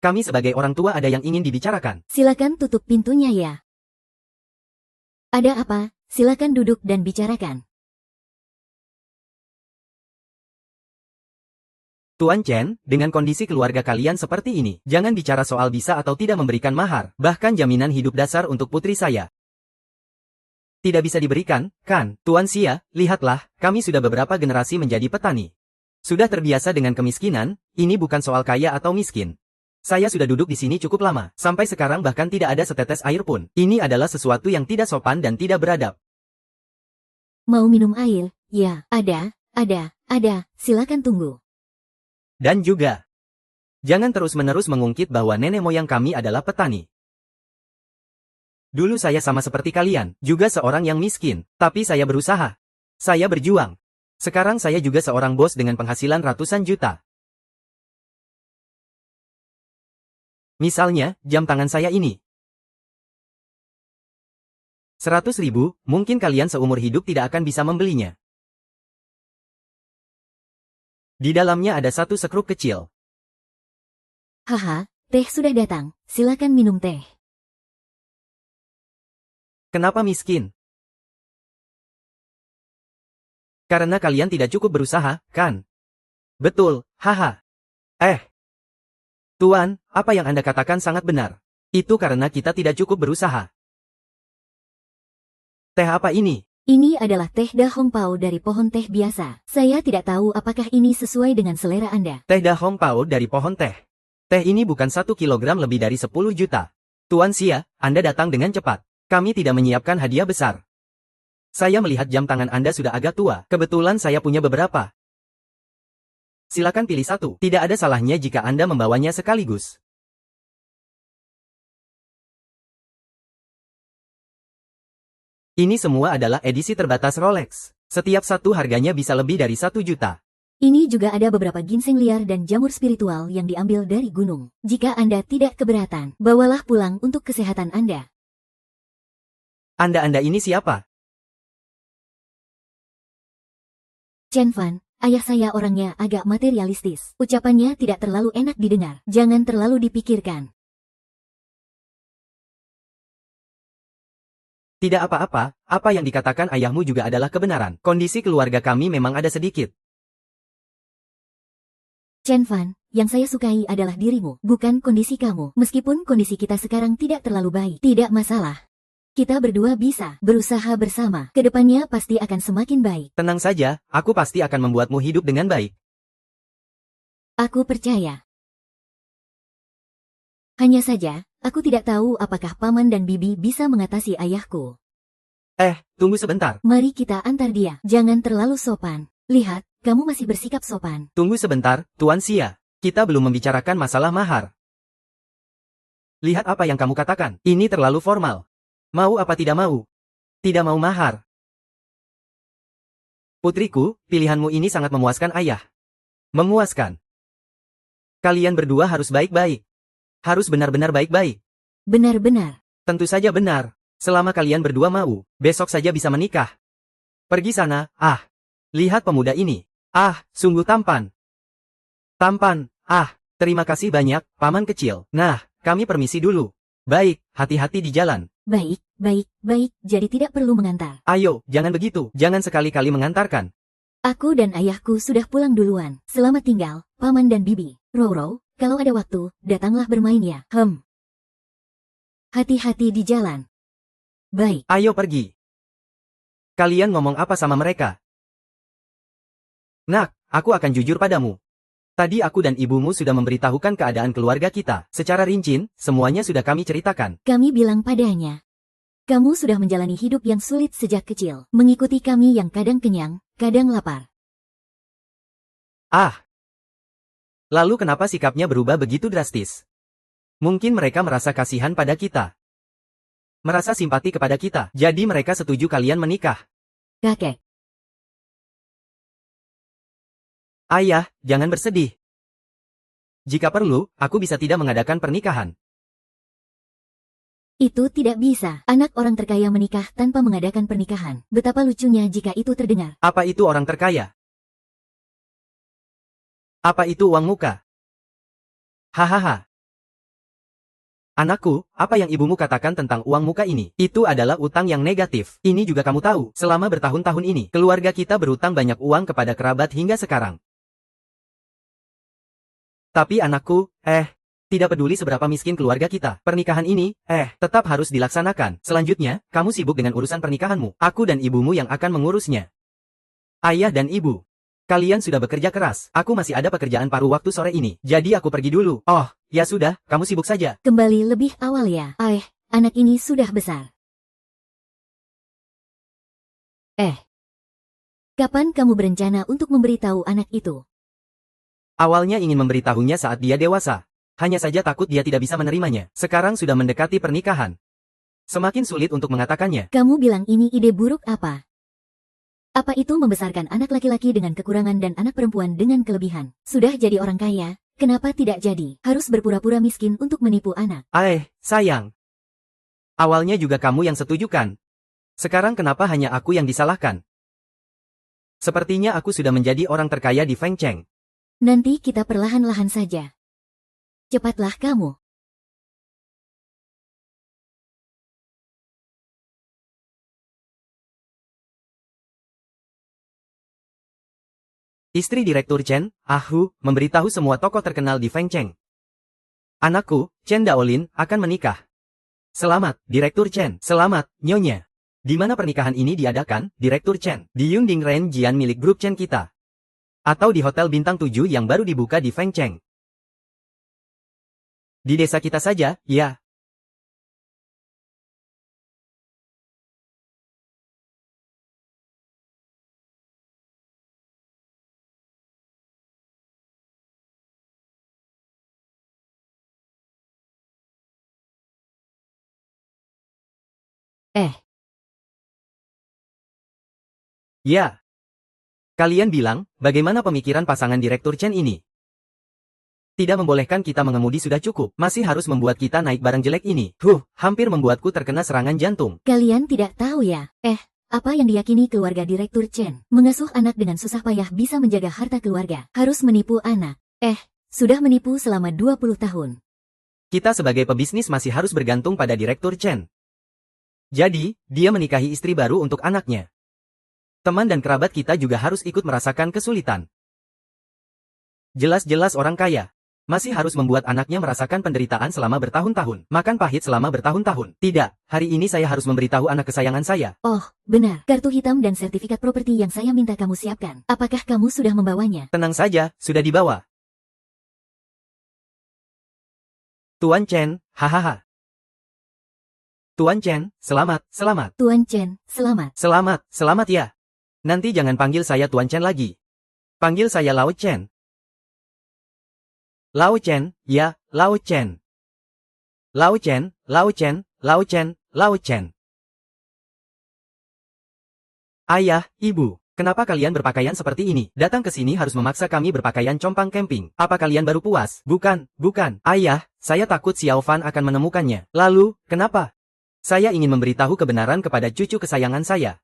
Kami sebagai orang tua ada yang ingin dibicarakan. Silakan tutup pintunya ya. Ada apa? Silakan duduk dan bicarakan. Tuan Chen, dengan kondisi keluarga kalian seperti ini, jangan bicara soal bisa atau tidak memberikan mahar, bahkan jaminan hidup dasar untuk putri saya. Tidak bisa diberikan, kan? Tuan Xia, lihatlah, kami sudah beberapa generasi menjadi petani. Sudah terbiasa dengan kemiskinan, ini bukan soal kaya atau miskin. Saya sudah duduk di sini cukup lama, sampai sekarang bahkan tidak ada setetes air pun. Ini adalah sesuatu yang tidak sopan dan tidak beradab. Mau minum air? Ya, ada, silakan tunggu. Dan juga, jangan terus-menerus mengungkit bahwa nenek moyang kami adalah petani. Dulu saya sama seperti kalian, juga seorang yang miskin, tapi saya berusaha. Saya berjuang. Sekarang saya juga seorang bos dengan penghasilan ratusan juta. Misalnya, jam tangan saya ini. 100.000, mungkin kalian seumur hidup tidak akan bisa membelinya. Di dalamnya ada satu sekrup kecil. Haha, teh sudah datang, silakan minum teh. Kenapa miskin? Karena kalian tidak cukup berusaha, kan? Betul, haha. Tuan, apa yang Anda katakan sangat benar. Itu karena kita tidak cukup berusaha. Teh apa ini? Ini adalah teh Da Hong Pao dari pohon teh biasa. Saya tidak tahu apakah ini sesuai dengan selera Anda. Teh Da Hong Pao dari pohon teh. Teh ini bukan 1 kilogram lebih dari 10 juta. Tuan Xia, Anda datang dengan cepat. Kami tidak menyiapkan hadiah besar. Saya melihat jam tangan Anda sudah agak tua. Kebetulan saya punya beberapa. Silakan pilih satu. Tidak ada salahnya jika Anda membawanya sekaligus. Ini semua adalah edisi terbatas Rolex. Setiap satu harganya bisa lebih dari 1 juta. Ini juga ada beberapa ginseng liar dan jamur spiritual yang diambil dari gunung. Jika Anda tidak keberatan, bawalah pulang untuk kesehatan Anda. Anda ini siapa? Chen Fan, ayah saya orangnya agak materialistis. Ucapannya tidak terlalu enak didengar. Jangan terlalu dipikirkan. Tidak apa-apa, apa yang dikatakan ayahmu juga adalah kebenaran. Kondisi keluarga kami memang ada sedikit. Chen Fan, yang saya sukai adalah dirimu, bukan kondisi kamu. Meskipun kondisi kita sekarang tidak terlalu baik, tidak masalah. Kita berdua bisa berusaha bersama. Kedepannya pasti akan semakin baik. Tenang saja, aku pasti akan membuatmu hidup dengan baik. Aku percaya. Hanya saja, aku tidak tahu apakah Paman dan Bibi bisa mengatasi ayahku. Tunggu sebentar. Mari kita antar dia. Jangan terlalu sopan. Lihat, kamu masih bersikap sopan. Tunggu sebentar, Tuan Xia. Kita belum membicarakan masalah mahar. Lihat apa yang kamu katakan. Ini terlalu formal. Mau apa tidak mau? Tidak mau mahar. Putriku, pilihanmu ini sangat memuaskan ayah. Memuaskan. Kalian berdua harus baik-baik. Harus benar-benar baik-baik. Benar-benar. Tentu saja benar. Selama kalian berdua mau, besok saja bisa menikah. Pergi sana, lihat pemuda ini. Sungguh tampan. Tampan, terima kasih banyak, paman kecil. Nah, kami permisi dulu. Baik, hati-hati di jalan. Baik, jadi tidak perlu mengantar. Ayo, jangan begitu, jangan sekali-kali mengantarkan. Aku dan ayahku sudah pulang duluan. Selamat tinggal, Paman dan Bibi. Roro, kalau ada waktu, datanglah bermain ya. Hati-hati di jalan. Baik. Ayo pergi. Kalian ngomong apa sama mereka? Nak, aku akan jujur padamu. Tadi aku dan ibumu sudah memberitahukan keadaan keluarga kita. Secara rinci, semuanya sudah kami ceritakan. Kami bilang padanya. Kamu sudah menjalani hidup yang sulit sejak kecil. Mengikuti kami yang kadang kenyang, kadang lapar. Lalu kenapa sikapnya berubah begitu drastis? Mungkin mereka merasa kasihan pada kita. Merasa simpati kepada kita. Jadi mereka setuju kalian menikah. Kakek. Ayah, jangan bersedih. Jika perlu, aku bisa tidak mengadakan pernikahan. Itu tidak bisa. Anak orang terkaya menikah tanpa mengadakan pernikahan. Betapa lucunya jika itu terdengar. Apa itu orang terkaya? Apa itu uang muka? Hahaha. Anakku, apa yang ibumu katakan tentang uang muka ini? Itu adalah utang yang negatif. Ini juga kamu tahu, selama bertahun-tahun ini, keluarga kita berutang banyak uang kepada kerabat hingga sekarang. Tapi anakku, tidak peduli seberapa miskin keluarga kita, pernikahan ini, tetap harus dilaksanakan. Selanjutnya, kamu sibuk dengan urusan pernikahanmu. Aku dan ibumu yang akan mengurusnya. Ayah dan ibu, kalian sudah bekerja keras. Aku masih ada pekerjaan paruh waktu sore ini. Jadi aku pergi dulu. Oh, ya sudah, kamu sibuk saja. Kembali lebih awal ya. Anak ini sudah besar. Kapan kamu berencana untuk memberitahu anak itu? Awalnya ingin memberitahunya saat dia dewasa. Hanya saja takut dia tidak bisa menerimanya. Sekarang sudah mendekati pernikahan. Semakin sulit untuk mengatakannya. Kamu bilang ini ide buruk apa? Apa itu membesarkan anak laki-laki dengan kekurangan dan anak perempuan dengan kelebihan? Sudah jadi orang kaya, kenapa tidak jadi? Harus berpura-pura miskin untuk menipu anak. Sayang. Awalnya juga kamu yang setuju kan? Sekarang kenapa hanya aku yang disalahkan? Sepertinya aku sudah menjadi orang terkaya di Feng Cheng. Nanti kita perlahan-lahan saja. Cepatlah kamu. Istri Direktur Chen, memberitahu semua tokoh terkenal di Feng Cheng. Anakku, Chen Daolin, akan menikah. Selamat, Direktur Chen. Selamat, Nyonya. Di mana pernikahan ini diadakan, Direktur Chen? Di Yungding Ren Jian milik grup Chen kita. Atau di Hotel Bintang 7 yang baru dibuka di Feng Cheng. Di desa kita saja, ya. Ya. Kalian bilang, bagaimana pemikiran pasangan Direktur Chen ini? Tidak membolehkan kita mengemudi sudah cukup, masih harus membuat kita naik barang jelek ini. Hampir membuatku terkena serangan jantung. Kalian tidak tahu ya? Apa yang diyakini keluarga Direktur Chen? Mengasuh anak dengan susah payah bisa menjaga harta keluarga. Harus menipu anak. Sudah menipu selama 20 tahun. Kita sebagai pebisnis masih harus bergantung pada Direktur Chen. Jadi, dia menikahi istri baru untuk anaknya. Teman dan kerabat kita juga harus ikut merasakan kesulitan. Jelas-jelas orang kaya. Masih harus membuat anaknya merasakan penderitaan selama bertahun-tahun. Makan pahit selama bertahun-tahun. Tidak, hari ini saya harus memberitahu anak kesayangan saya. Oh, benar. Kartu hitam dan sertifikat properti yang saya minta kamu siapkan. Apakah kamu sudah membawanya? Tenang saja, sudah dibawa. Tuan Chen, hahaha. Tuan Chen, selamat, selamat. Tuan Chen, selamat. Selamat, selamat ya. Nanti jangan panggil saya Tuan Chen lagi. Panggil saya Lao Chen. Lao Chen, ya, Lao Chen. Lao Chen, Lao Chen, Lao Chen, Lao Chen. Ayah, ibu, kenapa kalian berpakaian seperti ini? Datang ke sini harus memaksa kami berpakaian compang camping. Apa kalian baru puas? Bukan. Ayah, saya takut Xiao Fan akan menemukannya. Lalu, kenapa? Saya ingin memberitahu kebenaran kepada cucu kesayangan saya.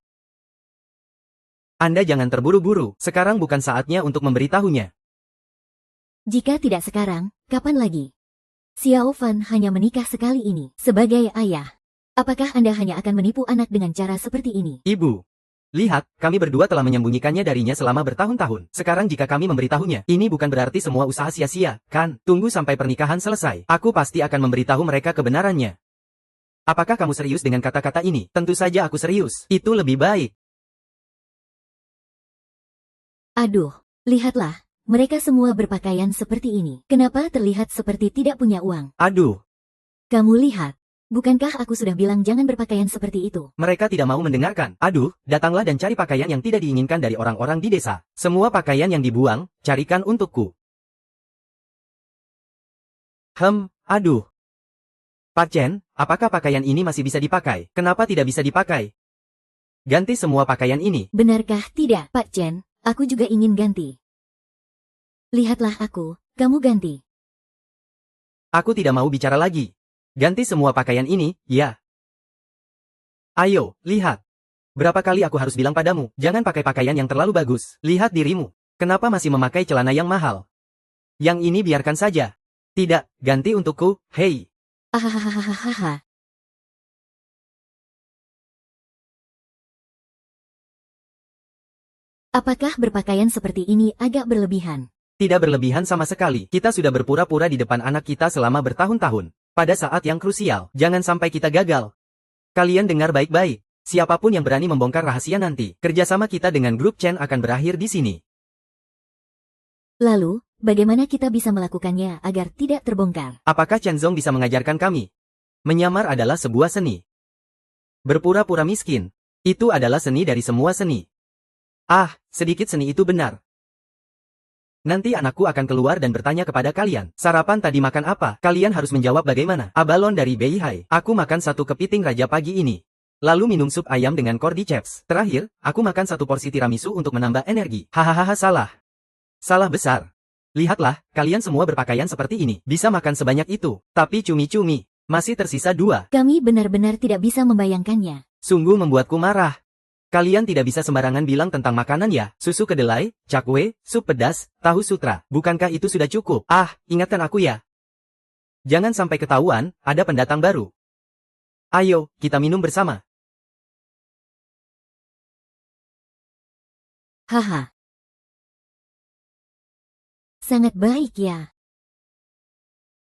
Anda jangan terburu-buru, sekarang bukan saatnya untuk memberitahunya. Jika tidak sekarang, kapan lagi? Xiao Fan hanya menikah sekali ini. Sebagai ayah, apakah Anda hanya akan menipu anak dengan cara seperti ini? Ibu, lihat, kami berdua telah menyembunyikannya darinya selama bertahun-tahun. Sekarang jika kami memberitahunya, ini bukan berarti semua usaha sia-sia, kan? Tunggu sampai pernikahan selesai. Aku pasti akan memberitahu mereka kebenarannya. Apakah kamu serius dengan kata-kata ini? Tentu saja aku serius. Itu lebih baik. Aduh, lihatlah, mereka semua berpakaian seperti ini. Kenapa terlihat seperti tidak punya uang? Aduh. Kamu lihat, bukankah aku sudah bilang jangan berpakaian seperti itu? Mereka tidak mau mendengarkan. Aduh, datanglah dan cari pakaian yang tidak diinginkan dari orang-orang di desa. Semua pakaian yang dibuang, carikan untukku. Aduh. Pak Chen, apakah pakaian ini masih bisa dipakai? Kenapa tidak bisa dipakai? Ganti semua pakaian ini. Benarkah tidak, Pak Chen? Aku juga ingin ganti. Lihatlah aku, kamu ganti. Aku tidak mau bicara lagi. Ganti semua pakaian ini, ya. Ayo, lihat. Berapa kali aku harus bilang padamu, jangan pakai pakaian yang terlalu bagus. Lihat dirimu. Kenapa masih memakai celana yang mahal? Yang ini biarkan saja. Tidak, ganti untukku, hei. Ahahaha. Apakah berpakaian seperti ini agak berlebihan? Tidak berlebihan sama sekali. Kita sudah berpura-pura di depan anak kita selama bertahun-tahun. Pada saat yang krusial, jangan sampai kita gagal. Kalian dengar baik-baik. Siapapun yang berani membongkar rahasia nanti, kerjasama kita dengan grup Chen akan berakhir di sini. Lalu, bagaimana kita bisa melakukannya agar tidak terbongkar? Apakah Chen Zong bisa mengajarkan kami? Menyamar adalah sebuah seni. Berpura-pura miskin. Itu adalah seni dari semua seni. Sedikit seni itu benar. Nanti anakku akan keluar dan bertanya kepada kalian, sarapan tadi makan apa? Kalian harus menjawab bagaimana. Abalon dari Beihai, aku makan 1 kepiting raja pagi ini. Lalu minum sup ayam dengan cordyceps. Terakhir, aku makan 1 porsi tiramisu untuk menambah energi. Hahaha, salah. Salah besar. Lihatlah, kalian semua berpakaian seperti ini. Bisa makan sebanyak itu. Tapi cumi-cumi. Masih tersisa 2. Kami benar-benar tidak bisa membayangkannya. Sungguh membuatku marah. Kalian tidak bisa sembarangan bilang tentang makanan ya. Susu kedelai, cakwe, sup pedas, tahu sutra. Bukankah itu sudah cukup? Ingatkan aku ya. Jangan sampai ketahuan, ada pendatang baru. Ayo, kita minum bersama. Haha. Sangat baik ya.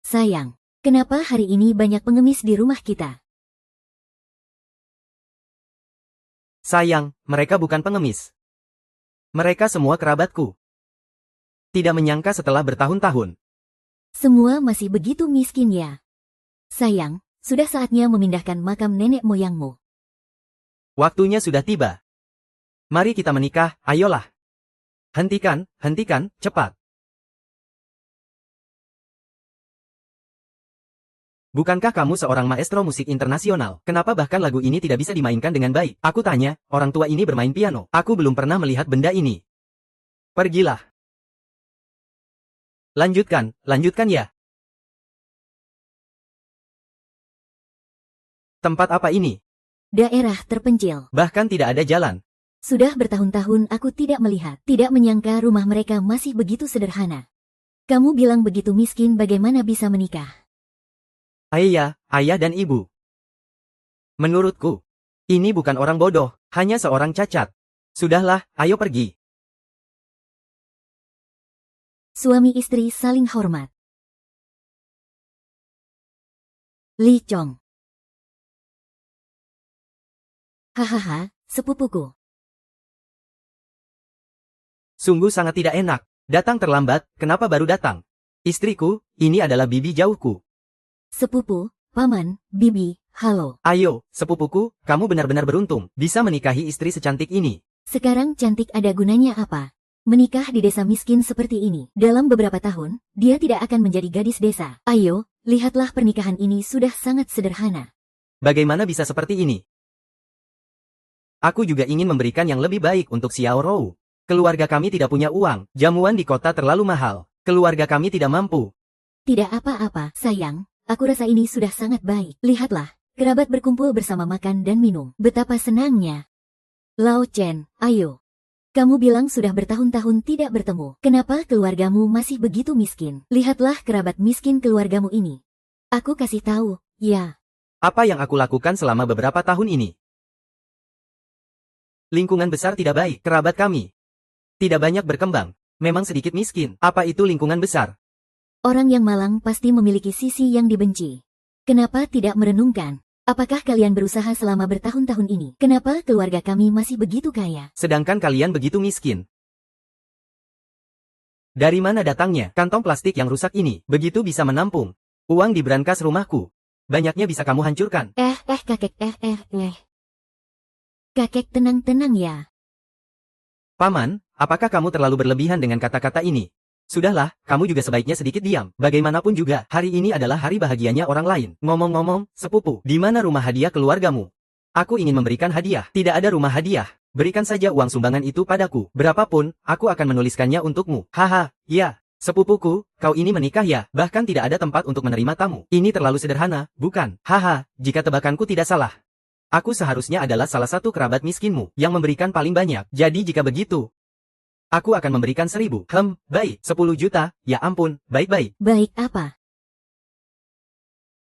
Sayang, kenapa hari ini banyak pengemis di rumah kita? Sayang, mereka bukan pengemis. Mereka semua kerabatku. Tidak menyangka setelah bertahun-tahun. Semua masih begitu miskin ya. Sayang, sudah saatnya memindahkan makam nenek moyangmu. Waktunya sudah tiba. Mari kita menikah, ayolah. Hentikan, cepat. Bukankah kamu seorang maestro musik internasional? Kenapa bahkan lagu ini tidak bisa dimainkan dengan baik? Aku tanya, orang tua ini bermain piano. Aku belum pernah melihat benda ini. Pergilah. Lanjutkan ya. Tempat apa ini? Daerah terpencil. Bahkan tidak ada jalan. Sudah bertahun-tahun aku tidak melihat, tidak menyangka rumah mereka masih begitu sederhana. Kamu bilang begitu miskin bagaimana bisa menikah? Ayah dan ibu. Menurutku, ini bukan orang bodoh, hanya seorang cacat. Sudahlah, ayo pergi. Suami istri saling hormat. Li Chong. Hahaha, sepupuku. Sungguh sangat tidak enak. Datang terlambat, kenapa baru datang? Istriku, ini adalah bibi jauhku. Sepupu, paman, bibi, halo. Ayo, sepupuku, kamu benar-benar beruntung, bisa menikahi istri secantik ini. Sekarang cantik ada gunanya apa? Menikah di desa miskin seperti ini. Dalam beberapa tahun, dia tidak akan menjadi gadis desa. Ayo, lihatlah pernikahan ini sudah sangat sederhana. Bagaimana bisa seperti ini? Aku juga ingin memberikan yang lebih baik untuk Xiao Rou. Keluarga kami tidak punya uang, jamuan di kota terlalu mahal. Keluarga kami tidak mampu. Tidak apa-apa, sayang. Aku rasa ini sudah sangat baik. Lihatlah, kerabat berkumpul bersama makan dan minum. Betapa senangnya. Lao Chen, ayo. Kamu bilang sudah bertahun-tahun tidak bertemu. Kenapa keluargamu masih begitu miskin? Lihatlah kerabat miskin keluargamu ini. Aku kasih tahu, ya. Apa yang aku lakukan selama beberapa tahun ini? Lingkungan besar tidak baik, kerabat kami tidak banyak berkembang, memang sedikit miskin. Apa itu lingkungan besar? Orang yang malang pasti memiliki sisi yang dibenci. Kenapa tidak merenungkan? Apakah kalian berusaha selama bertahun-tahun ini? Kenapa keluarga kami masih begitu kaya? Sedangkan kalian begitu miskin. Dari mana datangnya kantong plastik yang rusak ini? Begitu bisa menampung uang di brankas rumahku. Banyaknya bisa kamu hancurkan. Kakek, Kakek tenang-tenang ya. Paman, apakah kamu terlalu berlebihan dengan kata-kata ini? Sudahlah, kamu juga sebaiknya sedikit diam. Bagaimanapun juga, hari ini adalah hari bahagianya orang lain. Ngomong-ngomong, sepupu, di mana rumah hadiah keluargamu? Aku ingin memberikan hadiah. Tidak ada rumah hadiah. Berikan saja uang sumbangan itu padaku. Berapapun, aku akan menuliskannya untukmu. Haha, ya. Sepupuku, kau ini menikah ya? Bahkan tidak ada tempat untuk menerima tamu. Ini terlalu sederhana, bukan? Haha, jika tebakanku tidak salah. Aku seharusnya adalah salah satu kerabat miskinmu yang memberikan paling banyak. Jadi jika begitu, aku akan memberikan 1000. Baik, 10 juta, ya ampun, baik-baik. Baik apa?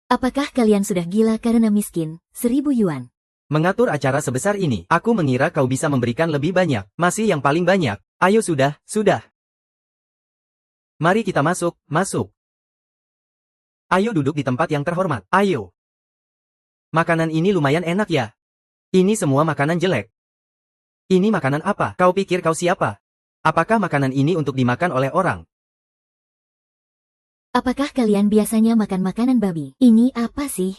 Apakah kalian sudah gila karena miskin? 1000 yuan. Mengatur acara sebesar ini, aku mengira kau bisa memberikan lebih banyak, masih yang paling banyak. Ayo sudah. Mari kita masuk. Ayo duduk di tempat yang terhormat, ayo. Makanan ini lumayan enak ya. Ini semua makanan jelek. Ini makanan apa? Kau pikir kau siapa? Apakah makanan ini untuk dimakan oleh orang? Apakah kalian biasanya makan makanan babi? Ini apa sih?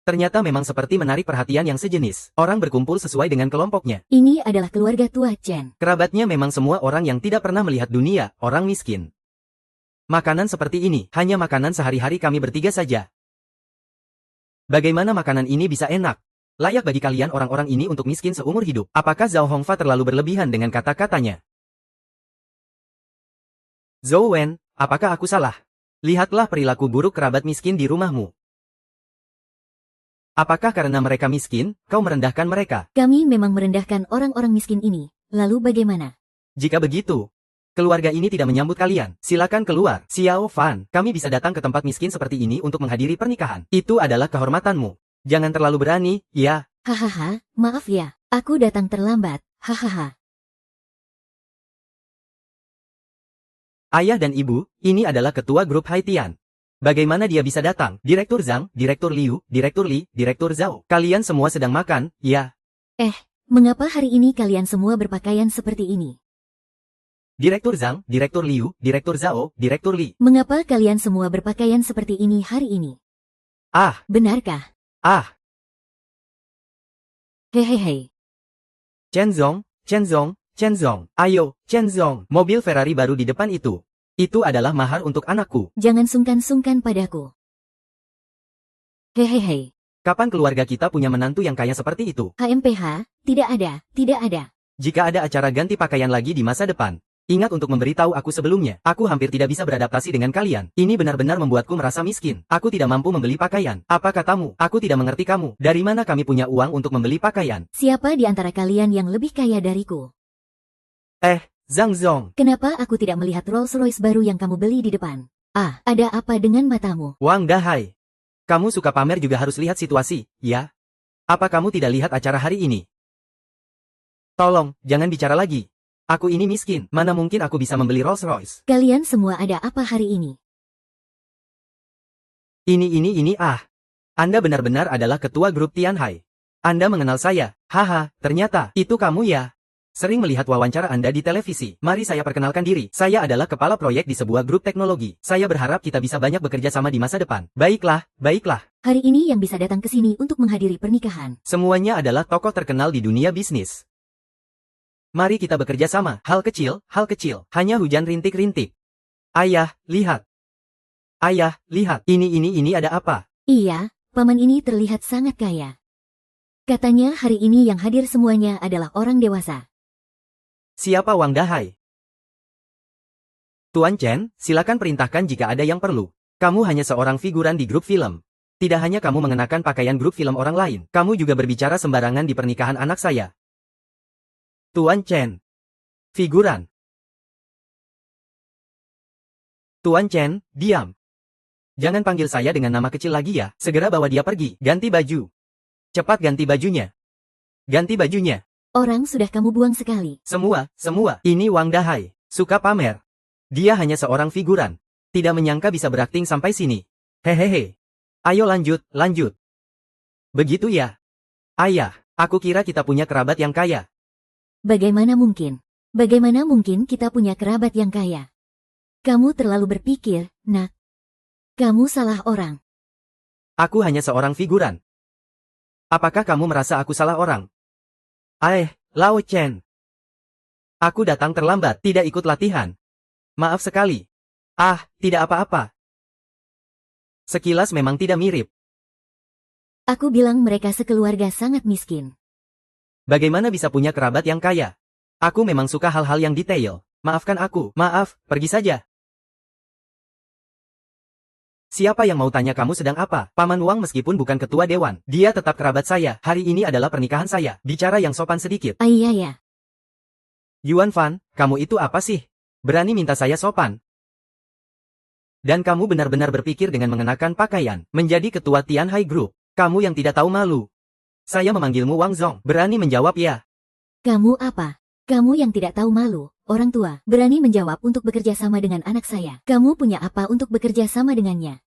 Ternyata memang seperti menarik perhatian yang sejenis. Orang berkumpul sesuai dengan kelompoknya. Ini adalah keluarga tua Chen. Kerabatnya memang semua orang yang tidak pernah melihat dunia, orang miskin. Makanan seperti ini, hanya makanan sehari-hari kami bertiga saja. Bagaimana makanan ini bisa enak? Layak bagi kalian orang-orang ini untuk miskin seumur hidup. Apakah Zhao Hongfa terlalu berlebihan dengan kata-katanya? Zhou Wen, apakah aku salah? Lihatlah perilaku buruk kerabat miskin di rumahmu. Apakah karena mereka miskin, kau merendahkan mereka? Kami memang merendahkan orang-orang miskin ini. Lalu bagaimana? Jika begitu, keluarga ini tidak menyambut kalian. Silakan keluar. Xiao Fan, kami bisa datang ke tempat miskin seperti ini untuk menghadiri pernikahan. Itu adalah kehormatanmu. Jangan terlalu berani, ya. Hahaha, maaf ya. Aku datang terlambat. Hahaha. Ayah dan ibu, ini adalah ketua grup Haitian. Bagaimana dia bisa datang? Direktur Zhang, Direktur Liu, Direktur Li, Direktur Zhao. Kalian semua sedang makan, ya. Mengapa hari ini kalian semua berpakaian seperti ini? Direktur Zhang, Direktur Liu, Direktur Zhao, Direktur Li. Mengapa kalian semua berpakaian seperti ini hari ini? Benarkah? Hehehe. Chen Zong. Ayo, Chen Zong. Mobil Ferrari baru di depan itu. Itu adalah mahar untuk anakku. Jangan sungkan-sungkan padaku. Hehehe. Kapan keluarga kita punya menantu yang kaya seperti itu? HMPH, tidak ada. Jika ada acara ganti pakaian lagi di masa depan, ingat untuk memberitahu aku sebelumnya. Aku hampir tidak bisa beradaptasi dengan kalian. Ini benar-benar membuatku merasa miskin. Aku tidak mampu membeli pakaian. Apa katamu? Aku tidak mengerti kamu. Dari mana kami punya uang untuk membeli pakaian? Siapa di antara kalian yang lebih kaya dariku? Zhang Zong. Kenapa aku tidak melihat Rolls-Royce baru yang kamu beli di depan? Ada apa dengan matamu? Wang Dahai. Kamu suka pamer juga harus lihat situasi, ya? Apa kamu tidak lihat acara hari ini? Tolong, jangan bicara lagi. Aku ini miskin, mana mungkin aku bisa membeli Rolls-Royce? Kalian semua ada apa hari ini? Ini. Anda benar-benar adalah ketua grup Tianhai. Anda mengenal saya. Haha, ternyata itu kamu ya. Sering melihat wawancara Anda di televisi. Mari saya perkenalkan diri. Saya adalah kepala proyek di sebuah grup teknologi. Saya berharap kita bisa banyak bekerja sama di masa depan. Baiklah. Hari ini yang bisa datang ke sini untuk menghadiri pernikahan. Semuanya adalah tokoh terkenal di dunia bisnis. Mari kita bekerja sama. Hal kecil. Hanya hujan rintik-rintik. Ayah, lihat. Ini ada apa? Iya, paman ini terlihat sangat kaya. Katanya hari ini yang hadir semuanya adalah orang dewasa. Siapa Wang Dahai? Tuan Chen, silakan perintahkan jika ada yang perlu. Kamu hanya seorang figuran di grup film. Tidak hanya kamu mengenakan pakaian grup film orang lain, kamu juga berbicara sembarangan di pernikahan anak saya. Tuan Chen. Figuran. Tuan Chen, diam. Jangan panggil saya dengan nama kecil lagi ya. Segera bawa dia pergi. Ganti baju. Cepat ganti bajunya. Orang sudah kamu buang sekali. Semua. Ini Wang Dahai. Suka pamer. Dia hanya seorang figuran. Tidak menyangka bisa berakting sampai sini. Hehehe. Ayo lanjut. Begitu ya. Ayah, aku kira kita punya kerabat yang kaya. Bagaimana mungkin kita punya kerabat yang kaya? Kamu terlalu berpikir, nak. Kamu salah orang. Aku hanya seorang figuran. Apakah kamu merasa aku salah orang? Lao Chen. Aku datang terlambat, tidak ikut latihan. Maaf sekali. Tidak apa-apa. Sekilas memang tidak mirip. Aku bilang mereka sekeluarga sangat miskin. Bagaimana bisa punya kerabat yang kaya? Aku memang suka hal-hal yang detail. Maafkan aku. Maaf, pergi saja. Siapa yang mau tanya kamu sedang apa? Paman Wang meskipun bukan ketua dewan, dia tetap kerabat saya. Hari ini adalah pernikahan saya. Bicara yang sopan sedikit. Iya. Yuan Fan, kamu itu apa sih? Berani minta saya sopan? Dan kamu benar-benar berpikir dengan mengenakan pakaian, menjadi ketua Tianhai Group. Kamu yang tidak tahu malu. Saya memanggilmu Wang Zong, berani menjawab ya? Kamu apa? Kamu yang tidak tahu malu, orang tua, berani menjawab untuk bekerja sama dengan anak saya. Kamu punya apa untuk bekerja sama dengannya?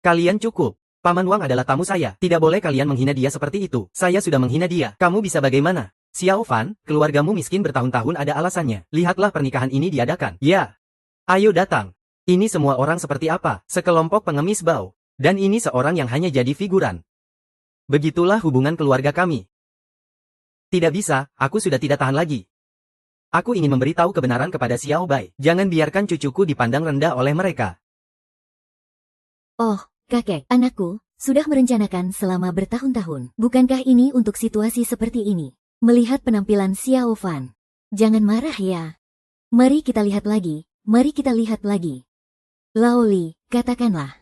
Kalian cukup. Paman Wang adalah tamu saya. Tidak boleh kalian menghina dia seperti itu. Saya sudah menghina dia. Kamu bisa bagaimana? Xiao Fan, keluargamu miskin bertahun-tahun ada alasannya. Lihatlah pernikahan ini diadakan. Ya. Ayo datang. Ini semua orang seperti apa? Sekelompok pengemis bau. Dan ini seorang yang hanya jadi figuran. Begitulah hubungan keluarga kami. Tidak bisa, aku sudah tidak tahan lagi. Aku ingin memberitahu kebenaran kepada Xiao Bai. Jangan biarkan cucuku dipandang rendah oleh mereka. Oh, kakek, anakku, sudah merencanakan selama bertahun-tahun. Bukankah ini untuk situasi seperti ini? Melihat penampilan Xiao Fan. Jangan marah ya. Mari kita lihat lagi, mari kita lihat lagi. Lao Li, katakanlah.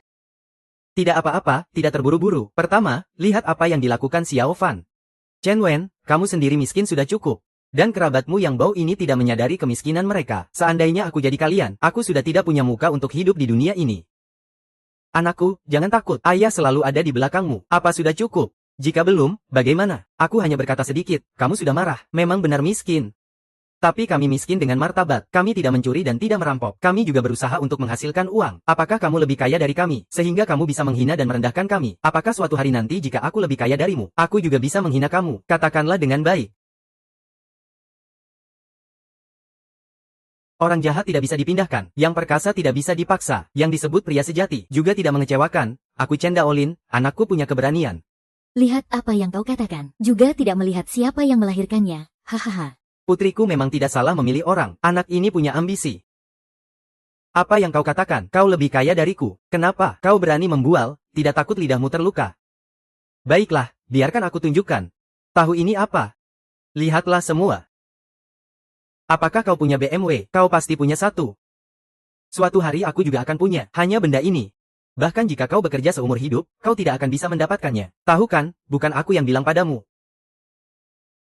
Tidak apa-apa, tidak terburu-buru. Pertama, lihat apa yang dilakukan Xiao Fan. Chen Wen, kamu sendiri miskin sudah cukup. Dan kerabatmu yang bau ini tidak menyadari kemiskinan mereka. Seandainya aku jadi kalian, aku sudah tidak punya muka untuk hidup di dunia ini. Anakku, jangan takut. Ayah selalu ada di belakangmu. Apa sudah cukup? Jika belum, bagaimana? Aku hanya berkata sedikit. Kamu sudah marah. Memang benar miskin. Tapi kami miskin dengan martabat. Kami tidak mencuri dan tidak merampok. Kami juga berusaha untuk menghasilkan uang. Apakah kamu lebih kaya dari kami, sehingga kamu bisa menghina dan merendahkan kami? Apakah suatu hari nanti jika aku lebih kaya darimu, aku juga bisa menghina kamu? Katakanlah dengan baik. Orang jahat tidak bisa dipindahkan. Yang perkasa tidak bisa dipaksa. Yang disebut pria sejati juga tidak mengecewakan. Aku Chen Daolin, anakku punya keberanian. Lihat apa yang kau katakan. Juga tidak melihat siapa yang melahirkannya. Hahaha. Putriku memang tidak salah memilih orang. Anak ini punya ambisi. Apa yang kau katakan? Kau lebih kaya dariku. Kenapa? Kau berani membual, tidak takut lidahmu terluka. Baiklah, biarkan aku tunjukkan. Tahu ini apa? Lihatlah semua. Apakah kau punya BMW? Kau pasti punya satu. Suatu hari aku juga akan punya, hanya benda ini. Bahkan jika kau bekerja seumur hidup, kau tidak akan bisa mendapatkannya. Tahu kan, bukan aku yang bilang padamu.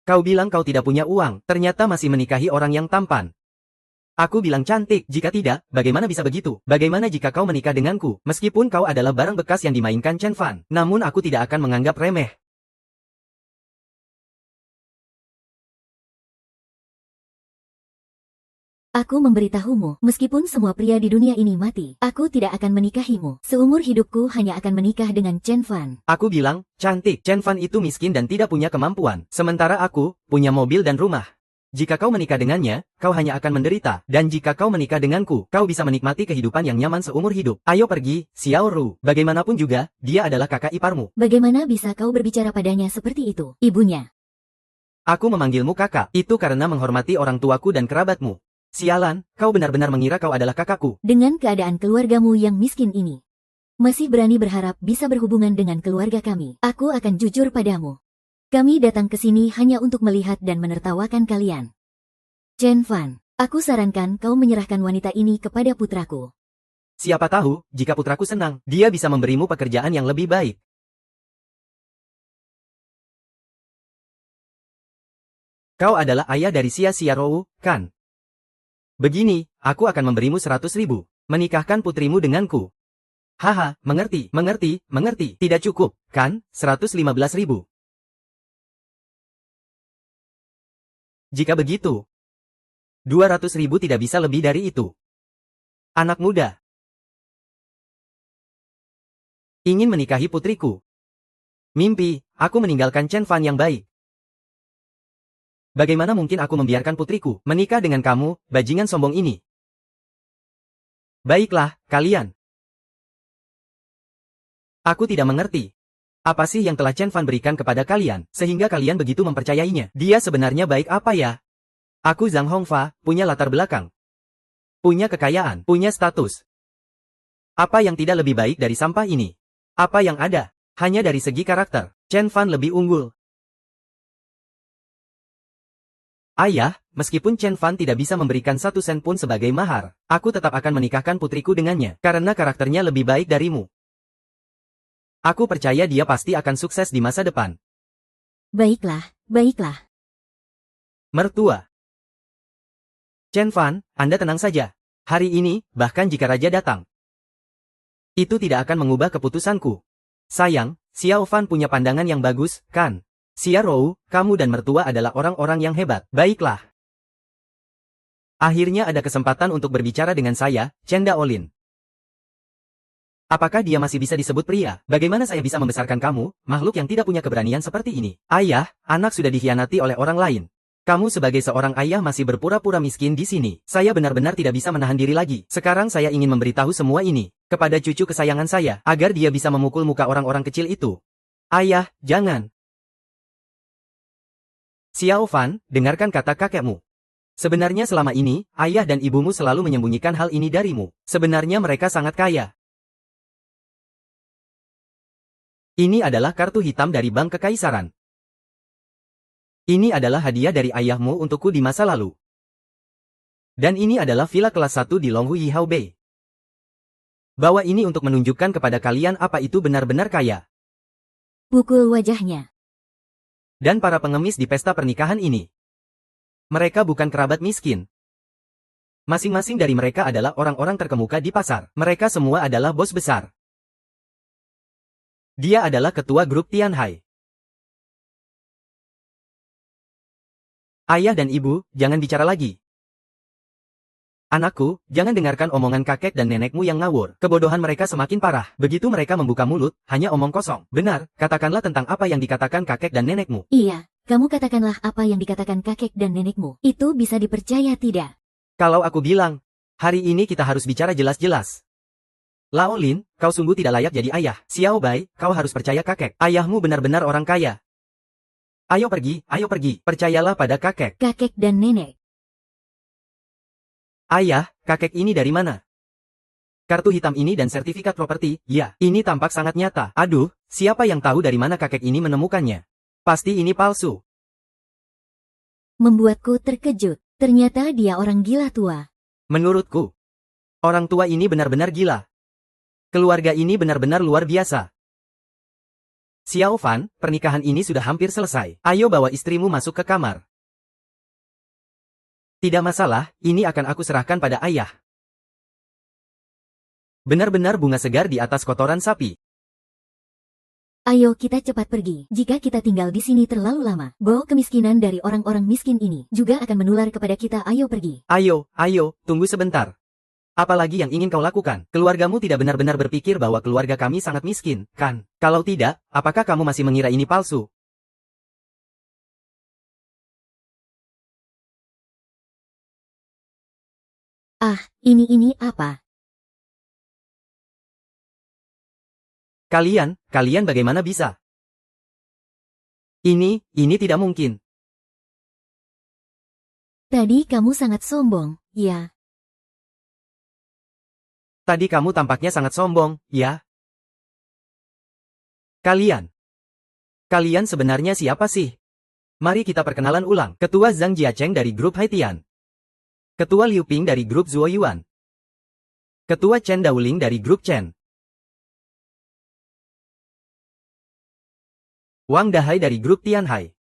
Kau bilang kau tidak punya uang, ternyata masih menikahi orang yang tampan. Aku bilang cantik, jika tidak, bagaimana bisa begitu? Bagaimana jika kau menikah denganku? Meskipun kau adalah barang bekas yang dimainkan Chen Fan, namun aku tidak akan menganggap remeh. Aku memberitahumu, meskipun semua pria di dunia ini mati, aku tidak akan menikahimu. Seumur hidupku hanya akan menikah dengan Chen Fan. Aku bilang, cantik. Chen Fan itu miskin dan tidak punya kemampuan. Sementara aku, punya mobil dan rumah. Jika kau menikah dengannya, kau hanya akan menderita. Dan jika kau menikah denganku, kau bisa menikmati kehidupan yang nyaman seumur hidup. Ayo pergi, Xiao Ru. Bagaimanapun juga, dia adalah kakak iparmu. Bagaimana bisa kau berbicara padanya seperti itu, ibunya? Aku memanggilmu kakak, itu karena menghormati orang tuaku dan kerabatmu. Sialan, kau benar-benar mengira kau adalah kakakku. Dengan keadaan keluargamu yang miskin ini, masih berani berharap bisa berhubungan dengan keluarga kami. Aku akan jujur padamu. Kami datang ke sini hanya untuk melihat dan menertawakan kalian. Chen Fan, aku sarankan kau menyerahkan wanita ini kepada putraku. Siapa tahu, jika putraku senang, dia bisa memberimu pekerjaan yang lebih baik. Kau adalah ayah dari Xia Xiaorou, kan? Begini, aku akan memberimu 100.000. Menikahkan putrimu denganku. Haha, mengerti, mengerti, mengerti. Tidak cukup, kan? 115.000. Jika begitu, 200.000 tidak bisa lebih dari itu. Anak muda ingin menikahi putriku. Mimpi, aku meninggalkan Chen Fan yang baik. Bagaimana mungkin aku membiarkan putriku menikah dengan kamu, bajingan sombong ini? Baiklah, kalian. Aku tidak mengerti. Apa sih yang telah Chen Fan berikan kepada kalian, sehingga kalian begitu mempercayainya? Dia sebenarnya baik apa ya? Aku Zhang Hongfa, punya latar belakang. Punya kekayaan, punya status. Apa yang tidak lebih baik dari sampah ini? Apa yang ada? Hanya dari segi karakter, Chen Fan lebih unggul. Ayah, meskipun Chen Fan tidak bisa memberikan 1 sen pun sebagai mahar, aku tetap akan menikahkan putriku dengannya, karena karakternya lebih baik darimu. Aku percaya dia pasti akan sukses di masa depan. Baiklah, baiklah. Mertua. Chen Fan, Anda tenang saja. Hari ini, bahkan jika raja datang, Itu tidak akan mengubah keputusanku. Sayang, Xiao Fan punya pandangan yang bagus, kan? Xia Rou, kamu dan mertua adalah orang-orang yang hebat. Baiklah. Akhirnya ada kesempatan untuk berbicara dengan saya, Chen Daolin. Apakah dia masih bisa disebut pria? Bagaimana saya bisa membesarkan kamu, makhluk yang tidak punya keberanian seperti ini? Ayah, anak sudah dikhianati oleh orang lain. Kamu sebagai seorang ayah masih berpura-pura miskin di sini. Saya benar-benar tidak bisa menahan diri lagi. Sekarang saya ingin memberitahu semua ini kepada cucu kesayangan saya, agar dia bisa memukul muka orang-orang kecil itu. Ayah, jangan. Xiao Fan, dengarkan kata kakekmu. Sebenarnya selama ini, ayah dan ibumu selalu menyembunyikan hal ini darimu. Sebenarnya mereka sangat kaya. Ini adalah kartu hitam dari Bank Kekaisaran. Ini adalah hadiah dari ayahmu untukku di masa lalu. Dan ini adalah villa kelas 1 di Longhu Yihao Bay. Bawa ini untuk menunjukkan kepada kalian apa itu benar-benar kaya. Pukul wajahnya. Dan para pengemis di pesta pernikahan ini. Mereka bukan kerabat miskin. Masing-masing dari mereka adalah orang-orang terkemuka di pasar. Mereka semua adalah bos besar. Dia adalah ketua grup Tianhai. Ayah dan ibu, jangan bicara lagi. Anakku, jangan dengarkan omongan kakek dan nenekmu yang ngawur. Kebodohan mereka semakin parah. Begitu mereka membuka mulut, hanya omong kosong. Benar, katakanlah tentang apa yang dikatakan kakek dan nenekmu. Iya, kamu katakanlah apa yang dikatakan kakek dan nenekmu. Itu bisa dipercaya tidak? Kalau aku bilang, hari ini kita harus bicara jelas-jelas. Lao Lin, kau sungguh tidak layak jadi ayah. Xiao Bai, kau harus percaya kakek. Ayahmu benar-benar orang kaya. Ayo pergi, percayalah pada kakek. Kakek dan nenek. Ayah, kakek ini dari mana? Kartu hitam ini dan sertifikat properti, ya, ini tampak sangat nyata. Aduh, siapa yang tahu dari mana kakek ini menemukannya? Pasti ini palsu. Membuatku terkejut. Ternyata dia orang gila tua. Menurutku, orang tua ini benar-benar gila. Keluarga ini benar-benar luar biasa. Xiao Fan, pernikahan ini sudah hampir selesai. Ayo bawa istrimu masuk ke kamar. Tidak masalah, ini akan aku serahkan pada ayah. Benar-benar bunga segar di atas kotoran sapi. Ayo kita cepat pergi. Jika kita tinggal di sini terlalu lama, bau kemiskinan dari orang-orang miskin ini juga akan menular kepada kita. Ayo pergi. Ayo, tunggu sebentar. Apalagi yang ingin kau lakukan? Keluargamu tidak benar-benar berpikir bahwa keluarga kami sangat miskin, kan? Kalau tidak, apakah kamu masih mengira ini palsu? Ah, ini apa? Kalian bagaimana bisa? Ini tidak mungkin. Tadi kamu sangat sombong, ya. Tadi kamu tampaknya sangat sombong, ya? Kalian sebenarnya siapa sih? Mari kita perkenalan ulang. Ketua Zhang Jiacheng dari grup Haitian. Ketua Liu Ping dari grup Zuo Yuan. Ketua Chen Daoling dari grup Chen. Wang Dahai dari grup Tianhai.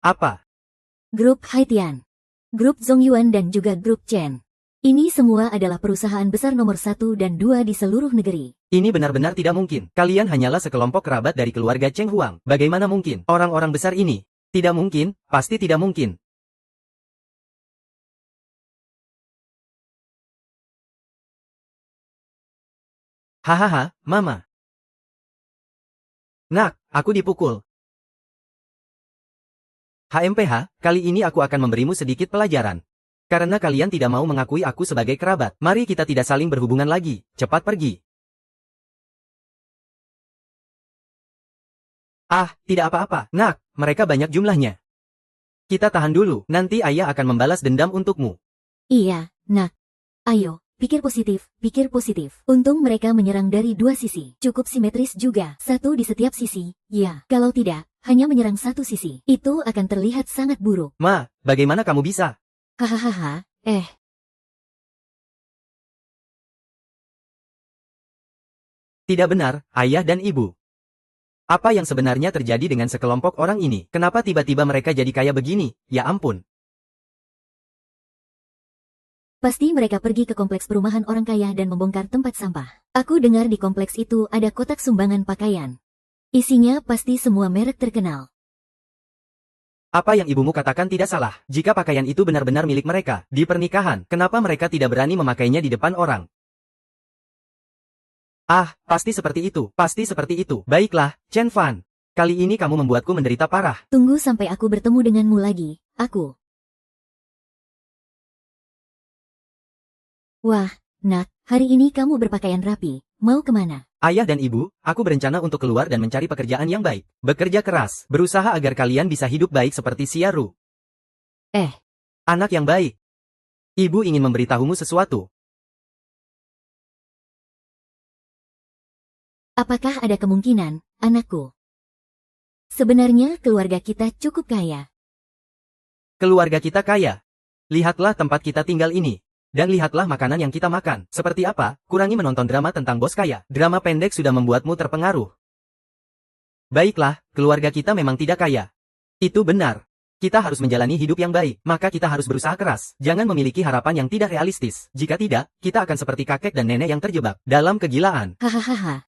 Apa? Grup Haitian, grup Zongyuan dan juga grup Chen. Ini semua adalah perusahaan besar nomor 1 dan 2 di seluruh negeri. Ini benar-benar tidak mungkin. Kalian hanyalah sekelompok kerabat dari keluarga Cheng Huang. Bagaimana mungkin? Orang-orang besar ini. Tidak mungkin, pasti tidak mungkin. Hahaha, Mama. Nak, aku dipukul. HMPH, kali ini aku akan memberimu sedikit pelajaran. Karena kalian tidak mau mengakui aku sebagai kerabat, mari kita tidak saling berhubungan lagi, cepat pergi. Ah, tidak apa-apa, nak, mereka banyak jumlahnya. Kita tahan dulu, nanti ayah akan membalas dendam untukmu. Iya, nak. Ayo, pikir positif, pikir positif. Untung mereka menyerang dari dua sisi. Cukup simetris juga, satu di setiap sisi. Ya, kalau tidak, hanya menyerang satu sisi. Itu akan terlihat sangat buruk. Ma, bagaimana kamu bisa? Hahaha, Tidak benar, ayah dan ibu. Apa yang sebenarnya terjadi dengan sekelompok orang ini? Kenapa tiba-tiba mereka jadi kaya begini? Ya ampun. Pasti mereka pergi ke kompleks perumahan orang kaya dan membongkar tempat sampah. Aku dengar di kompleks itu ada kotak sumbangan pakaian. Isinya pasti semua merek terkenal. Apa yang ibumu katakan tidak salah. Jika pakaian itu benar-benar milik mereka, di pernikahan, kenapa mereka tidak berani memakainya di depan orang? Ah, pasti seperti itu, pasti seperti itu. Baiklah, Chen Fan. Kali ini kamu membuatku menderita parah. Tunggu sampai aku bertemu denganmu lagi, aku. Wah, nak, hari ini kamu berpakaian rapi. Mau kemana? Ayah dan ibu, aku berencana untuk keluar dan mencari pekerjaan yang baik. Bekerja keras, berusaha agar kalian bisa hidup baik seperti Xiaoru. Anak yang baik. Ibu ingin memberitahumu sesuatu. Apakah ada kemungkinan, anakku? Sebenarnya keluarga kita cukup kaya. Keluarga kita kaya. Lihatlah tempat kita tinggal ini. Dan lihatlah makanan yang kita makan. Seperti apa? Kurangi menonton drama tentang bos kaya. Drama pendek sudah membuatmu terpengaruh. Baiklah, keluarga kita memang tidak kaya. Itu benar. Kita harus menjalani hidup yang baik, maka kita harus berusaha keras. Jangan memiliki harapan yang tidak realistis. Jika tidak, kita akan seperti kakek dan nenek yang terjebak dalam kegilaan. Hahaha.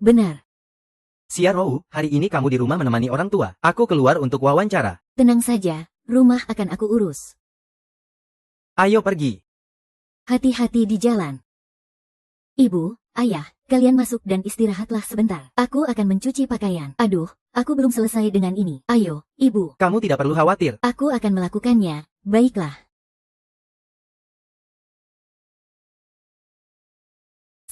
Benar. Xiaoru, hari ini kamu di rumah menemani orang tua. Aku keluar untuk wawancara. Tenang saja, rumah akan aku urus. Ayo pergi. Hati-hati di jalan. Ibu, ayah, kalian masuk dan istirahatlah sebentar. Aku akan mencuci pakaian. Aduh, aku belum selesai dengan ini. Ayo, ibu. Kamu tidak perlu khawatir. Aku akan melakukannya. Baiklah.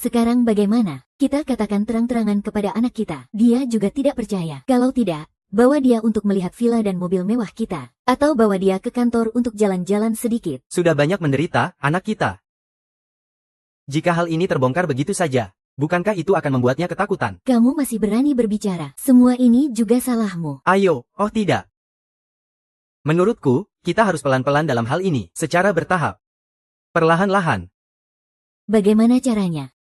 Sekarang bagaimana? Kita katakan terang-terangan kepada anak kita. Dia juga tidak percaya. Kalau tidak, bawa dia untuk melihat villa dan mobil mewah kita. Atau bawa dia ke kantor untuk jalan-jalan sedikit. Sudah banyak menderita, anak kita. Jika hal ini terbongkar begitu saja, bukankah itu akan membuatnya ketakutan? Kamu masih berani berbicara. Semua ini juga salahmu. Ayo, oh tidak. Menurutku, kita harus pelan-pelan dalam hal ini, secara bertahap. Perlahan-lahan. Bagaimana caranya?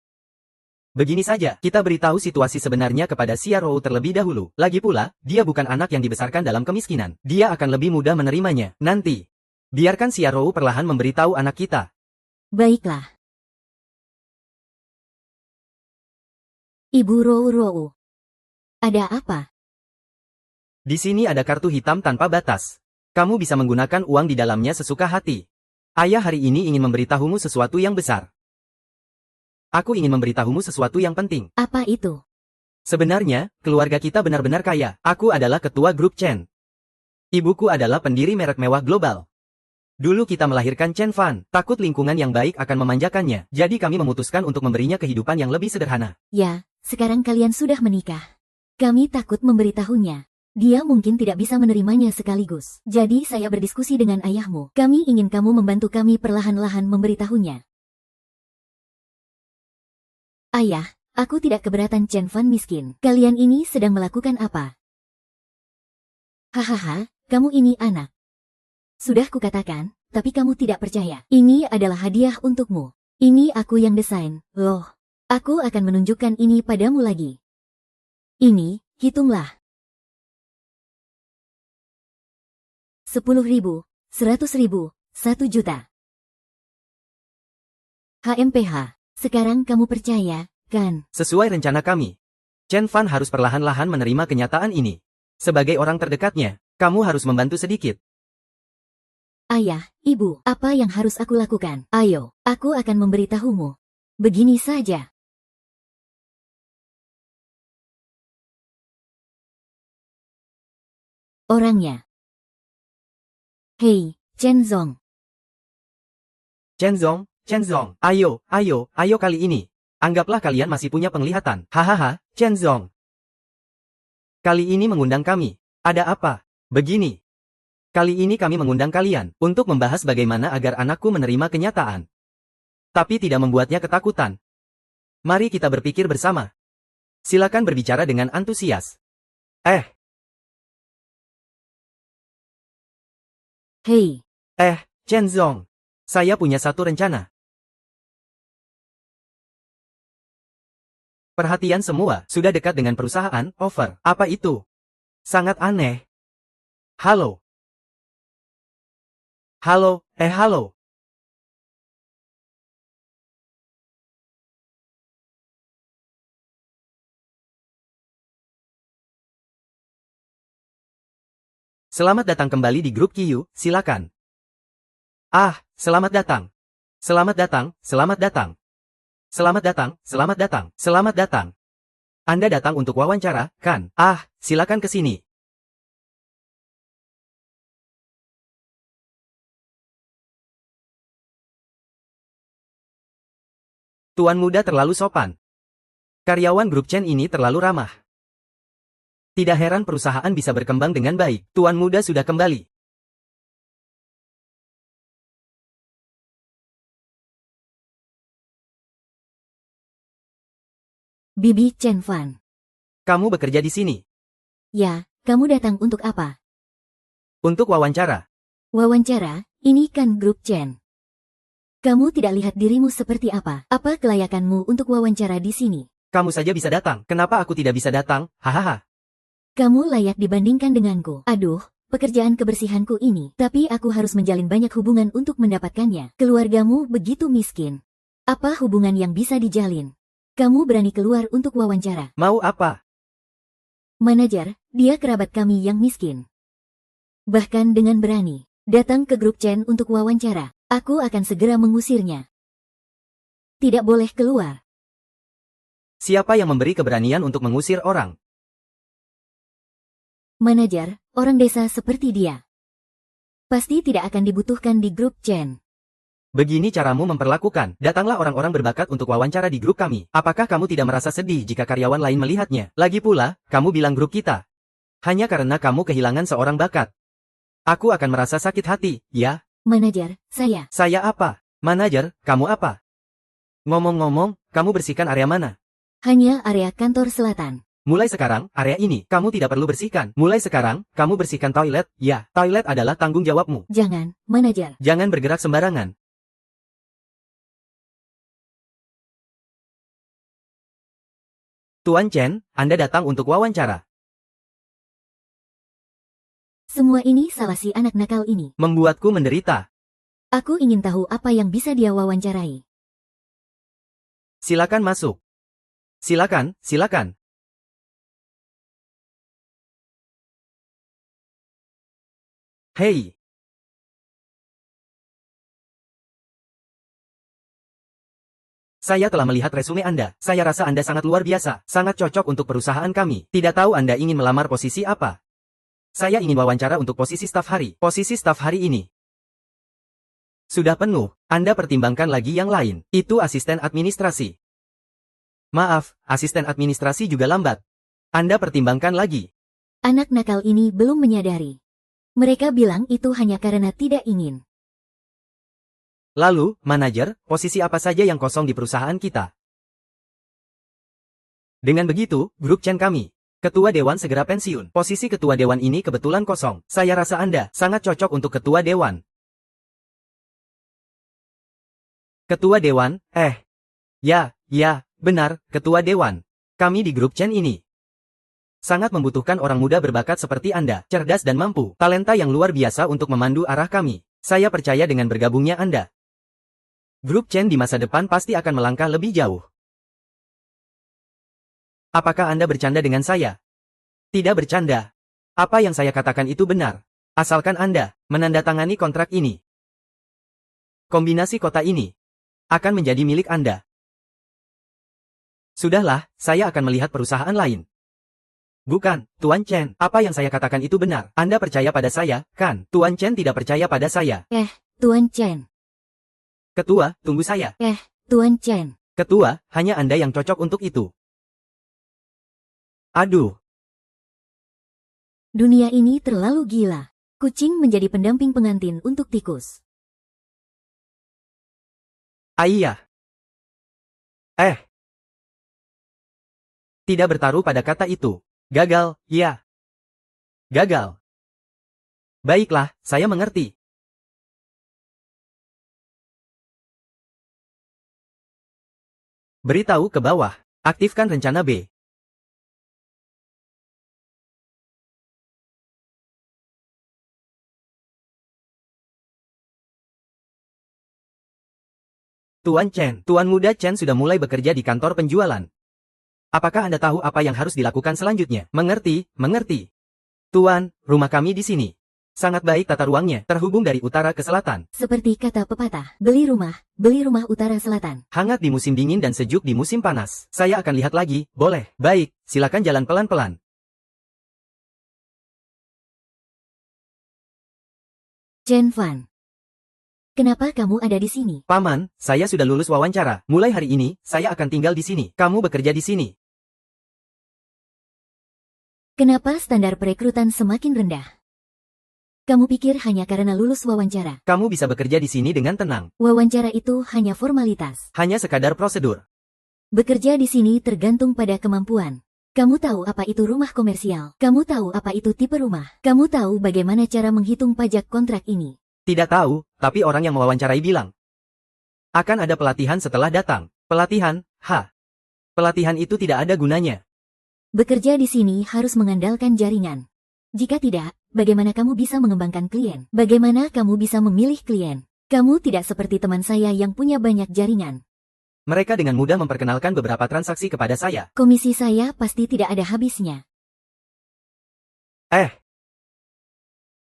Begini saja, kita beritahu situasi sebenarnya kepada Xiaoru terlebih dahulu. Lagi pula, dia bukan anak yang dibesarkan dalam kemiskinan. Dia akan lebih mudah menerimanya. Nanti, biarkan Xiaoru perlahan memberitahu anak kita. Baiklah. Ibu Rou. Ada apa? Di sini ada kartu hitam tanpa batas. Kamu bisa menggunakan uang di dalamnya sesuka hati. Ayah hari ini ingin memberitahumu sesuatu yang besar. Aku ingin memberitahumu sesuatu yang penting. Apa itu? Sebenarnya, keluarga kita benar-benar kaya. Aku adalah ketua grup Chen. Ibuku adalah pendiri merek mewah global. Dulu kita melahirkan Chen Fan. Takut lingkungan yang baik akan memanjakannya. Jadi kami memutuskan untuk memberinya kehidupan yang lebih sederhana. Ya, sekarang kalian sudah menikah. Kami takut memberitahunya. Dia mungkin tidak bisa menerimanya sekaligus. Jadi saya berdiskusi dengan ayahmu. Kami ingin kamu membantu kami perlahan-lahan memberitahunya. Ayah, aku tidak keberatan Chen Fan miskin. Kalian ini sedang melakukan apa? Hahaha, kamu ini anak. Sudah kukatakan, tapi kamu tidak percaya. Ini adalah hadiah untukmu. Ini aku yang desain, loh. Aku akan menunjukkan ini padamu lagi. Ini, hitunglah. 10.000, 100.000, 1 juta. HMPH. Sekarang kamu percaya, kan? Sesuai rencana kami, Chen Fan harus perlahan-lahan menerima kenyataan ini. Sebagai orang terdekatnya, kamu harus membantu sedikit. Ayah, ibu, apa yang harus aku lakukan? Ayo, aku akan memberitahumu. Begini saja. Orangnya. Hei, Chen Zong. Chen Zong, ayo kali ini. Anggaplah kalian masih punya penglihatan. Hahaha, Chen Zong. Kali ini mengundang kami. Ada apa? Begini. Kali ini kami mengundang kalian untuk membahas bagaimana agar anakku menerima kenyataan. Tapi tidak membuatnya ketakutan. Mari kita berpikir bersama. Silakan berbicara dengan antusias. Hei. Chen Zong. Saya punya satu rencana. Perhatian semua, sudah dekat dengan perusahaan, offer. Apa itu? Sangat aneh. Halo. Halo, halo. Selamat datang kembali di grup Kiyu, silakan. Ah, selamat datang. Selamat datang, selamat datang. Selamat datang, selamat datang, selamat datang. Anda datang untuk wawancara, kan? Ah, silakan ke sini. Tuan muda terlalu sopan. Karyawan grup Chen ini terlalu ramah. Tidak heran perusahaan bisa berkembang dengan baik. Tuan muda sudah kembali. Bibi Chen Fan. Kamu bekerja di sini. Ya, kamu datang untuk apa? Untuk wawancara. Wawancara, ini kan grup Chen. Kamu tidak lihat dirimu seperti apa? Apa kelayakanmu untuk wawancara di sini? Kamu saja bisa datang. Kenapa aku tidak bisa datang? Hahaha. Kamu layak dibandingkan denganku. Aduh, pekerjaan kebersihanku ini. Tapi aku harus menjalin banyak hubungan untuk mendapatkannya. Keluargamu begitu miskin. Apa hubungan yang bisa dijalin? Kamu berani keluar untuk wawancara. Mau apa? Manajer, dia kerabat kami yang miskin. Bahkan dengan berani datang ke grup Chen untuk wawancara, aku akan segera mengusirnya. Tidak boleh keluar. Siapa yang memberi keberanian untuk mengusir orang? Manajer, orang desa seperti dia. Pasti tidak akan dibutuhkan di grup Chen. Begini caramu memperlakukan. Datanglah orang-orang berbakat untuk wawancara di grup kami. Apakah kamu tidak merasa sedih jika karyawan lain melihatnya? Lagi pula, kamu bilang grup kita. Hanya karena kamu kehilangan seorang bakat. Aku akan merasa sakit hati, ya? Manajer, saya. Saya apa? Manajer, kamu apa? Ngomong-ngomong, kamu bersihkan area mana? Hanya area kantor selatan. Mulai sekarang, area ini, kamu tidak perlu bersihkan. Mulai sekarang, kamu bersihkan toilet, ya. Toilet adalah tanggung jawabmu. Jangan, manajer. Jangan bergerak sembarangan. Tuan Chen, Anda datang untuk wawancara. Semua ini salah si anak nakal ini. Membuatku menderita. Aku ingin tahu apa yang bisa dia wawancarai. Silakan masuk. Silakan, silakan. Hei. Saya telah melihat resume Anda. Saya rasa Anda sangat luar biasa, sangat cocok untuk perusahaan kami. Tidak tahu Anda ingin melamar posisi apa? Saya ingin wawancara untuk posisi staf hari. Posisi staf hari ini sudah penuh. Anda pertimbangkan lagi yang lain. Itu asisten administrasi. Maaf, asisten administrasi juga lambat. Anda pertimbangkan lagi. Anak nakal ini belum menyadari. Mereka bilang itu hanya karena tidak ingin. Lalu, manajer, posisi apa saja yang kosong di perusahaan kita? Dengan begitu, grup Chen kami. Ketua Dewan segera pensiun. Posisi Ketua Dewan ini kebetulan kosong. Saya rasa Anda sangat cocok untuk Ketua Dewan. Ketua Dewan, ya, benar, Ketua Dewan. Kami di grup Chen ini sangat membutuhkan orang muda berbakat seperti Anda, cerdas dan mampu, talenta yang luar biasa untuk memandu arah kami. Saya percaya dengan bergabungnya Anda, grup Chen di masa depan pasti akan melangkah lebih jauh. Apakah Anda bercanda dengan saya? Tidak bercanda. Apa yang saya katakan itu benar. Asalkan Anda menandatangani kontrak ini. Kombinasi kota ini akan menjadi milik Anda. Sudahlah, saya akan melihat perusahaan lain. Bukan, Tuan Chen, apa yang saya katakan itu benar. Anda percaya pada saya, kan? Tuan Chen tidak percaya pada saya. Tuan Chen. Ketua, tunggu saya. Tuan Chen. Ketua, hanya Anda yang cocok untuk itu. Aduh. Dunia ini terlalu gila. Kucing menjadi pendamping pengantin untuk tikus. Iya. Tidak bertaruh pada kata itu. Gagal, ya. Gagal. Baiklah, saya mengerti. Beritahu ke bawah. Aktifkan rencana B. Tuan Chen. Tuan muda Chen sudah mulai bekerja di kantor penjualan. Apakah Anda tahu apa yang harus dilakukan selanjutnya? Mengerti, mengerti. Tuan, rumah kami di sini. Sangat baik tata ruangnya, terhubung dari utara ke selatan. Seperti kata pepatah, beli rumah utara selatan. Hangat di musim dingin dan sejuk di musim panas. Saya akan lihat lagi, boleh? Baik, silakan jalan pelan-pelan. Chen Fan. Kenapa kamu ada di sini? Paman, saya sudah lulus wawancara. Mulai hari ini, saya akan tinggal di sini. Kamu bekerja di sini. Kenapa standar perekrutan semakin rendah? Kamu pikir hanya karena lulus wawancara? Kamu bisa bekerja di sini dengan tenang. Wawancara itu hanya formalitas. Hanya sekadar prosedur. Bekerja di sini tergantung pada kemampuan. Kamu tahu apa itu rumah komersial? Kamu tahu apa itu tipe rumah? Kamu tahu bagaimana cara menghitung pajak kontrak ini? Tidak tahu, tapi orang yang mewawancarai bilang. Akan ada pelatihan setelah datang. Pelatihan, pelatihan itu tidak ada gunanya. Bekerja di sini harus mengandalkan jaringan. Jika tidak, bagaimana kamu bisa mengembangkan klien? Bagaimana kamu bisa memilih klien? Kamu tidak seperti teman saya yang punya banyak jaringan. Mereka dengan mudah memperkenalkan beberapa transaksi kepada saya. Komisi saya pasti tidak ada habisnya.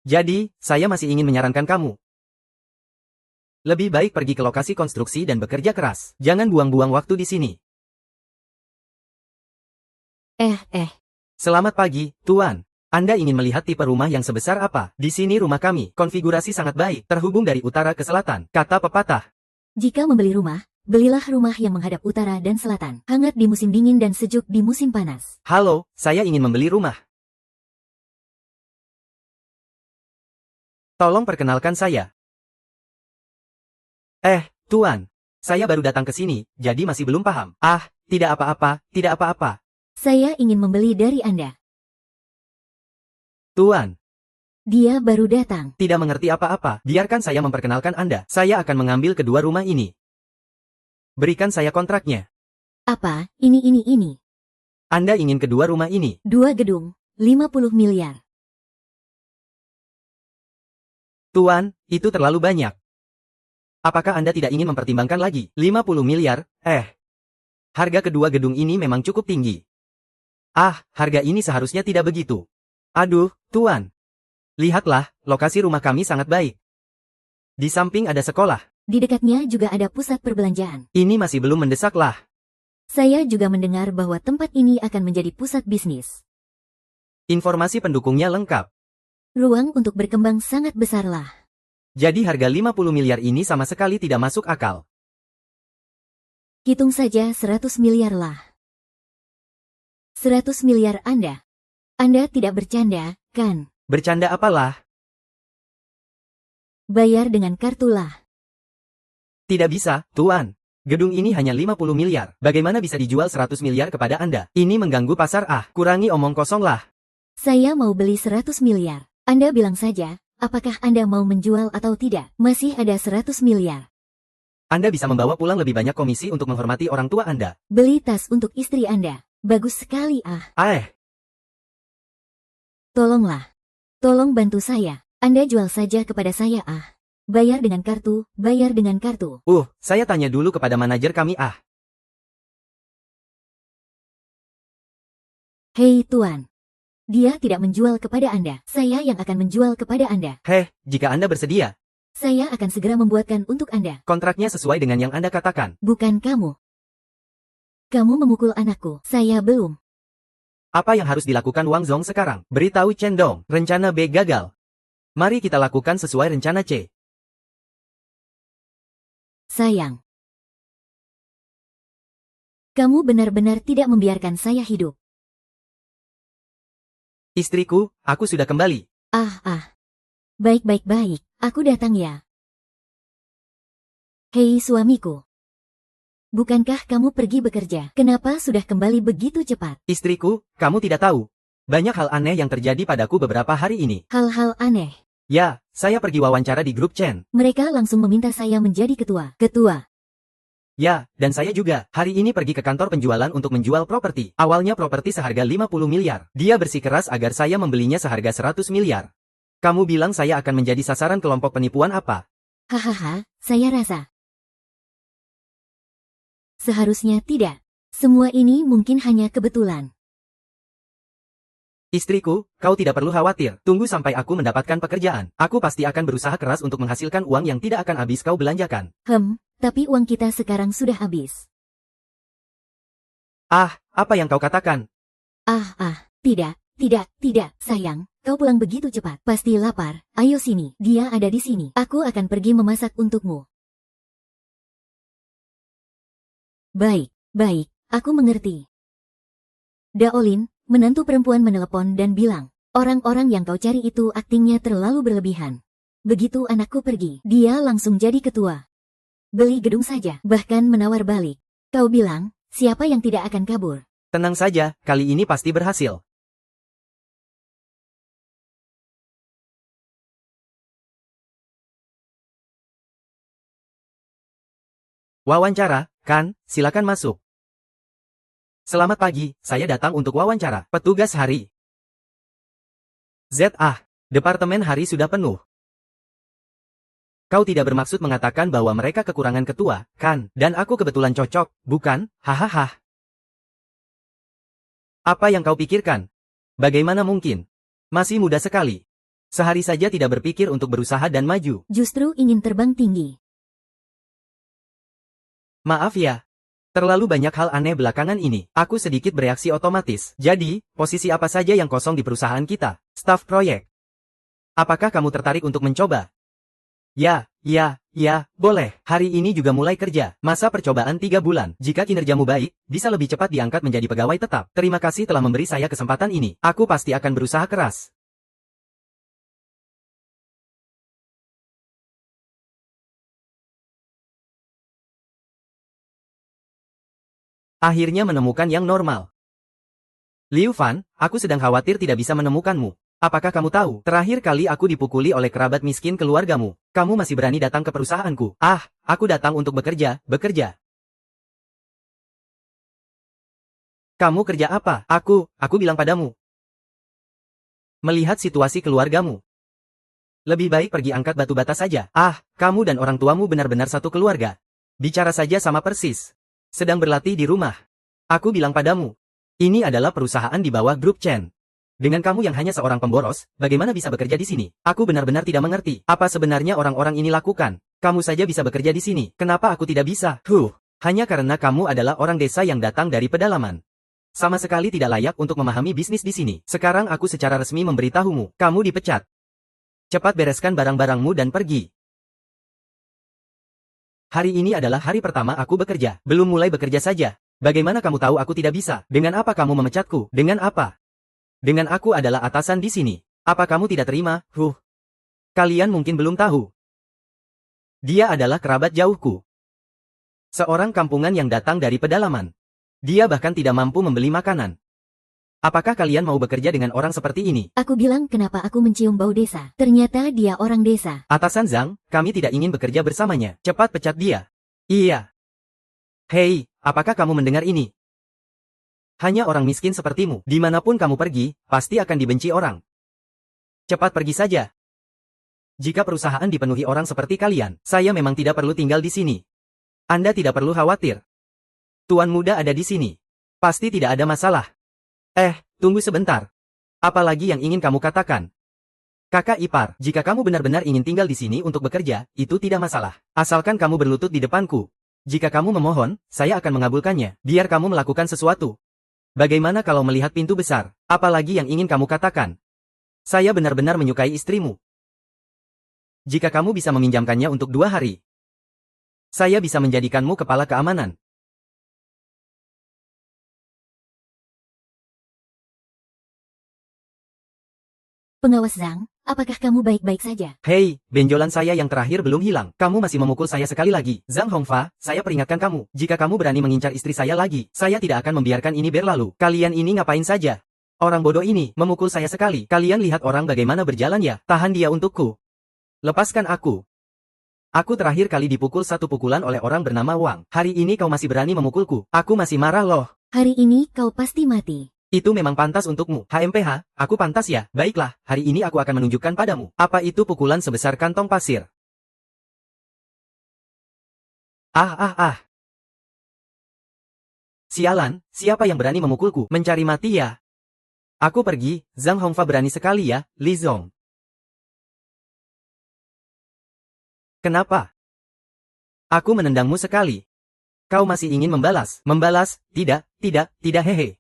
Jadi, saya masih ingin menyarankan kamu. Lebih baik pergi ke lokasi konstruksi dan bekerja keras. Jangan buang-buang waktu di sini. Selamat pagi, Tuan. Anda ingin melihat tipe rumah yang sebesar apa? Di sini rumah kami, konfigurasi sangat baik, terhubung dari utara ke selatan, kata pepatah. Jika membeli rumah, belilah rumah yang menghadap utara dan selatan, hangat di musim dingin dan sejuk di musim panas. Halo, saya ingin membeli rumah. Tolong perkenalkan saya. Tuan, saya baru datang ke sini, jadi masih belum paham. Tidak apa-apa, tidak apa-apa. Saya ingin membeli dari Anda. Tuan, Dia baru datang. tidak mengerti apa-apa, biarkan saya memperkenalkan Anda. Saya akan mengambil kedua rumah ini. Berikan saya kontraknya. Apa, ini. Anda ingin kedua rumah ini. 2 gedung, 50 miliar. Tuan, itu terlalu banyak. Apakah Anda tidak ingin mempertimbangkan lagi? 50 miliar? Harga kedua gedung ini memang cukup tinggi. Harga ini seharusnya tidak begitu. Aduh, Tuan. Lihatlah, lokasi rumah kami sangat baik. Di samping ada sekolah. Di dekatnya juga ada pusat perbelanjaan. Ini masih belum mendesak lah. Saya juga mendengar bahwa tempat ini akan menjadi pusat bisnis. Informasi pendukungnya lengkap. Ruang untuk berkembang sangat besarlah. Jadi harga 50 miliar ini sama sekali tidak masuk akal. Hitung saja 100 miliar lah. 100 miliar Anda. Anda tidak bercanda, kan? Bercanda apalah? Bayar dengan kartu lah. Tidak bisa, Tuan. Gedung ini hanya 50 miliar. Bagaimana bisa dijual 100 miliar kepada Anda? Ini mengganggu pasar. Kurangi omong kosong lah. Saya mau beli 100 miliar. Anda bilang saja, apakah Anda mau menjual atau tidak? Masih ada 100 miliar. Anda bisa membawa pulang lebih banyak komisi untuk menghormati orang tua Anda. Beli tas untuk istri Anda. Bagus sekali. Tolonglah. Tolong bantu saya. Anda jual saja kepada saya. Bayar dengan kartu, bayar dengan kartu. Saya tanya dulu kepada manajer kami. Hei Tuan. Dia tidak menjual kepada Anda. Saya yang akan menjual kepada Anda. Jika Anda bersedia. Saya akan segera membuatkan untuk Anda. Kontraknya sesuai dengan yang Anda katakan. Bukan kamu. Kamu memukul anakku. Saya belum. Apa yang harus dilakukan Wang Zong sekarang? Beritahu Chen Dong, rencana B gagal. Mari kita lakukan sesuai rencana C. Sayang. Kamu benar-benar tidak membiarkan saya hidup. Istriku, aku sudah kembali. Baik. Aku datang ya. Hei suamiku. Bukankah kamu pergi bekerja? Kenapa sudah kembali begitu cepat? Istriku, kamu tidak tahu. Banyak hal aneh yang terjadi padaku beberapa hari ini. Hal-hal aneh. Ya, saya pergi wawancara di grup Chen. Mereka langsung meminta saya menjadi ketua. Ya, dan saya juga. Hari ini pergi ke kantor penjualan untuk menjual properti. Awalnya properti seharga 50 miliar. Dia bersikeras agar saya membelinya seharga 100 miliar. Kamu bilang saya akan menjadi sasaran kelompok penipuan apa? Hahaha, saya rasa. Seharusnya tidak. Semua ini mungkin hanya kebetulan. Istriku, kau tidak perlu khawatir. Tunggu sampai aku mendapatkan pekerjaan. Aku pasti akan berusaha keras untuk menghasilkan uang yang tidak akan habis kau belanjakan. Tapi uang kita sekarang sudah habis. Ah, apa yang kau katakan? Tidak, sayang. Kau pulang begitu cepat. Pasti lapar. Ayo sini, dia ada di sini. Aku akan pergi memasak untukmu. Baik, aku mengerti. Daolin, menantu perempuan menelepon dan bilang, orang-orang yang kau cari itu aktingnya terlalu berlebihan. Begitu anakku pergi, dia langsung jadi ketua. Beli gedung saja, bahkan menawar balik. Kau bilang, siapa yang tidak akan kabur? Tenang saja, kali ini pasti berhasil. Wawancara, kan? Silakan masuk. Selamat pagi, saya datang untuk wawancara. Petugas hari. Departemen hari sudah penuh. Kau tidak bermaksud mengatakan bahwa mereka kekurangan ketua, kan? Dan aku kebetulan cocok, bukan? Hahaha. Apa yang kau pikirkan? Bagaimana mungkin? Masih muda sekali. Sehari saja tidak berpikir untuk berusaha dan maju. Justru ingin terbang tinggi. Maaf ya. Terlalu banyak hal aneh belakangan ini. Aku sedikit bereaksi otomatis. Jadi, posisi apa saja yang kosong di perusahaan kita? Staf proyek. Apakah kamu tertarik untuk mencoba? Ya, boleh. Hari ini juga mulai kerja. Masa percobaan 3 bulan. Jika kinerjamu baik, bisa lebih cepat diangkat menjadi pegawai tetap. Terima kasih telah memberi saya kesempatan ini. Aku pasti akan berusaha keras. Akhirnya menemukan yang normal. Liu Fan, aku sedang khawatir tidak bisa menemukanmu. Apakah kamu tahu, terakhir kali aku dipukuli oleh kerabat miskin keluargamu. Kamu masih berani datang ke perusahaanku. Aku datang untuk bekerja. Kamu kerja apa? Aku bilang padamu. Melihat situasi keluargamu. Lebih baik pergi angkat batu bata saja. Kamu dan orang tuamu benar-benar satu keluarga. Bicara saja sama persis. Sedang berlatih di rumah. Aku bilang padamu. Ini adalah perusahaan di bawah grup Chen. Dengan kamu yang hanya seorang pemboros, bagaimana bisa bekerja di sini? Aku benar-benar tidak mengerti. Apa sebenarnya orang-orang ini lakukan? Kamu saja bisa bekerja di sini. Kenapa aku tidak bisa? Hanya karena kamu adalah orang desa yang datang dari pedalaman. Sama sekali tidak layak untuk memahami bisnis di sini. Sekarang aku secara resmi memberitahumu. Kamu dipecat. Cepat bereskan barang-barangmu dan pergi. Hari ini adalah hari pertama aku bekerja. Belum mulai bekerja saja. Bagaimana kamu tahu aku tidak bisa? Dengan apa kamu memecatku? Dengan apa? Dengan aku adalah atasan di sini. Apa kamu tidak terima? Kalian mungkin belum tahu. Dia adalah kerabat jauhku. Seorang kampungan yang datang dari pedalaman. Dia bahkan tidak mampu membeli makanan. Apakah kalian mau bekerja dengan orang seperti ini? Aku bilang kenapa aku mencium bau desa. Ternyata dia orang desa. Atasan Zhang, kami tidak ingin bekerja bersamanya. Cepat pecat dia. Iya. Hei, apakah kamu mendengar ini? Hanya orang miskin sepertimu, dimanapun kamu pergi, pasti akan dibenci orang. Cepat pergi saja. Jika perusahaan dipenuhi orang seperti kalian, saya memang tidak perlu tinggal di sini. Anda tidak perlu khawatir. Tuan muda ada di sini. Pasti tidak ada masalah. Tunggu sebentar. Apalagi yang ingin kamu katakan? Kakak ipar, jika kamu benar-benar ingin tinggal di sini untuk bekerja, itu tidak masalah. Asalkan kamu berlutut di depanku. Jika kamu memohon, saya akan mengabulkannya. Biar kamu melakukan sesuatu. Bagaimana kalau melihat pintu besar? Apalagi yang ingin kamu katakan? Saya benar-benar menyukai istrimu. Jika kamu bisa meminjamkannya untuk 2 hari, saya bisa menjadikanmu kepala keamanan. Pengawas Zhang, apakah kamu baik-baik saja? Hei, benjolan saya yang terakhir belum hilang. Kamu masih memukul saya sekali lagi. Zhang Hongfa, saya peringatkan kamu. Jika kamu berani mengincar istri saya lagi, saya tidak akan membiarkan ini berlalu. Kalian ini ngapain saja? Orang bodoh ini memukul saya sekali. Kalian lihat orang bagaimana berjalan ya? Tahan dia untukku. Lepaskan aku. Aku terakhir kali dipukul 1 pukulan oleh orang bernama Wang. Hari ini kau masih berani memukulku. Aku masih marah loh. Hari ini kau pasti mati. Itu memang pantas untukmu. HMPH, aku pantas ya. Baiklah, hari ini aku akan menunjukkan padamu. Apa itu pukulan sebesar kantong pasir? Sialan, siapa yang berani memukulku? Mencari mati ya? Aku pergi, Zhang Hongfa berani sekali ya, Li Zong. Kenapa? Aku menendangmu sekali. Kau masih ingin membalas? Membalas? Tidak, tidak hehe.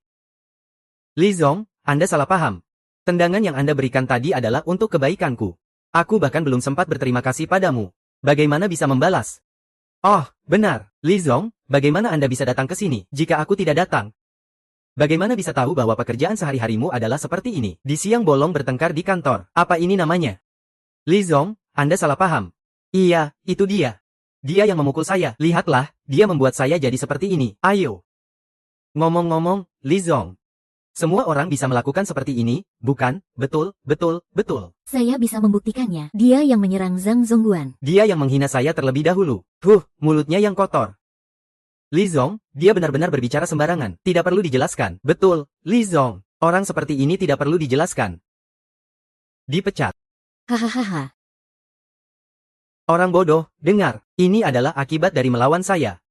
Li Zong, Anda salah paham. Tendangan yang Anda berikan tadi adalah untuk kebaikanku. Aku bahkan belum sempat berterima kasih padamu. Bagaimana bisa membalas? Oh, benar. Li Zong, bagaimana Anda bisa datang ke sini jika aku tidak datang? Bagaimana bisa tahu bahwa pekerjaan sehari-harimu adalah seperti ini? Di siang bolong bertengkar di kantor. Apa ini namanya? Li Zong, Anda salah paham. Iya, itu dia. Dia yang memukul saya. Lihatlah, dia membuat saya jadi seperti ini. Ayo. Ngomong-ngomong, Li Zong. Semua orang bisa melakukan seperti ini, bukan? Betul. Saya bisa membuktikannya. Dia yang menyerang Zhang Zongguan. Dia yang menghina saya terlebih dahulu. Mulutnya yang kotor. Li Zong, dia benar-benar berbicara sembarangan. Tidak perlu dijelaskan. Betul, Li Zong. Orang seperti ini tidak perlu dijelaskan. Dipecat. Hahaha. Orang bodoh, dengar. Ini adalah akibat dari melawan saya.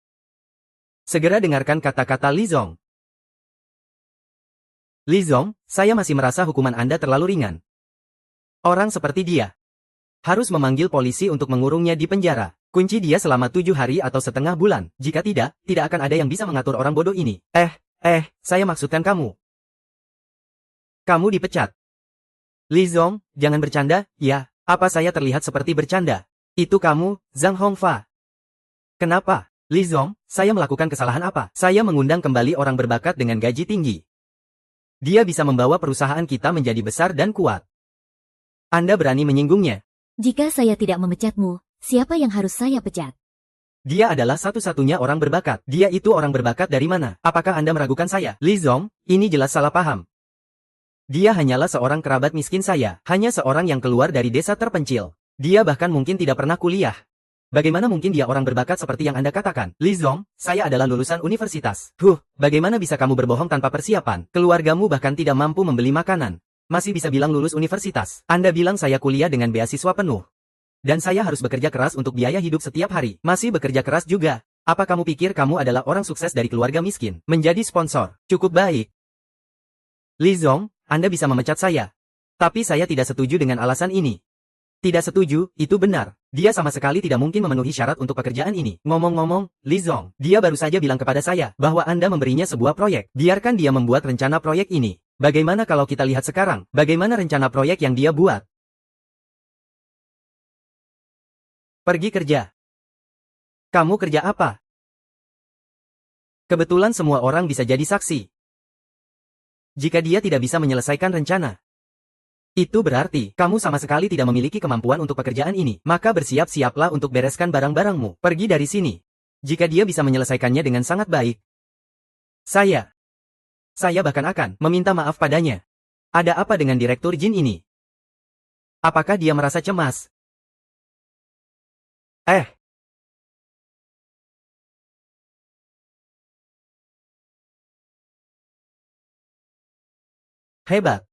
Segera dengarkan kata-kata Li Zong. Li Zong, saya masih merasa hukuman Anda terlalu ringan. Orang seperti dia harus memanggil polisi untuk mengurungnya di penjara. Kunci dia selama 7 hari atau setengah bulan. Jika tidak akan ada yang bisa mengatur orang bodoh ini. Saya maksudkan kamu. Kamu dipecat. Li Zong, jangan bercanda, ya. Apa saya terlihat seperti bercanda? Itu kamu, Zhang Hongfa. Kenapa? Li Zong, saya melakukan kesalahan apa? Saya mengundang kembali orang berbakat dengan gaji tinggi. Dia bisa membawa perusahaan kita menjadi besar dan kuat. Anda berani menyinggungnya. Jika saya tidak memecatmu, siapa yang harus saya pecat? Dia adalah satu-satunya orang berbakat. Dia itu orang berbakat dari mana? Apakah Anda meragukan saya? Li Zong, ini jelas salah paham. Dia hanyalah seorang kerabat miskin saya. Hanya seorang yang keluar dari desa terpencil. Dia bahkan mungkin tidak pernah kuliah. Bagaimana mungkin dia orang berbakat seperti yang Anda katakan? Li Zong, saya adalah lulusan universitas. Bagaimana bisa kamu berbohong tanpa persiapan? Keluargamu bahkan tidak mampu membeli makanan. Masih bisa bilang lulus universitas. Anda bilang saya kuliah dengan beasiswa penuh. Dan saya harus bekerja keras untuk biaya hidup setiap hari. Masih bekerja keras juga. Apa kamu pikir kamu adalah orang sukses dari keluarga miskin? Menjadi sponsor. Cukup baik. Li Zong, Anda bisa memecat saya. Tapi saya tidak setuju dengan alasan ini. Tidak setuju, itu benar. Dia sama sekali tidak mungkin memenuhi syarat untuk pekerjaan ini. Ngomong-ngomong, Li Zong, dia baru saja bilang kepada saya bahwa Anda memberinya sebuah proyek. Biarkan dia membuat rencana proyek ini. Bagaimana kalau kita lihat sekarang? Bagaimana rencana proyek yang dia buat? Pergi kerja. Kamu kerja apa? Kebetulan semua orang bisa jadi saksi. Jika dia tidak bisa menyelesaikan rencana, itu berarti kamu sama sekali tidak memiliki kemampuan untuk pekerjaan ini. Maka bersiap-siaplah untuk bereskan barang-barangmu. Pergi dari sini. Jika dia bisa menyelesaikannya dengan sangat baik, saya bahkan akan meminta maaf padanya. Ada apa dengan Direktur Jin ini? Apakah dia merasa cemas? Hebat.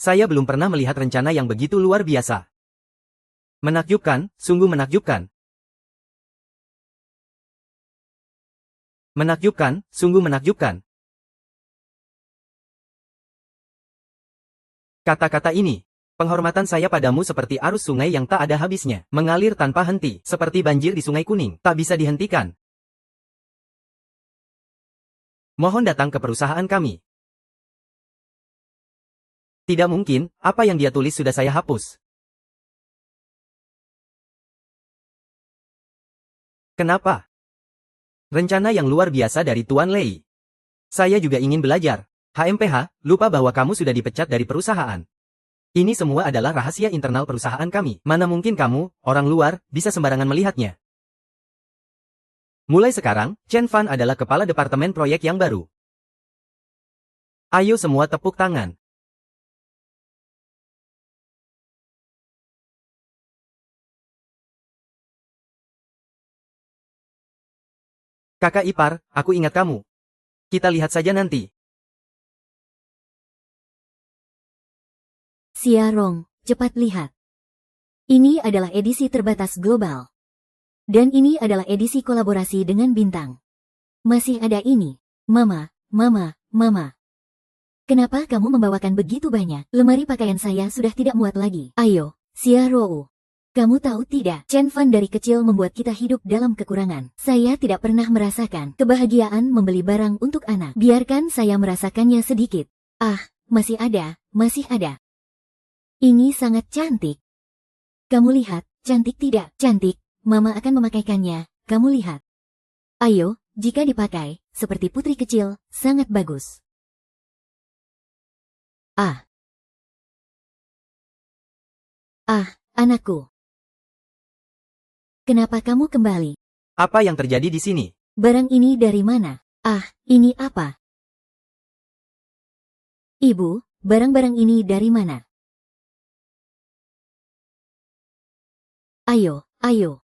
Saya belum pernah melihat rencana yang begitu luar biasa. Menakjubkan, sungguh menakjubkan. Menakjubkan, sungguh menakjubkan. Kata-kata ini, penghormatan saya padamu seperti arus sungai yang tak ada habisnya, mengalir tanpa henti, seperti banjir di Sungai Kuning, tak bisa dihentikan. Mohon datang ke perusahaan kami. Tidak mungkin, apa yang dia tulis sudah saya hapus. Kenapa? Rencana yang luar biasa dari Tuan Lei. Saya juga ingin belajar. HMPH, lupa bahwa kamu sudah dipecat dari perusahaan. Ini semua adalah rahasia internal perusahaan kami. Mana mungkin kamu, orang luar, bisa sembarangan melihatnya. Mulai sekarang, Chen Fan adalah kepala departemen proyek yang baru. Ayo semua tepuk tangan. Kakak ipar, aku ingat kamu. Kita lihat saja nanti. Xia Rong, cepat lihat. Ini adalah edisi terbatas global. Dan ini adalah edisi kolaborasi dengan bintang. Masih ada ini. Mama, mama, mama. Kenapa kamu membawakan begitu banyak? Lemari pakaian saya sudah tidak muat lagi. Ayo, Xia Rou. Kamu tahu tidak, Chen Fan dari kecil membuat kita hidup dalam kekurangan. Saya tidak pernah merasakan kebahagiaan membeli barang untuk anak. Biarkan saya merasakannya sedikit. Ah, masih ada, masih ada. Ini sangat cantik. Kamu lihat, cantik tidak? Cantik, Mama akan memakaikannya, kamu lihat. Ayo, jika dipakai, seperti putri kecil, sangat bagus. Ah. Ah, anakku. Kenapa kamu kembali? Apa yang terjadi di sini? Barang ini dari mana? Ah, ini apa? Ibu, barang-barang ini dari mana? Ayo, ayo.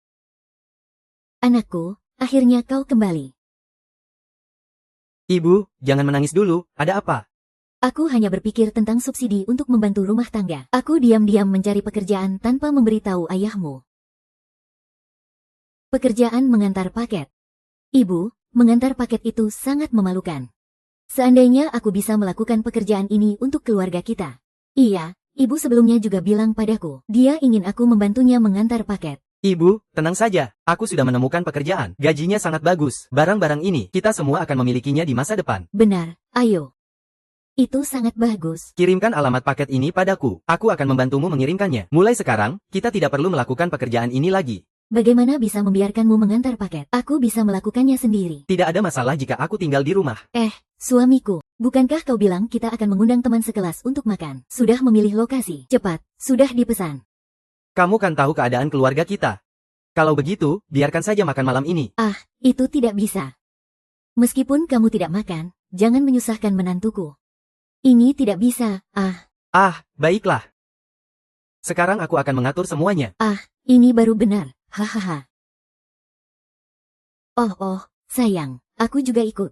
Anakku, akhirnya kau kembali. Ibu, jangan menangis dulu, ada apa? Aku hanya berpikir tentang subsidi untuk membantu rumah tangga. Aku diam-diam mencari pekerjaan tanpa memberitahu ayahmu. Pekerjaan mengantar paket. Ibu, mengantar paket itu sangat memalukan. Seandainya aku bisa melakukan pekerjaan ini untuk keluarga kita. Iya, ibu sebelumnya juga bilang padaku, dia ingin aku membantunya mengantar paket. Ibu, tenang saja, aku sudah menemukan pekerjaan. Gajinya sangat bagus. Barang-barang ini, kita semua akan memilikinya di masa depan. Benar, ayo. Itu sangat bagus. Kirimkan alamat paket ini padaku. Aku akan membantumu mengirimkannya. Mulai sekarang, kita tidak perlu melakukan pekerjaan ini lagi. Bagaimana bisa membiarkanmu mengantar paket? Aku bisa melakukannya sendiri. Tidak ada masalah jika aku tinggal di rumah. Suamiku, bukankah kau bilang kita akan mengundang teman sekelas untuk makan? Sudah memilih lokasi. Cepat, sudah dipesan. Kamu kan tahu keadaan keluarga kita. Kalau begitu, biarkan saja makan malam ini. Ah, itu tidak bisa. Meskipun kamu tidak makan, jangan menyusahkan menantuku. Ini tidak bisa, Baiklah. Sekarang aku akan mengatur semuanya. Ini baru benar, hahaha. Oh, sayang, aku juga ikut.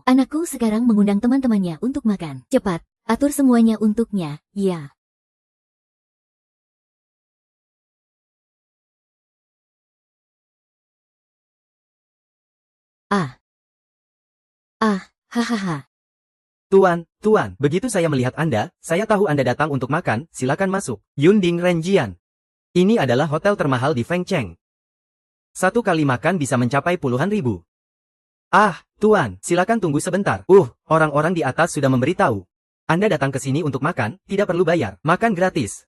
Anakku sekarang mengundang teman-temannya untuk makan. Cepat, atur semuanya untuknya, ya. Hahaha. Tuan, begitu saya melihat Anda, saya tahu Anda datang untuk makan, silakan masuk. Yunding Renjian. Ini adalah hotel termahal di Fengcheng. Satu kali makan bisa mencapai puluhan ribu. Tuan, silakan tunggu sebentar. Orang-orang di atas sudah memberitahu. Anda datang ke sini untuk makan, tidak perlu bayar, makan gratis.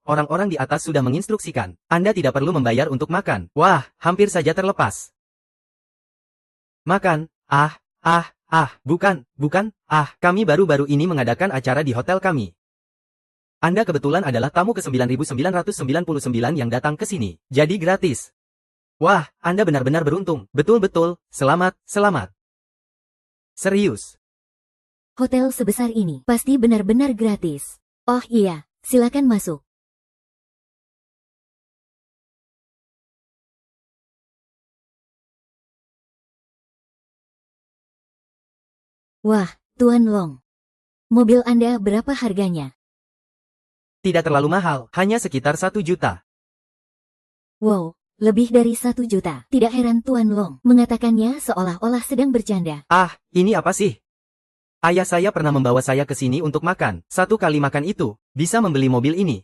Orang-orang di atas sudah menginstruksikan. Anda tidak perlu membayar untuk makan. Wah, hampir saja terlepas. Makan, bukan, kami baru-baru ini mengadakan acara di hotel kami. Anda kebetulan adalah tamu ke-9.999 yang datang ke sini, jadi gratis. Wah, Anda benar-benar beruntung, betul-betul, selamat. Serius. Hotel sebesar ini pasti benar-benar gratis. Oh iya, silakan masuk. Wah, Tuan Long. Mobil Anda berapa harganya? Tidak terlalu mahal, hanya sekitar 1 juta. Wow, lebih dari 1 juta. Tidak heran Tuan Long mengatakannya seolah-olah sedang bercanda. Ini apa sih? Ayah saya pernah membawa saya ke sini untuk makan. 1 kali makan itu, bisa membeli mobil ini.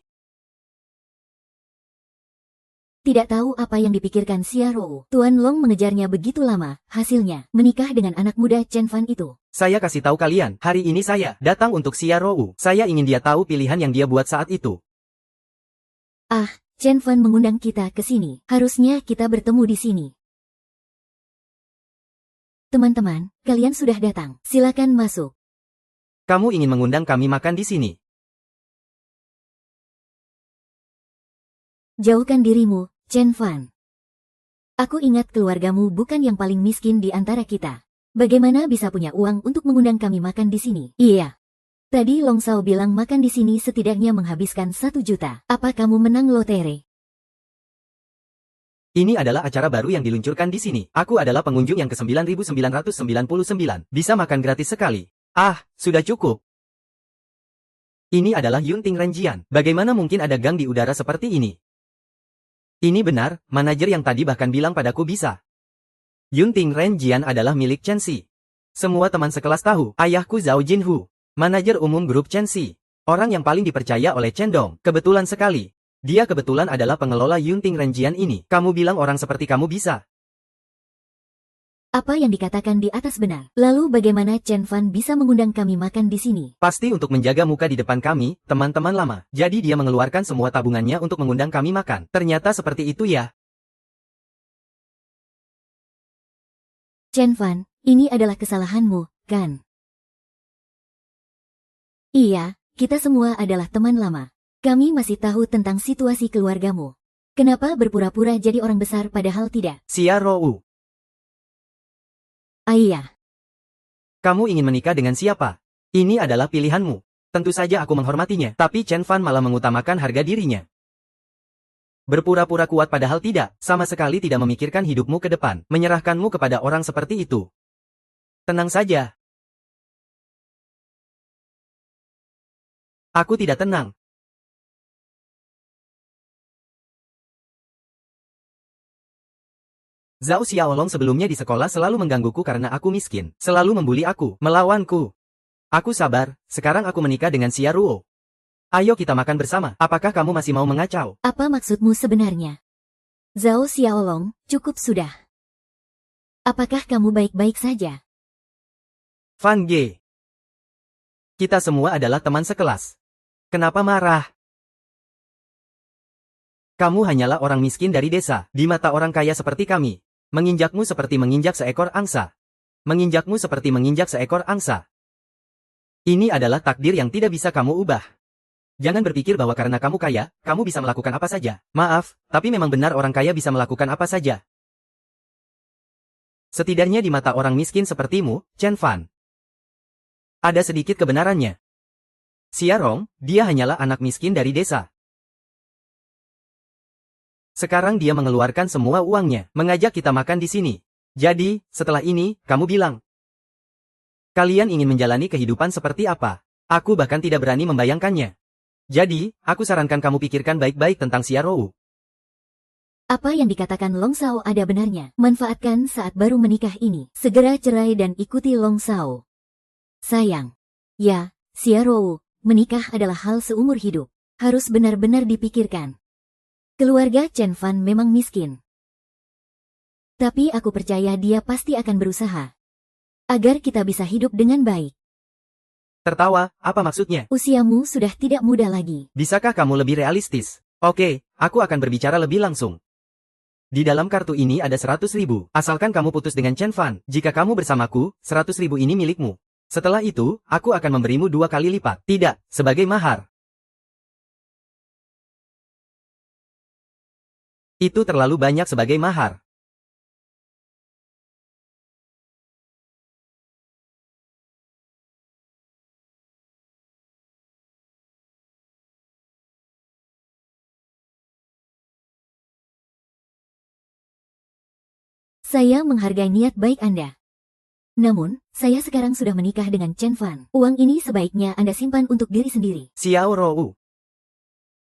Tidak tahu apa yang dipikirkan Xia Rou. Tuan Long mengejarnya begitu lama, hasilnya menikah dengan anak muda Chen Fan itu. Saya kasih tahu kalian, hari ini saya datang untuk Xia Rou. Saya ingin dia tahu pilihan yang dia buat saat itu. Chen Fan mengundang kita ke sini. Harusnya kita bertemu di sini. Teman-teman, kalian sudah datang. Silakan masuk. Kamu ingin mengundang kami makan di sini. Jauhkan dirimu, Chen Fan. Aku ingat keluargamu bukan yang paling miskin di antara kita. Bagaimana bisa punya uang untuk mengundang kami makan di sini? Iya. Tadi Long Shao bilang makan di sini setidaknya menghabiskan 1 juta. Apa kamu menang lotre? Ini adalah acara baru yang diluncurkan di sini. Aku adalah pengunjung yang ke-9.999. Bisa makan gratis sekali. Sudah cukup. Ini adalah Yunting Renjian. Bagaimana mungkin ada gang di udara seperti ini? Ini benar, manajer yang tadi bahkan bilang padaku bisa. Yunting Renjian adalah milik Chen Xi. Semua teman sekelas tahu, ayahku Zhao Jinhu, manajer umum grup Chen Xi. Orang yang paling dipercaya oleh Chen Dong. Kebetulan sekali. Dia kebetulan adalah pengelola Yunting Renjian ini. Kamu bilang orang seperti kamu bisa? Apa yang dikatakan di atas benar. Lalu bagaimana Chen Fan bisa mengundang kami makan di sini? Pasti untuk menjaga muka di depan kami, teman-teman lama. Jadi dia mengeluarkan semua tabungannya untuk mengundang kami makan. Ternyata seperti itu ya. Chen Fan, ini adalah kesalahanmu, kan? Iya, kita semua adalah teman lama. Kami masih tahu tentang situasi keluargamu. Kenapa berpura-pura jadi orang besar padahal tidak? Xia Rou, Iya. kamu ingin menikah dengan siapa? Ini adalah pilihanmu. Tentu saja aku menghormatinya, tapi Chen Fan malah mengutamakan harga dirinya. Berpura-pura kuat padahal tidak, sama sekali tidak memikirkan hidupmu ke depan, menyerahkanmu kepada orang seperti itu. Tenang saja. Aku tidak tenang. Zhao Xiaolong sebelumnya di sekolah selalu menggangguku karena aku miskin, selalu membuli aku, melawanku. Aku sabar, sekarang aku menikah dengan Xia Ruo. Ayo kita makan bersama, apakah kamu masih mau mengacau? Apa maksudmu sebenarnya? Zhao Xiaolong, cukup sudah. Apakah kamu baik-baik saja? Fan Ge. Kita semua adalah teman sekelas. Kenapa marah? Kamu hanyalah orang miskin dari desa, di mata orang kaya seperti kami. Menginjakmu seperti menginjak seekor angsa. Menginjakmu seperti menginjak seekor angsa. Ini adalah takdir yang tidak bisa kamu ubah. Jangan berpikir bahwa karena kamu kaya, kamu bisa melakukan apa saja. Maaf, tapi memang benar orang kaya bisa melakukan apa saja. Setidaknya di mata orang miskin sepertimu, Chen Fan. Ada sedikit kebenarannya. Xia Rong, dia hanyalah anak miskin dari desa. Sekarang dia mengeluarkan semua uangnya, mengajak kita makan di sini. Jadi, setelah ini, kamu bilang. Kalian ingin menjalani kehidupan seperti apa? Aku bahkan tidak berani membayangkannya. Jadi, aku sarankan kamu pikirkan baik-baik tentang Xia Rou. Apa yang dikatakan Long Shao ada benarnya. Manfaatkan saat baru menikah ini. Segera cerai dan ikuti Long Shao. Sayang. Ya, Xia Rou, menikah adalah hal seumur hidup. Harus benar-benar dipikirkan. Keluarga Chen Fan memang miskin. Tapi aku percaya dia pasti akan berusaha. Agar kita bisa hidup dengan baik. Tertawa, apa maksudnya? Usiamu sudah tidak muda lagi. Bisakah kamu lebih realistis? Oke, aku akan berbicara lebih langsung. Di dalam kartu ini ada 100.000, asalkan kamu putus dengan Chen Fan. Jika kamu bersamaku, 100.000 ini milikmu. Setelah itu, aku akan memberimu 2 kali lipat. Tidak, sebagai mahar. Itu terlalu banyak sebagai mahar. Saya menghargai niat baik Anda. Namun, saya sekarang sudah menikah dengan Chen Fan. Uang ini sebaiknya Anda simpan untuk diri sendiri. Xiao Rou.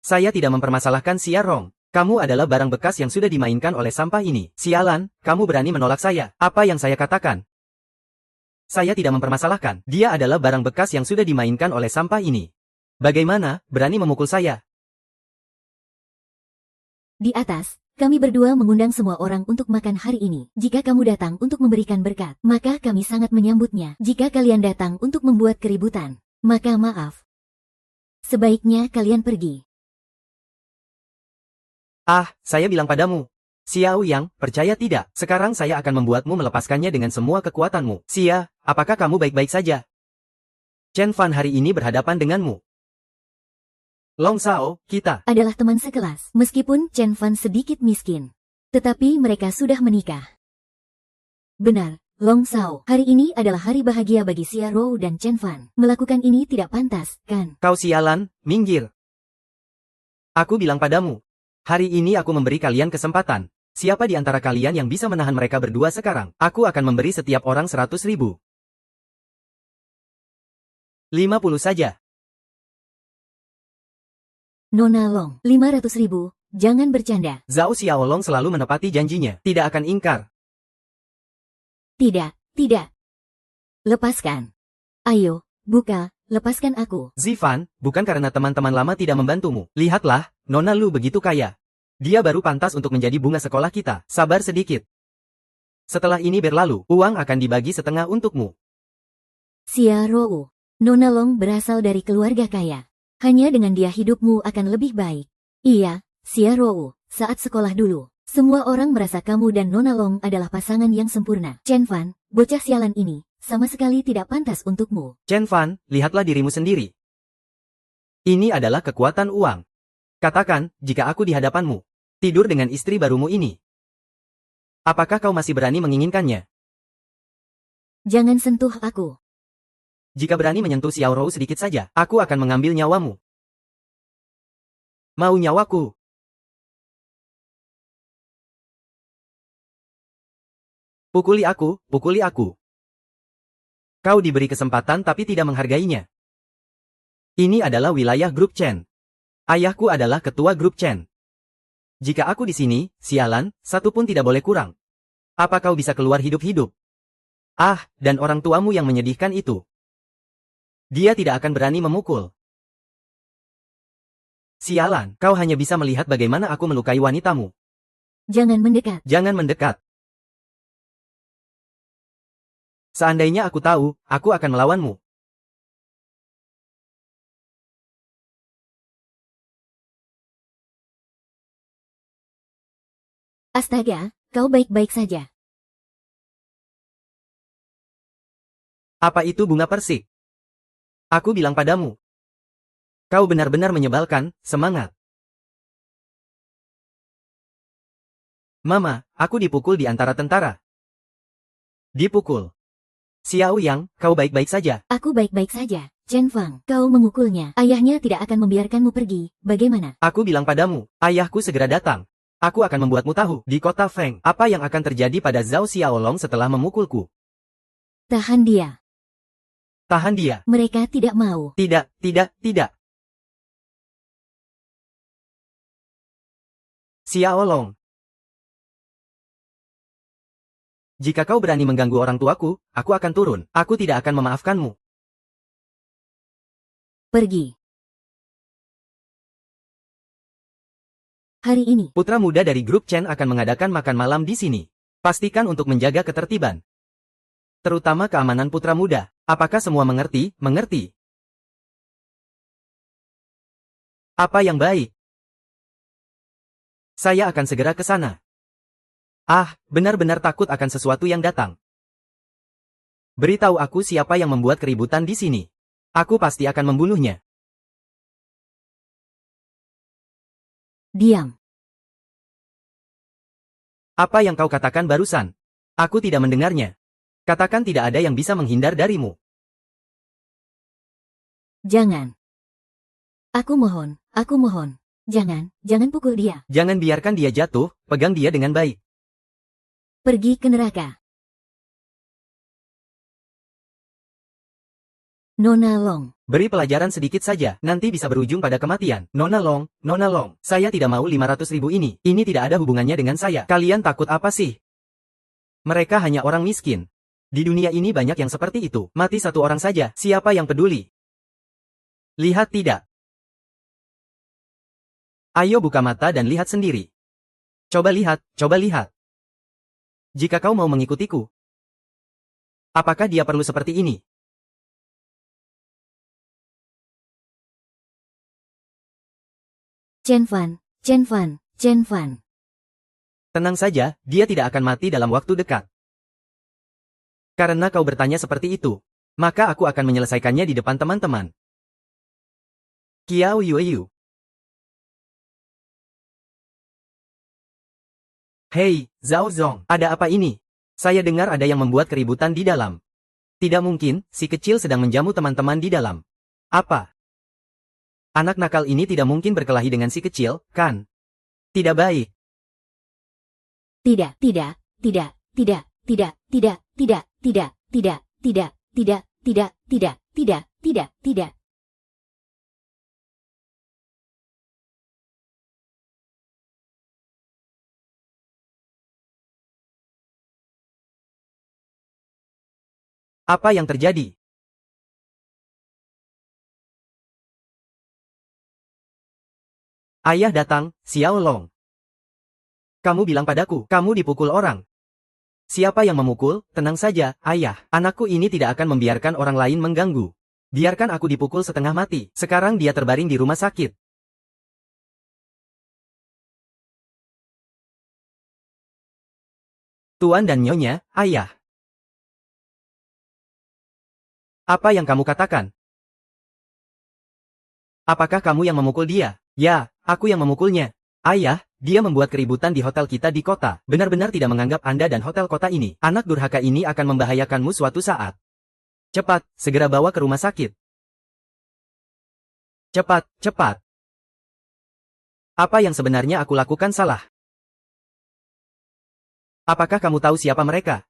Saya tidak mempermasalahkan Xia Rong. Kamu adalah barang bekas yang sudah dimainkan oleh sampah ini. Sialan, kamu berani menolak saya. Apa yang saya katakan? Saya tidak mempermasalahkan. Dia adalah barang bekas yang sudah dimainkan oleh sampah ini. Bagaimana, berani memukul saya? Di atas, kami berdua mengundang semua orang untuk makan hari ini. Jika kamu datang untuk memberikan berkat, maka kami sangat menyambutnya. Jika kalian datang untuk membuat keributan, maka maaf. Sebaiknya kalian pergi. Ah, saya bilang padamu. Xiao Yang, percaya tidak, sekarang saya akan membuatmu melepaskannya dengan semua kekuatanmu. Xia, apakah kamu baik-baik saja? Chen Fan hari ini berhadapan denganmu. Long Shao, kita Adalah teman sekelas. Meskipun Chen Fan sedikit miskin, tetapi mereka sudah menikah. Benar, Long Shao. Hari ini adalah hari bahagia bagi Xia Rou dan Chen Fan. Melakukan ini tidak pantas, kan? Kau sialan, minggir. Aku bilang padamu. Hari ini aku memberi kalian kesempatan. Siapa di antara kalian yang bisa menahan mereka berdua sekarang? Aku akan memberi setiap orang 100.000. 50 saja. Nona Long, 500.000, jangan bercanda. Zhao Xiaolong selalu menepati janjinya, tidak akan ingkar. Tidak, tidak. Lepaskan. Ayo, buka, lepaskan aku. Zifan, bukan karena teman-teman lama tidak membantumu. Lihatlah, Nona Lu begitu kaya. Dia baru pantas untuk menjadi bunga sekolah kita. Sabar sedikit. Setelah ini berlalu, uang akan dibagi setengah untukmu. Xia Rou, Nona Long berasal dari keluarga kaya. Hanya dengan dia hidupmu akan lebih baik. Iya, Xia Rou, saat sekolah dulu, semua orang merasa kamu dan Nona Long adalah pasangan yang sempurna. Chen Fan, bocah sialan ini, sama sekali tidak pantas untukmu. Chen Fan, lihatlah dirimu sendiri. Ini adalah kekuatan uang. Katakan, jika aku di hadapanmu, tidur dengan istri barumu ini. Apakah kau masih berani menginginkannya? Jangan sentuh aku. Jika berani menyentuh Xiao Rou sedikit saja, aku akan mengambil nyawamu. Mau nyawaku? Pukuli aku, pukuli aku. Kau diberi kesempatan tapi tidak menghargainya. Ini adalah wilayah grup Chen. Ayahku adalah ketua grup Chen. Jika aku di sini, sialan, satu pun tidak boleh kurang. Apa kau bisa keluar hidup-hidup? Ah, dan orang tuamu yang menyedihkan itu. Dia tidak akan berani memukul. Sialan, kau hanya bisa melihat bagaimana aku melukai wanitamu. Jangan mendekat. Jangan mendekat. Seandainya aku tahu, aku akan melawanmu. Astaga, kau baik-baik saja. Apa itu bunga persik? Aku bilang padamu. Kau benar-benar menyebalkan, semangat. Mama, aku dipukul di antara tentara. Dipukul. Xiao Yang, kau baik-baik saja. Aku baik-baik saja. Chen Fang, kau memukulnya. Ayahnya tidak akan membiarkanmu pergi. Bagaimana? Aku bilang padamu, ayahku segera datang. Aku akan membuatmu tahu, di kota Feng, apa yang akan terjadi pada Zhao Xiaolong setelah memukulku. Tahan dia. Tahan dia. Mereka tidak mau. Tidak, tidak, tidak. Xiaolong. Jika kau berani mengganggu orang tuaku, aku akan turun. Aku tidak akan memaafkanmu. Pergi. Hari ini, Putra muda dari grup Chen akan mengadakan makan malam di sini. Pastikan untuk menjaga ketertiban. Terutama keamanan putra muda. Apakah semua mengerti? Mengerti. Apa yang baik? Saya akan segera ke sana. Ah, benar-benar takut akan sesuatu yang datang. Beritahu aku siapa yang membuat keributan di sini. Aku pasti akan membunuhnya. diam. Apa yang kau katakan barusan? Aku tidak mendengarnya. Katakan tidak ada yang bisa menghindar darimu. Jangan. Aku mohon. Jangan pukul dia. Jangan biarkan dia jatuh, pegang dia dengan baik. Pergi ke neraka. Nona Long. Beri pelajaran sedikit saja, nanti bisa berujung pada kematian. Nona Long, saya tidak mau 500.000 ini. Ini tidak ada hubungannya dengan saya. Kalian takut apa sih? Mereka hanya orang miskin. Di dunia ini banyak yang seperti itu. Mati satu orang saja, siapa yang peduli? Lihat tidak? Ayo buka mata dan lihat sendiri. Coba lihat. Jika kau mau mengikutiku. Apakah dia perlu seperti ini? Chen Fan. Tenang saja, dia tidak akan mati dalam waktu dekat. Karena kau bertanya seperti itu, maka aku akan menyelesaikannya di depan teman-teman. Kiao Yueyu. Hei, Zhao Zong, ada apa ini? Saya dengar ada yang membuat keributan di dalam. Tidak mungkin, si kecil sedang menjamu teman-teman di dalam. Apa? Anak nakal ini tidak mungkin berkelahi dengan si kecil, kan? Tidak baik. Tidak. Apa yang terjadi? Ayah datang, Xiao Long. Kamu bilang padaku, kamu dipukul orang. Siapa yang memukul? Tenang saja, ayah. Anakku ini tidak akan membiarkan orang lain mengganggu. Biarkan aku dipukul setengah mati. Sekarang dia terbaring di rumah sakit. Tuan dan Nyonya, ayah. Apa yang kamu katakan? Apakah kamu yang memukul dia? Ya, aku yang memukulnya. Ayah, dia membuat keributan di hotel kita di kota. Benar-benar tidak menganggap Anda dan hotel kota ini. Anak durhaka ini akan membahayakanmu suatu saat. Cepat, segera bawa ke rumah sakit. Cepat, cepat. Apa yang sebenarnya aku lakukan salah? Apakah kamu tahu siapa mereka?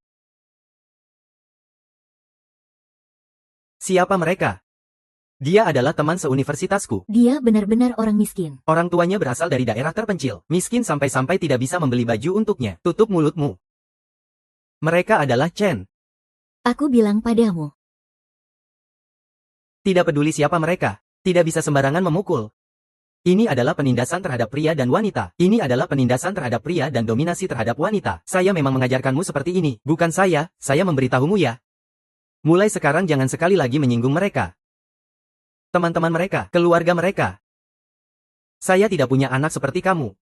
Siapa mereka? Dia adalah teman seuniversitasku. Dia benar-benar orang miskin. Orang tuanya berasal dari daerah terpencil. Miskin sampai-sampai tidak bisa membeli baju untuknya. Tutup mulutmu. Mereka adalah Chen. Aku bilang padamu. Tidak peduli siapa mereka. Tidak bisa sembarangan memukul. Ini adalah penindasan terhadap pria dan wanita. Ini adalah penindasan terhadap pria dan dominasi terhadap wanita. Saya memang mengajarkanmu seperti ini. Bukan saya memberitahumu ya. Mulai sekarang jangan sekali lagi menyinggung mereka. Teman-teman mereka, keluarga mereka. Saya tidak punya anak seperti kamu.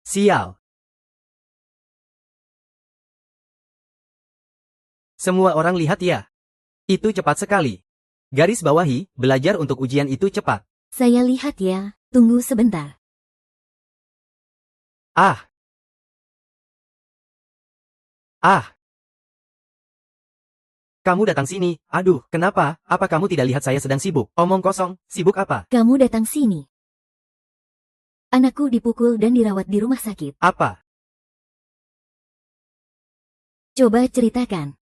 Sial. Semua orang lihat ya. Itu cepat sekali. Garis bawahi, belajar untuk ujian itu cepat. Saya lihat ya, tunggu sebentar. Ah. Ah. Kamu datang sini. Aduh, kenapa? Apa kamu tidak lihat saya sedang sibuk? Omong kosong, sibuk apa? Kamu datang sini. Anakku dipukul dan dirawat di rumah sakit. Apa? Coba ceritakan.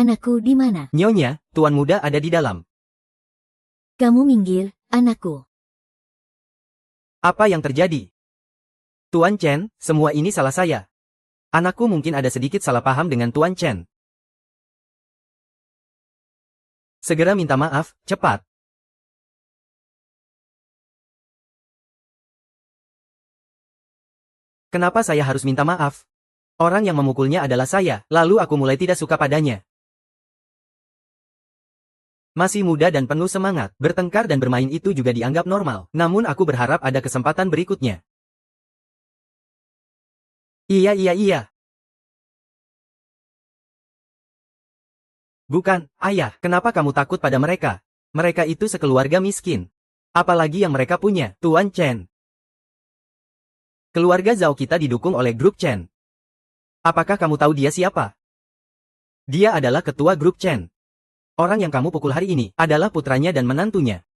Anakku di mana? Nyonya, tuan muda ada di dalam. Kamu minggir, anakku. Apa yang terjadi? Tuan Chen, semua ini salah saya. Anakku mungkin ada sedikit salah paham dengan Tuan Chen. Segera minta maaf, cepat. Kenapa saya harus minta maaf? Orang yang memukulnya adalah saya, lalu aku mulai tidak suka padanya. Masih muda dan penuh semangat, bertengkar dan bermain itu juga dianggap normal. Namun aku berharap ada kesempatan berikutnya. Iya. Bukan, ayah, kenapa kamu takut pada mereka? Mereka itu sekeluarga miskin. Apalagi yang mereka punya, Tuan Chen. Keluarga Zhao kita didukung oleh grup Chen. Apakah kamu tahu dia siapa? Dia adalah ketua grup Chen. Orang yang kamu pukul hari ini adalah putranya dan menantunya.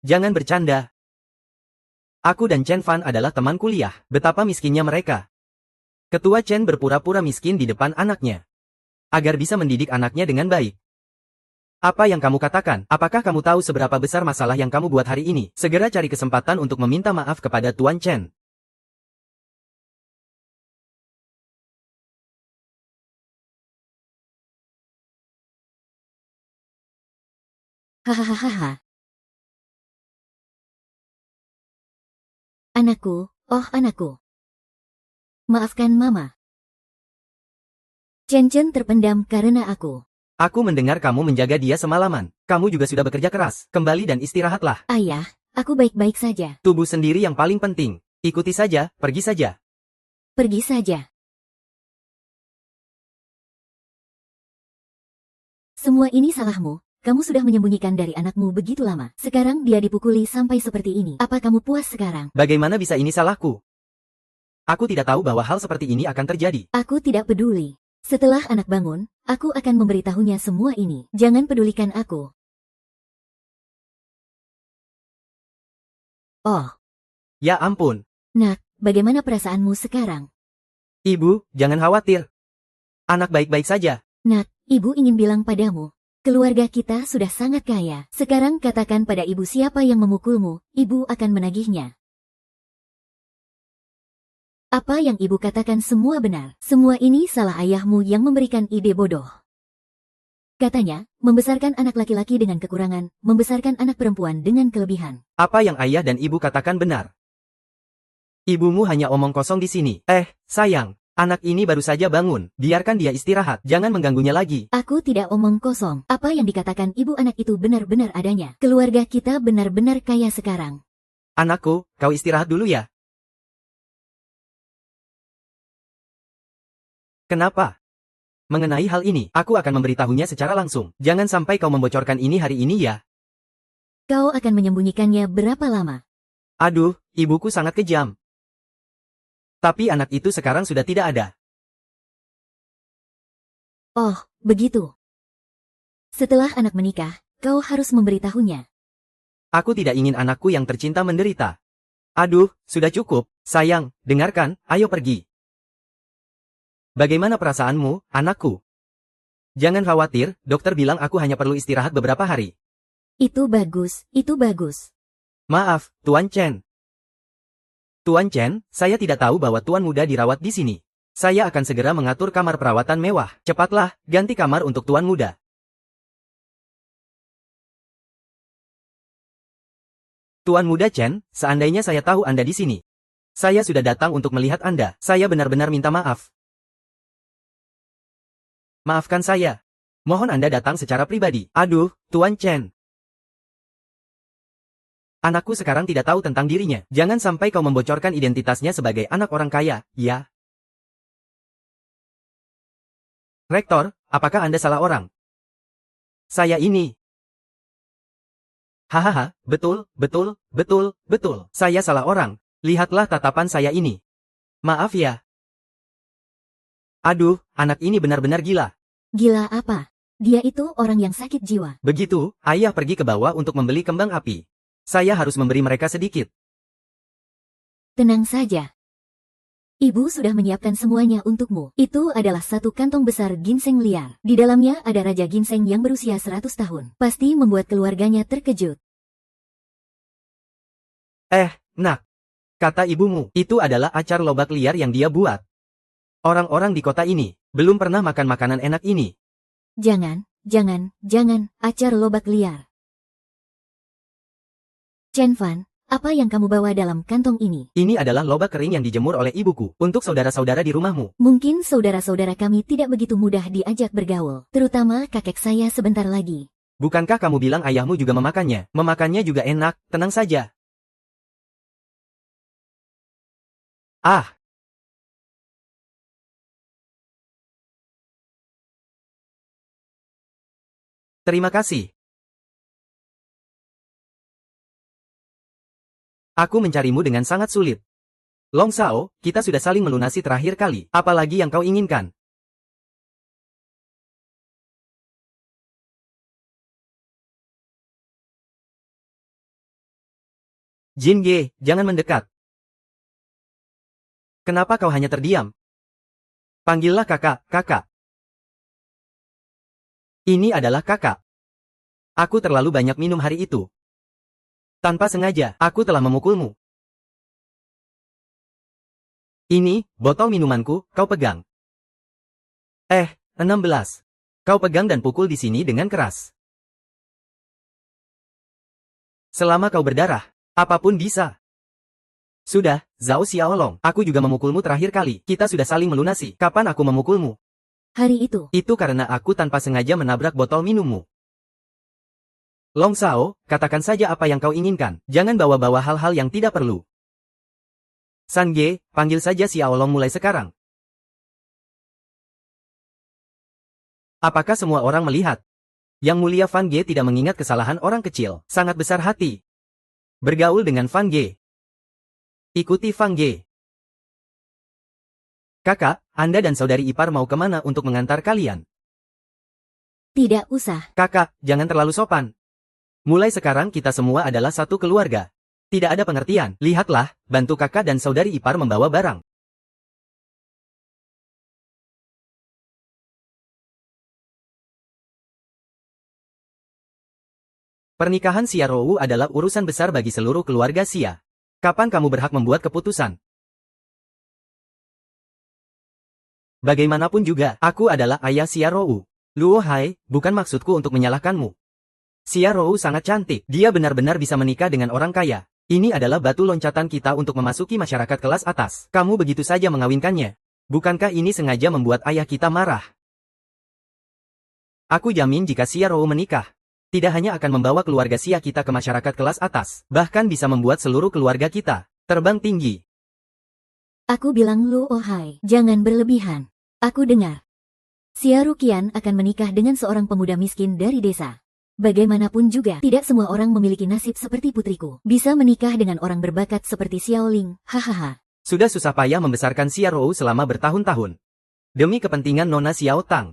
Jangan bercanda. Aku dan Chen Fan adalah teman kuliah. Betapa miskinnya mereka. Ketua Chen berpura-pura miskin di depan anaknya. Agar bisa mendidik anaknya dengan baik. Apa yang kamu katakan? Apakah kamu tahu seberapa besar masalah yang kamu buat hari ini? Segera cari kesempatan untuk meminta maaf kepada Tuan Chen. Hahaha. Anakku, oh anakku. Maafkan mama. Chen terpendam karena aku. Aku mendengar kamu menjaga dia semalaman. Kamu juga sudah bekerja keras. Kembali dan istirahatlah. Ayah, aku baik-baik saja. Tubuh sendiri yang paling penting. Ikuti saja, pergi saja. Pergi saja. Semua ini salahmu. Kamu sudah menyembunyikan dari anakmu begitu lama. Sekarang dia dipukuli sampai seperti ini. Apa kamu puas sekarang? Bagaimana bisa ini salahku? Aku tidak tahu bahwa hal seperti ini akan terjadi. Aku tidak peduli. Setelah anak bangun, aku akan memberitahunya semua ini. Jangan pedulikan aku. Oh. Ya ampun. Nak, bagaimana perasaanmu sekarang? Ibu, jangan khawatir. Anak baik-baik saja. Nak, ibu ingin bilang padamu. Keluarga kita sudah sangat kaya. Sekarang katakan pada ibu siapa yang memukulmu, ibu akan menagihnya. Apa yang ibu katakan semua benar. Semua ini salah ayahmu yang memberikan ide bodoh. Katanya, membesarkan anak laki-laki dengan kekurangan, membesarkan anak perempuan dengan kelebihan. Apa yang ayah dan ibu katakan benar. Ibumu hanya omong kosong di sini. Sayang, anak ini baru saja bangun. Biarkan dia istirahat, jangan mengganggunya lagi. Aku tidak omong kosong. Apa yang dikatakan ibu anak itu benar-benar adanya. Keluarga kita benar-benar kaya sekarang. Anakku, kau istirahat dulu ya. Kenapa? Mengenai hal ini, aku akan memberitahunya secara langsung. Jangan sampai kau membocorkan ini hari ini ya. Kau akan menyembunyikannya berapa lama? Aduh, ibuku sangat kejam. Tapi anak itu sekarang sudah tidak ada. Oh, begitu. Setelah anak menikah, kau harus memberitahunya. Aku tidak ingin anakku yang tercinta menderita. Aduh, sudah cukup. Sayang, dengarkan, ayo pergi. Bagaimana perasaanmu, anakku? Jangan khawatir, dokter bilang aku hanya perlu istirahat beberapa hari. Itu bagus, itu bagus. Maaf, Tuan Chen. Tuan Chen, saya tidak tahu bahwa Tuan muda dirawat di sini. Saya akan segera mengatur kamar perawatan mewah. Cepatlah, ganti kamar untuk Tuan muda. Tuan muda Chen, seandainya saya tahu Anda di sini. Saya sudah datang untuk melihat Anda. Saya benar-benar minta maaf. Maafkan saya. Mohon Anda datang secara pribadi. Aduh, Tuan Chen. Anakku sekarang tidak tahu tentang dirinya. Jangan sampai kau membocorkan identitasnya sebagai anak orang kaya, ya? Rektor, apakah Anda salah orang? Saya ini. Hahaha, betul. Saya salah orang. Lihatlah tatapan saya ini. Maaf ya. Aduh, anak ini benar-benar gila. Gila apa? Dia itu orang yang sakit jiwa. Begitu, ayah pergi ke bawah untuk membeli kembang api. Saya harus memberi mereka sedikit. Tenang saja. Ibu sudah menyiapkan semuanya untukmu. Itu adalah satu kantong besar ginseng liar. Di dalamnya ada raja ginseng yang berusia 100 tahun. Pasti membuat keluarganya terkejut. Nak. Kata ibumu, itu adalah acar lobak liar yang dia buat. Orang-orang di kota ini belum pernah makan makanan enak ini. Jangan, acar lobak liar. Chen Fan, apa yang kamu bawa dalam kantong ini? Ini adalah lobak kering yang dijemur oleh ibuku untuk saudara-saudara di rumahmu. Mungkin saudara-saudara kami tidak begitu mudah diajak bergaul, terutama kakek saya sebentar lagi. Bukankah kamu bilang ayahmu juga memakannya? Memakannya juga enak, tenang saja. Terima kasih. Aku mencarimu dengan sangat sulit. Long Shao, kita sudah saling melunasi terakhir kali. Apalagi yang kau inginkan? Jin Ge, jangan mendekat. Kenapa kau hanya terdiam? Panggillah kakak. Ini adalah kakak. Aku terlalu banyak minum hari itu. Tanpa sengaja, aku telah memukulmu. Ini, botol minumanku, kau pegang. 16. Kau pegang dan pukul di sini dengan keras. Selama kau berdarah, apapun bisa. Sudah, Zhao Xiaolong, aku juga memukulmu terakhir kali. Kita sudah saling melunasi. Kapan aku memukulmu? Hari itu. Itu karena aku tanpa sengaja menabrak botol minummu. Long Shao, katakan saja apa yang kau inginkan. Jangan bawa-bawa hal-hal yang tidak perlu. San Ge, panggil saja Xiaolong mulai sekarang. Apakah semua orang melihat? Yang mulia Fan Ge tidak mengingat kesalahan orang kecil. Sangat besar hati. Bergaul dengan Fan Ge. Ikuti Fan Ge. Kakak, Anda dan saudari ipar mau kemana untuk mengantar kalian? Tidak usah. Kakak, jangan terlalu sopan. Mulai sekarang kita semua adalah satu keluarga. Tidak ada pengertian. Lihatlah, bantu kakak dan saudari ipar membawa barang. Pernikahan Xia Rou adalah urusan besar bagi seluruh keluarga Xia. Kapan kamu berhak membuat keputusan? Bagaimanapun juga, aku adalah ayah Xia Rou. Luo Hai, bukan maksudku untuk menyalahkanmu. Xia Rou sangat cantik. Dia benar-benar bisa menikah dengan orang kaya. Ini adalah batu loncatan kita untuk memasuki masyarakat kelas atas. Kamu begitu saja mengawinkannya. Bukankah ini sengaja membuat ayah kita marah? Aku jamin jika Xia Rou menikah, tidak hanya akan membawa keluarga Xia kita ke masyarakat kelas atas, bahkan bisa membuat seluruh keluarga kita terbang tinggi. Aku bilang Luo Hai, jangan berlebihan. Aku dengar. Xia Ruqian akan menikah dengan seorang pemuda miskin dari desa. Bagaimanapun juga, tidak semua orang memiliki nasib seperti putriku. Bisa menikah dengan orang berbakat seperti Xiao Ling, hahaha. Sudah susah payah membesarkan Xia Rou selama bertahun-tahun. Demi kepentingan Nona Xiao Tang.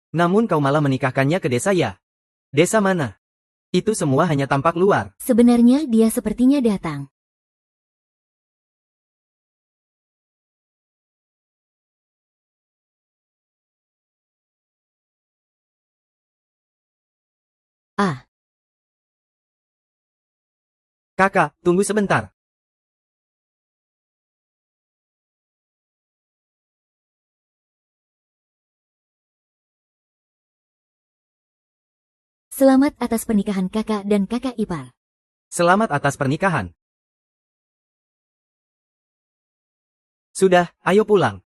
Namun kau malah menikahkannya ke desa ya? Desa mana? Itu semua hanya tampak luar. Sebenarnya dia sepertinya datang. Ah, Kakak, tunggu sebentar. selamat atas pernikahan kakak dan kakak ipar. Selamat atas pernikahan. Sudah, ayo pulang.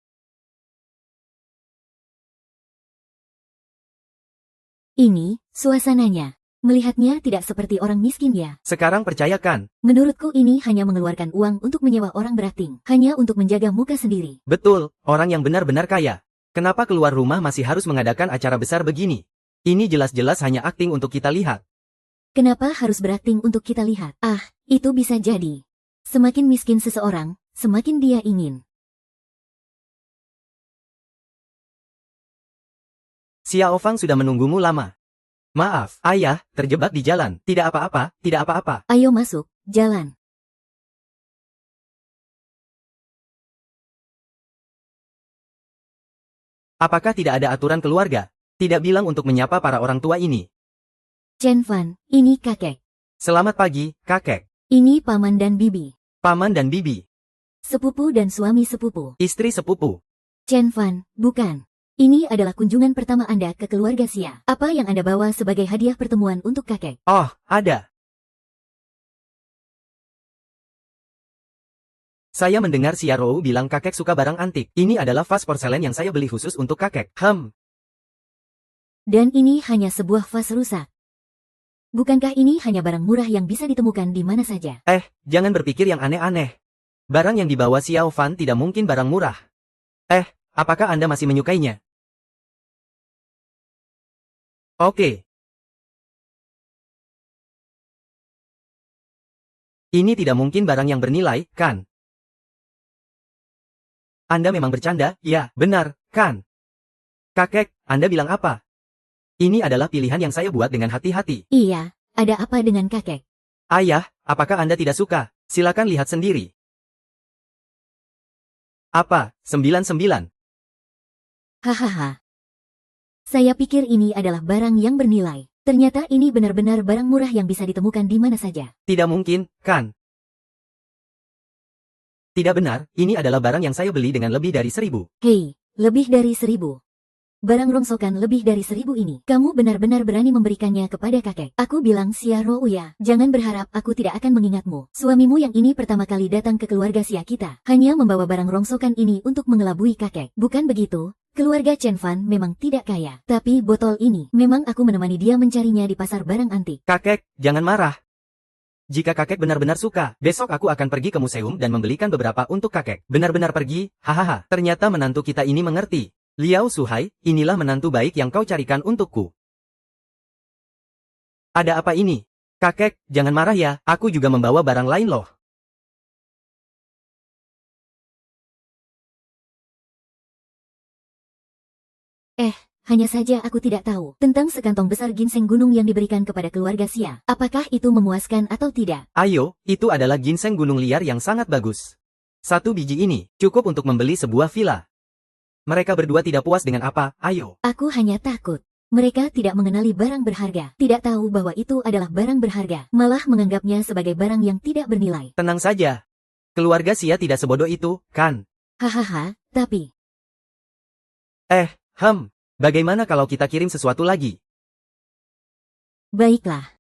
Ini, suasananya. Melihatnya tidak seperti orang miskin ya. Sekarang percayakan. Menurutku ini hanya mengeluarkan uang untuk menyewa orang berakting. Hanya untuk menjaga muka sendiri. Betul, orang yang benar-benar kaya. Kenapa keluar rumah masih harus mengadakan acara besar begini? Ini jelas-jelas hanya akting untuk kita lihat. Kenapa harus berakting untuk kita lihat? Ah, itu bisa jadi. Semakin miskin seseorang, semakin dia ingin. Xiao Fang sudah menunggumu lama. Maaf, ayah, terjebak di jalan. Tidak apa-apa, tidak apa-apa. Ayo masuk, jalan. Apakah tidak ada aturan keluarga? Tidak bilang untuk menyapa para orang tua ini. Chen Fan, ini kakek. Selamat pagi, kakek. Ini paman dan bibi. Paman dan bibi. Sepupu dan suami sepupu. Istri sepupu. Chen Fan, bukan. Ini adalah kunjungan pertama Anda ke keluarga Xia. Apa yang Anda bawa sebagai hadiah pertemuan untuk kakek? Oh, ada. Saya mendengar Xia Rou bilang kakek suka barang antik. Ini adalah vas porselen yang saya beli khusus untuk kakek. Dan ini hanya sebuah vas rusak. Bukankah ini hanya barang murah yang bisa ditemukan di mana saja? Jangan berpikir yang aneh-aneh. Barang yang dibawa Xiao Fan tidak mungkin barang murah. Apakah Anda masih menyukainya? Oke. Ini tidak mungkin barang yang bernilai, kan? Anda memang bercanda, ya, benar, kan? Kakek, Anda bilang apa? Ini adalah pilihan yang saya buat dengan hati-hati. Iya, ada apa dengan kakek? Ayah, apakah Anda tidak suka? Silakan lihat sendiri. Apa, 99? Hahaha. Saya pikir ini adalah barang yang bernilai. Ternyata ini benar-benar barang murah yang bisa ditemukan di mana saja. Tidak mungkin, kan? Tidak benar, ini adalah barang yang saya beli dengan lebih dari 1000. Hei, lebih dari 1000. Barang rongsokan lebih dari 1000 ini. Kamu benar-benar berani memberikannya kepada kakek. Aku bilang Xia Rou ya, jangan berharap aku tidak akan mengingatmu. Suamimu yang ini pertama kali datang ke keluarga Xia kita. Hanya membawa barang rongsokan ini untuk mengelabui kakek. Bukan begitu? Keluarga Chen Fan memang tidak kaya. Tapi botol ini, memang aku menemani dia mencarinya di pasar barang antik. Kakek, jangan marah. Jika kakek benar-benar suka, besok aku akan pergi ke museum dan membelikan beberapa untuk kakek. Benar-benar pergi, hahaha. Ternyata menantu kita ini mengerti. Liao Suhai, inilah menantu baik yang kau carikan untukku. Ada apa ini? Kakek, jangan marah ya, aku juga membawa barang lain loh. Hanya saja aku tidak tahu tentang sekantong besar ginseng gunung yang diberikan kepada keluarga Xia. Apakah itu memuaskan atau tidak? Ayo, itu adalah ginseng gunung liar yang sangat bagus. 1 biji ini, cukup untuk membeli sebuah villa. Mereka berdua tidak puas dengan apa, ayo. Aku hanya takut. Mereka tidak mengenali barang berharga, tidak tahu bahwa itu adalah barang berharga, malah menganggapnya sebagai barang yang tidak bernilai. Tenang saja. Keluarga Xia tidak sebodoh itu, kan? Hahaha, tapi Bagaimana kalau kita kirim sesuatu lagi? Baiklah.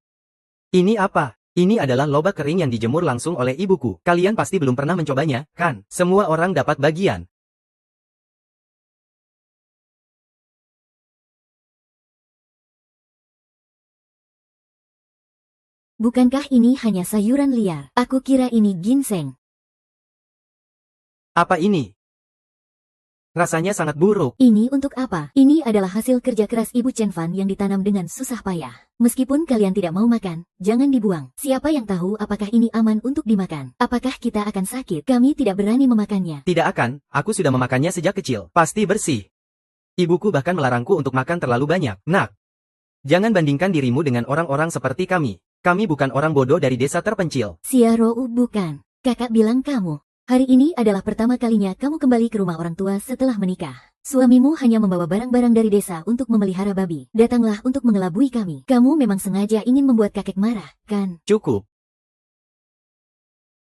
Ini apa? Ini adalah lobak kering yang dijemur langsung oleh ibuku. Kalian pasti belum pernah mencobanya, kan? Semua orang dapat bagian. Bukankah ini hanya sayuran liar? Aku kira ini ginseng. Apa ini? Rasanya sangat buruk. Ini untuk apa? Ini adalah hasil kerja keras Ibu Chen Fan yang ditanam dengan susah payah. Meskipun kalian tidak mau makan, jangan dibuang. Siapa yang tahu apakah ini aman untuk dimakan? Apakah kita akan sakit? Kami tidak berani memakannya. Tidak akan, aku sudah memakannya sejak kecil. Pasti bersih. Ibuku bahkan melarangku untuk makan terlalu banyak. Nak, jangan bandingkan dirimu dengan orang-orang seperti kami. Kami bukan orang bodoh dari desa terpencil. Xiaorou bukan. Kakak bilang kamu. Hari ini adalah pertama kalinya kamu kembali ke rumah orang tua setelah menikah. Suamimu hanya membawa barang-barang dari desa untuk memelihara babi. Datanglah untuk mengelabui kami. Kamu memang sengaja ingin membuat kakek marah, kan? Cukup.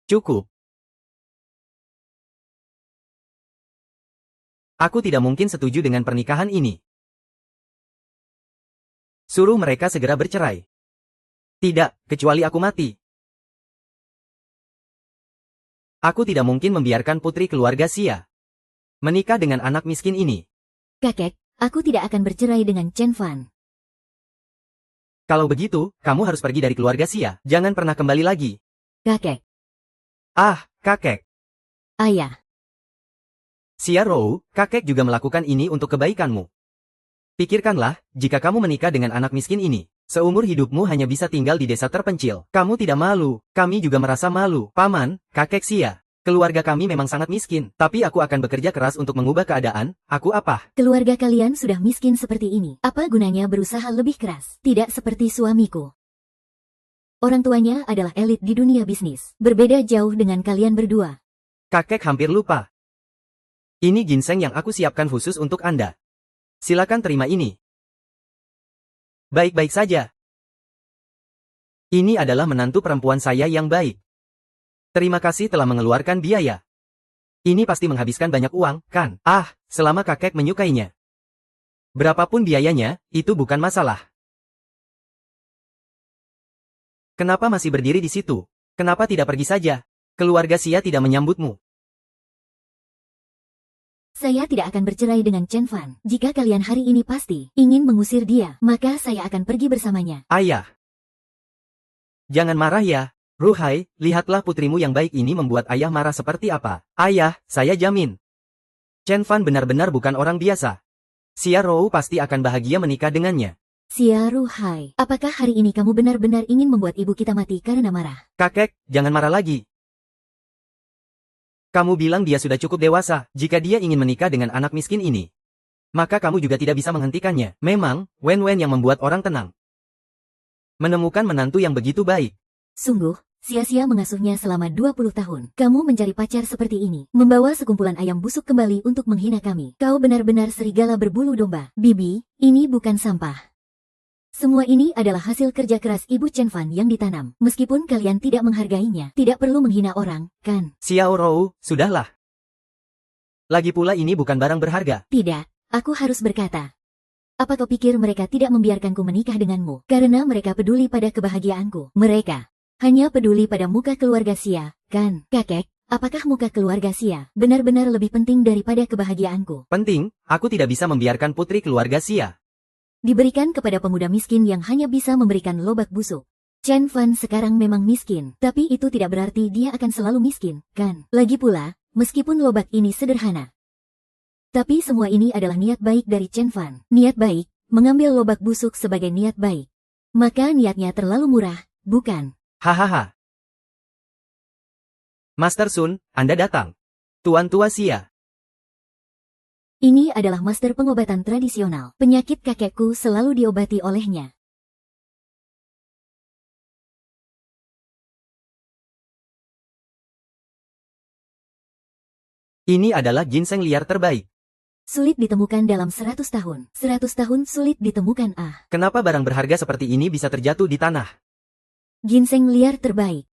Cukup. Aku tidak mungkin setuju dengan pernikahan ini. Suruh mereka segera bercerai. Tidak, kecuali aku mati. Aku tidak mungkin membiarkan putri keluarga Xia menikah dengan anak miskin ini. Kakek, aku tidak akan bercerai dengan Chen Fan. Kalau begitu, kamu harus pergi dari keluarga Xia. Jangan pernah kembali lagi. Kakek. Kakek. Ayah. Xiaorou, kakek juga melakukan ini untuk kebaikanmu. Pikirkanlah, jika kamu menikah dengan anak miskin ini, seumur hidupmu hanya bisa tinggal di desa terpencil. Kamu tidak malu, kami juga merasa malu. Paman, kakek Xia, keluarga kami memang sangat miskin, tapi aku akan bekerja keras untuk mengubah keadaan. Aku apa? Keluarga kalian sudah miskin seperti ini. Apa gunanya berusaha lebih keras? Tidak seperti suamiku. Orang tuanya adalah elit di dunia bisnis. Berbeda jauh dengan kalian berdua. Kakek hampir lupa. Ini ginseng yang aku siapkan khusus untuk Anda. Silakan terima ini. Baik-baik saja. Ini adalah menantu perempuan saya yang baik. Terima kasih telah mengeluarkan biaya. Ini pasti menghabiskan banyak uang, kan? Selama kakek menyukainya. Berapapun biayanya, itu bukan masalah. Kenapa masih berdiri di situ? Kenapa tidak pergi saja? Keluarga Xia tidak menyambutmu. Saya tidak akan bercerai dengan Chen Fan. Jika kalian hari ini pasti ingin mengusir dia, maka saya akan pergi bersamanya. Ayah. Jangan marah ya. Ruhai, lihatlah putrimu yang baik ini membuat ayah marah seperti apa. Ayah, saya jamin. Chen Fan benar-benar bukan orang biasa. Xiaorou pasti akan bahagia menikah dengannya. Ruhai, apakah hari ini kamu benar-benar ingin membuat ibu kita mati karena marah? Kakek, jangan marah lagi. Kamu bilang dia sudah cukup dewasa. Jika dia ingin menikah dengan anak miskin ini, maka kamu juga tidak bisa menghentikannya. Memang, Wen-Wen yang membuat orang tenang. Menemukan menantu yang begitu baik. Sungguh, sia-sia mengasuhnya selama 20 tahun. Kamu mencari pacar seperti ini, membawa sekumpulan ayam busuk kembali untuk menghina kami. Kau benar-benar serigala berbulu domba. Bibi, ini bukan sampah. Semua ini adalah hasil kerja keras Ibu Chen Fan yang ditanam. Meskipun kalian tidak menghargainya, tidak perlu menghina orang, kan? Xiaorou, sudahlah. Lagi pula ini bukan barang berharga. Tidak, aku harus berkata. Apa kau pikir mereka tidak membiarkanku menikah denganmu? Karena mereka peduli pada kebahagiaanku. Mereka hanya peduli pada muka keluarga Xia, kan? Kakek, apakah muka keluarga Xia benar-benar lebih penting daripada kebahagiaanku? Penting, aku tidak bisa membiarkan putri keluarga Xia diberikan kepada pemuda miskin yang hanya bisa memberikan lobak busuk. Chen Fan sekarang memang miskin, tapi itu tidak berarti dia akan selalu miskin, kan? Lagi pula, meskipun lobak ini sederhana, tapi semua ini adalah niat baik dari Chen Fan. Niat baik, mengambil lobak busuk sebagai niat baik. Maka niatnya terlalu murah, bukan? Hahaha. Master Sun, Anda datang. Tuan tua Xia. Ini adalah master pengobatan tradisional. Penyakit kakekku selalu diobati olehnya. Ini adalah ginseng liar terbaik. Sulit ditemukan dalam 100 tahun. 100 tahun sulit ditemukan. Kenapa barang berharga seperti ini bisa terjatuh di tanah? Ginseng liar terbaik.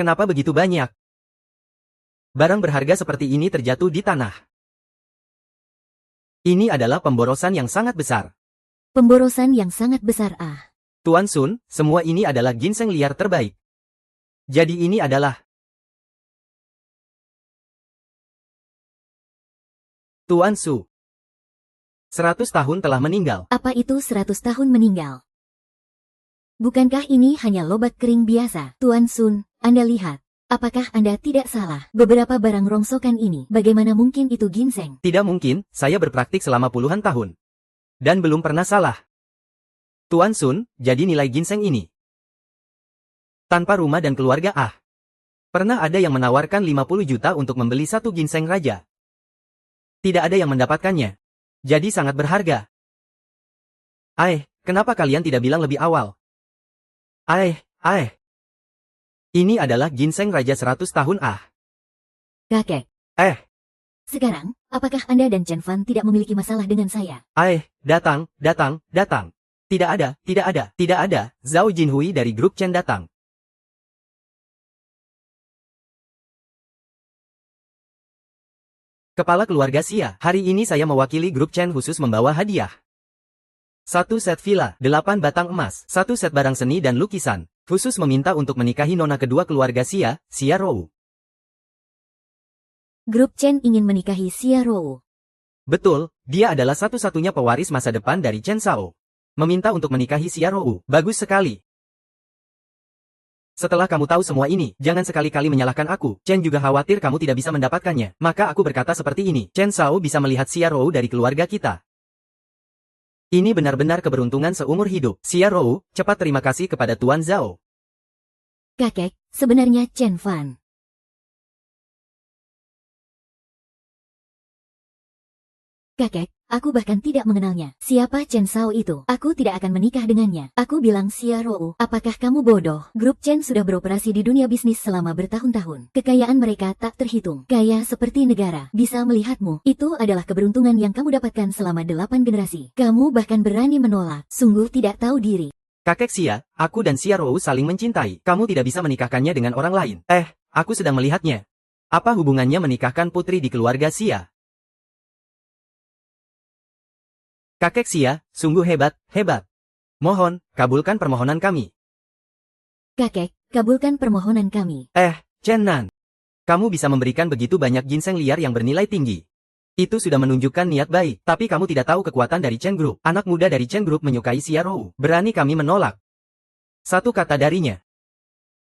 Kenapa begitu banyak? Barang berharga seperti ini terjatuh di tanah. Ini adalah pemborosan yang sangat besar. Pemborosan yang sangat besar Tuan Sun, semua ini adalah ginseng liar terbaik. Jadi ini adalah... Tuan Su. 100 tahun telah meninggal. Apa itu 100 tahun meninggal? Bukankah ini hanya lobak kering biasa? Tuan Sun, Anda lihat. Apakah Anda tidak salah? Beberapa barang rongsokan ini, bagaimana mungkin itu ginseng? Tidak mungkin, saya berpraktik selama puluhan tahun. Dan belum pernah salah. Tuan Sun, jadi nilai ginseng ini. Tanpa rumah dan keluarga Pernah ada yang menawarkan 50 juta untuk membeli satu ginseng raja. Tidak ada yang mendapatkannya. Jadi sangat berharga. Kenapa kalian tidak bilang lebih awal? Ini adalah ginseng raja 100 tahun Kakek. Sekarang, apakah Anda dan Chen Fan tidak memiliki masalah dengan saya? Datang. Tidak ada. Zhao Jinhui dari grup Chen datang. Kepala keluarga Xia, hari ini saya mewakili grup Chen khusus membawa hadiah. 1 set villa, 8 batang emas, 1 set barang seni dan lukisan, khusus meminta untuk menikahi nona kedua keluarga Xia, Xia Rou. Grup Chen ingin menikahi Xia Rou. Betul, dia adalah satu-satunya pewaris masa depan dari Chen Shao. Meminta untuk menikahi Xia Rou, bagus sekali. Setelah kamu tahu semua ini, jangan sekali-kali menyalahkan aku. Chen juga khawatir kamu tidak bisa mendapatkannya. Maka aku berkata seperti ini, Chen Shao bisa melihat Xia Rou dari keluarga kita. Ini benar-benar keberuntungan seumur hidup. Xia Rou, cepat terima kasih kepada Tuan Zhao. Kakek, sebenarnya Chen Fan. Kakek, aku bahkan tidak mengenalnya. Siapa Chen Shao itu? Aku tidak akan menikah dengannya. Aku bilang Xia Rou, apakah kamu bodoh? Grup Chen sudah beroperasi di dunia bisnis selama bertahun-tahun. Kekayaan mereka tak terhitung. Kaya seperti negara. Bisa melihatmu. Itu adalah keberuntungan yang kamu dapatkan selama 8 generasi. Kamu bahkan berani menolak. Sungguh tidak tahu diri. Kakek Xia, aku dan Xia Rou saling mencintai. Kamu tidak bisa menikahkannya dengan orang lain. Aku sedang melihatnya. Apa hubungannya menikahkan putri di keluarga Xia? Kakek Xia, sungguh hebat. Mohon, kabulkan permohonan kami. Kakek, kabulkan permohonan kami. Chen Nan. Kamu bisa memberikan begitu banyak ginseng liar yang bernilai tinggi. Itu sudah menunjukkan niat baik, tapi kamu tidak tahu kekuatan dari Chen Group. Anak muda dari Chen Group menyukai Xia Rou. Berani kami menolak. Satu kata darinya.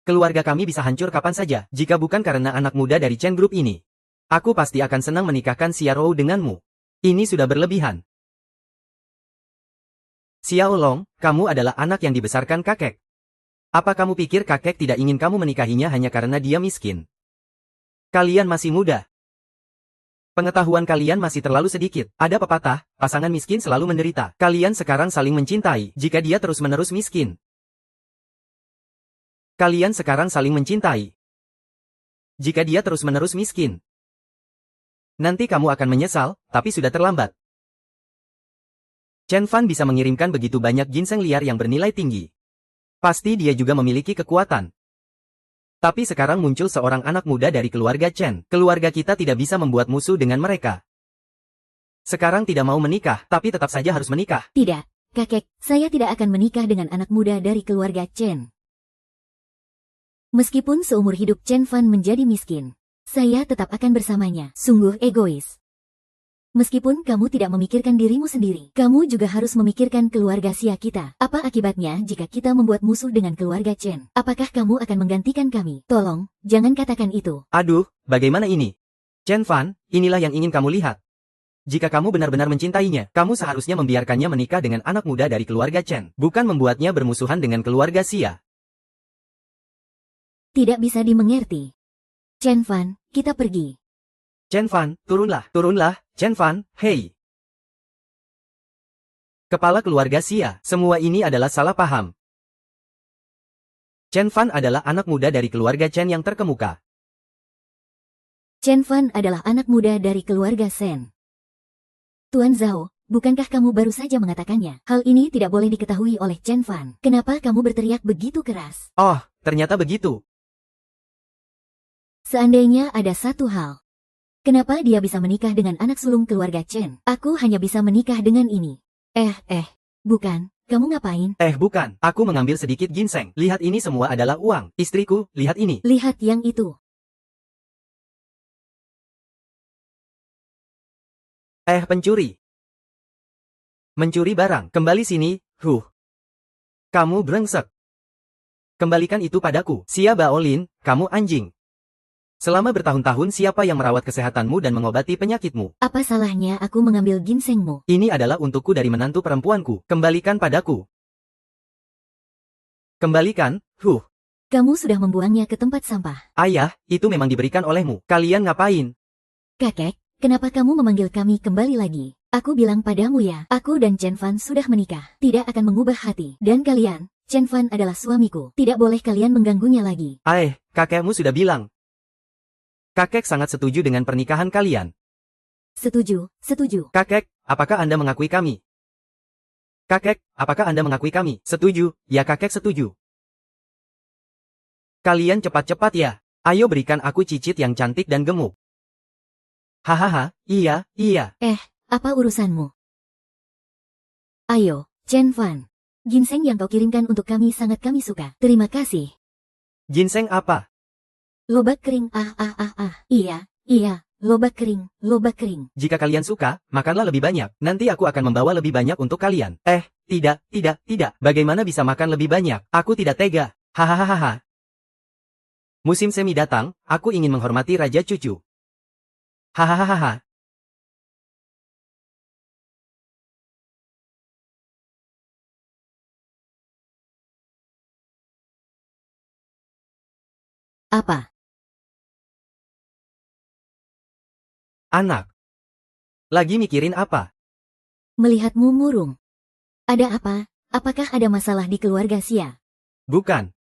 Keluarga kami bisa hancur kapan saja, jika bukan karena anak muda dari Chen Group ini. Aku pasti akan senang menikahkan Xia Rou denganmu. Ini sudah berlebihan. Xiao Long, kamu adalah anak yang dibesarkan kakek. Apa kamu pikir kakek tidak ingin kamu menikahinya hanya karena dia miskin? Kalian masih muda. Pengetahuan kalian masih terlalu sedikit. Ada pepatah, pasangan miskin selalu menderita. Kalian sekarang saling mencintai, jika dia terus-menerus miskin. Kalian sekarang saling mencintai. Jika dia terus-menerus miskin. Nanti kamu akan menyesal, tapi sudah terlambat. Chen Fan bisa mengirimkan begitu banyak ginseng liar yang bernilai tinggi. Pasti dia juga memiliki kekuatan. Tapi sekarang muncul seorang anak muda dari keluarga Chen. Keluarga kita tidak bisa membuat musuh dengan mereka. Sekarang tidak mau menikah, tapi tetap saja harus menikah. Tidak, kakek, saya tidak akan menikah dengan anak muda dari keluarga Chen. Meskipun seumur hidup Chen Fan menjadi miskin, saya tetap akan bersamanya. Sungguh egois. Meskipun kamu tidak memikirkan dirimu sendiri, kamu juga harus memikirkan keluarga Xia kita. Apa akibatnya jika kita membuat musuh dengan keluarga Chen? Apakah kamu akan menggantikan kami? Tolong, jangan katakan itu. Aduh, bagaimana ini? Chen Fan, inilah yang ingin kamu lihat. Jika kamu benar-benar mencintainya, kamu seharusnya membiarkannya menikah dengan anak muda dari keluarga Chen, bukan membuatnya bermusuhan dengan keluarga Xia. Tidak bisa dimengerti. Chen Fan, kita pergi. Chen Fan, turunlah. Chen Fan, hei. Kepala keluarga Xia, semua ini adalah salah paham. Chen Fan adalah anak muda dari keluarga Chen yang terkemuka. Chen Fan adalah anak muda dari keluarga Shen. Tuan Zhao, bukankah kamu baru saja mengatakannya? Hal ini tidak boleh diketahui oleh Chen Fan. Kenapa kamu berteriak begitu keras? Oh, ternyata begitu. Seandainya ada satu hal. Kenapa dia bisa menikah dengan anak sulung keluarga Chen? Aku hanya bisa menikah dengan ini. Bukan. Kamu ngapain? Bukan. Aku mengambil sedikit ginseng. Lihat ini semua adalah uang. Istriku, lihat ini. Lihat yang itu. Pencuri. Mencuri barang. Kembali sini, Kamu brengsek. Kembalikan itu padaku. Xia Baolin, kamu anjing. Selama bertahun-tahun siapa yang merawat kesehatanmu dan mengobati penyakitmu? Apa salahnya aku mengambil ginsengmu? Ini adalah untukku dari menantu perempuanku. Kembalikan padaku. Kembalikan, Kamu sudah membuangnya ke tempat sampah. Ayah, itu memang diberikan olehmu. Kalian ngapain? Kakek, kenapa kamu memanggil kami kembali lagi? Aku bilang padamu ya, aku dan Chen Fan sudah menikah. Tidak akan mengubah hati. Dan kalian, Chen Fan adalah suamiku. Tidak boleh kalian mengganggunya lagi. Kakekmu sudah bilang. Kakek sangat setuju dengan pernikahan kalian. Setuju. Kakek, apakah Anda mengakui kami? Kakek, apakah Anda mengakui kami? Setuju, ya kakek setuju. Kalian cepat-cepat ya. Ayo berikan aku cicit yang cantik dan gemuk. Hahaha, iya. Apa urusanmu? Ayo, Chen Fan. Ginseng yang kau kirimkan untuk kami sangat kami suka. Terima kasih. Ginseng apa? Lobak kering, Iya, lobak kering. Jika kalian suka, makanlah lebih banyak. Nanti aku akan membawa lebih banyak untuk kalian. Tidak. Bagaimana bisa makan lebih banyak? Aku tidak tega. Hahaha. Musim semi datang, aku ingin menghormati Raja Cucu. Hahaha. Apa? Anak. Lagi mikirin apa? Melihatmu murung. Ada apa? Apakah ada masalah di keluarga Xia? Bukan.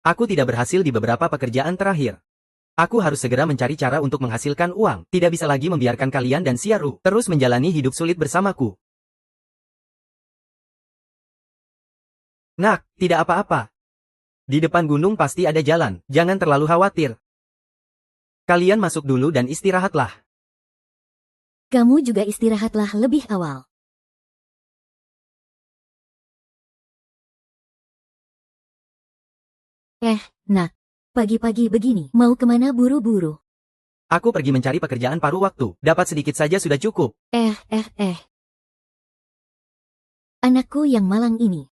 Aku tidak berhasil di beberapa pekerjaan terakhir. Aku harus segera mencari cara untuk menghasilkan uang. Tidak bisa lagi membiarkan kalian dan Xia Ru terus menjalani hidup sulit bersamaku. Nak, tidak apa-apa. Di depan gunung pasti ada jalan. Jangan terlalu khawatir. Kalian masuk dulu dan istirahatlah. Kamu juga istirahatlah lebih awal. Nak. Pagi-pagi begini, mau kemana buru-buru? Aku pergi mencari pekerjaan paruh waktu. Dapat sedikit saja sudah cukup. Anakku yang malang ini.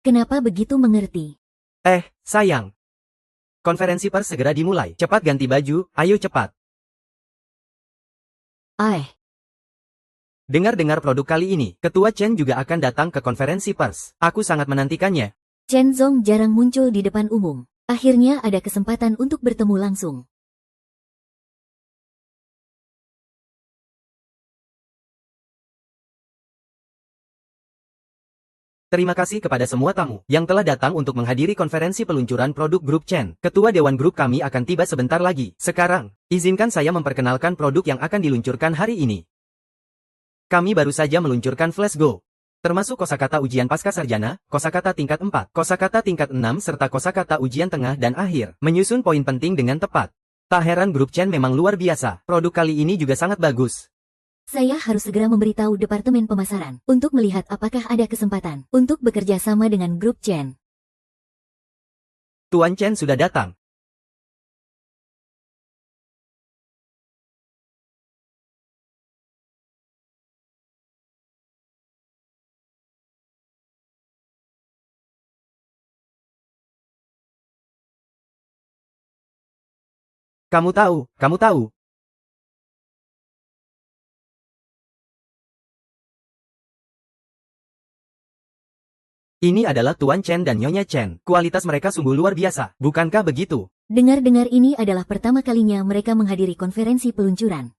Kenapa begitu mengerti? Sayang. Konferensi pers segera dimulai. Cepat ganti baju, ayo cepat. Dengar-dengar produk kali ini, Ketua Chen juga akan datang ke konferensi pers. Aku sangat menantikannya. Chen Zong jarang muncul di depan umum. Akhirnya ada kesempatan untuk bertemu langsung. Terima kasih kepada semua tamu yang telah datang untuk menghadiri konferensi peluncuran produk grup Chen. Ketua Dewan Grup kami akan tiba sebentar lagi. Sekarang, izinkan saya memperkenalkan produk yang akan diluncurkan hari ini. Kami baru saja meluncurkan Flash Go. Termasuk kosakata ujian pasca sarjana, kosakata tingkat 4, kosakata tingkat 6 serta kosakata ujian tengah dan akhir, menyusun poin penting dengan tepat. Tak heran grup Chen memang luar biasa, produk kali ini juga sangat bagus. Saya harus segera memberitahu Departemen Pemasaran, untuk melihat apakah ada kesempatan, untuk bekerja sama dengan grup Chen. Tuan Chen sudah datang. Kamu tahu. Ini adalah Tuan Chen dan Nyonya Chen. Kualitas mereka sungguh luar biasa, bukankah begitu? Dengar-dengar ini adalah pertama kalinya mereka menghadiri konferensi peluncuran.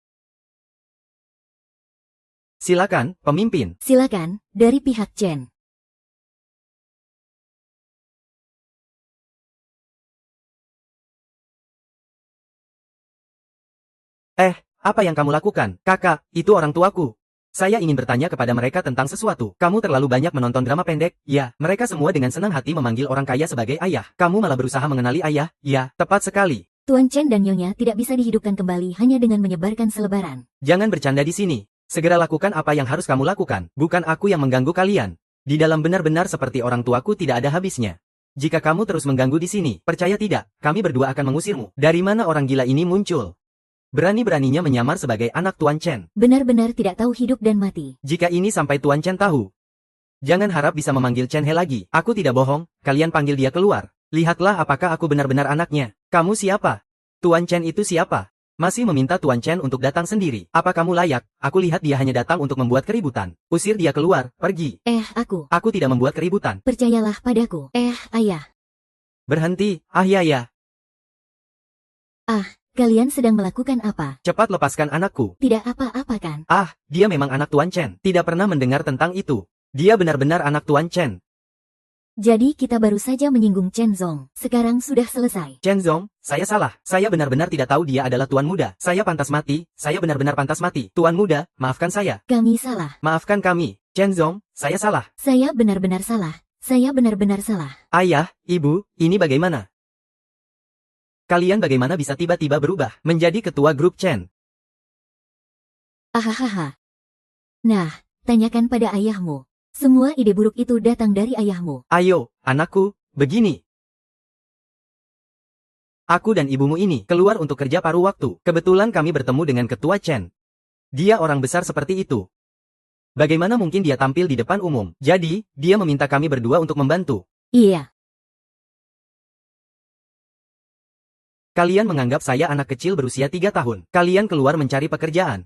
Silakan, pemimpin. Silakan, dari pihak Chen. Apa yang kamu lakukan? Kakak, itu orang tuaku. Saya ingin bertanya kepada mereka tentang sesuatu. Kamu terlalu banyak menonton drama pendek. Ya, mereka semua dengan senang hati memanggil orang kaya sebagai ayah. Kamu malah berusaha mengenali ayah. Ya, tepat sekali. Tuan Chen dan Nyonya tidak bisa dihidupkan kembali hanya dengan menyebarkan selebaran. Jangan bercanda di sini. Segera lakukan apa yang harus kamu lakukan. Bukan aku yang mengganggu kalian. Di dalam benar-benar seperti orang tuaku tidak ada habisnya. Jika kamu terus mengganggu di sini, percaya tidak, kami berdua akan mengusirmu. Dari mana orang gila ini muncul? Berani-beraninya menyamar sebagai anak Tuan Chen. Benar-benar tidak tahu hidup dan mati. Jika ini sampai Tuan Chen tahu, jangan harap bisa memanggil Chen He lagi. Aku tidak bohong, kalian panggil dia keluar. Lihatlah apakah aku benar-benar anaknya. Kamu siapa? Tuan Chen itu siapa? Masih meminta Tuan Chen untuk datang sendiri. Apa kamu layak? Aku lihat dia hanya datang untuk membuat keributan. Usir dia keluar, pergi. Aku. Aku tidak membuat keributan. Percayalah padaku. Ayah. Berhenti, ya. Kalian sedang melakukan apa? Cepat lepaskan anakku. Tidak apa-apa kan? Dia memang anak Tuan Chen. Tidak pernah mendengar tentang itu. Dia benar-benar anak Tuan Chen. Jadi kita baru saja menyinggung Chen Zong. Sekarang sudah selesai. Chen Zong, saya salah. Saya benar-benar tidak tahu dia adalah Tuan Muda. Saya pantas mati. Saya benar-benar pantas mati. Tuan Muda, maafkan saya. Kami salah. Maafkan kami. Chen Zong, saya salah. Saya benar-benar salah. Saya benar-benar salah. Ayah, ibu, ini bagaimana? Kalian bagaimana bisa tiba-tiba berubah menjadi ketua grup Chen? Ahahaha. Nah, tanyakan pada ayahmu. Semua ide buruk itu datang dari ayahmu. Ayo, anakku, begini. Aku dan ibumu ini keluar untuk kerja paruh waktu. Kebetulan kami bertemu dengan ketua Chen. Dia orang besar seperti itu. Bagaimana mungkin dia tampil di depan umum? Jadi, dia meminta kami berdua untuk membantu. Iya. Kalian menganggap saya anak kecil berusia 3 tahun. Kalian keluar mencari pekerjaan.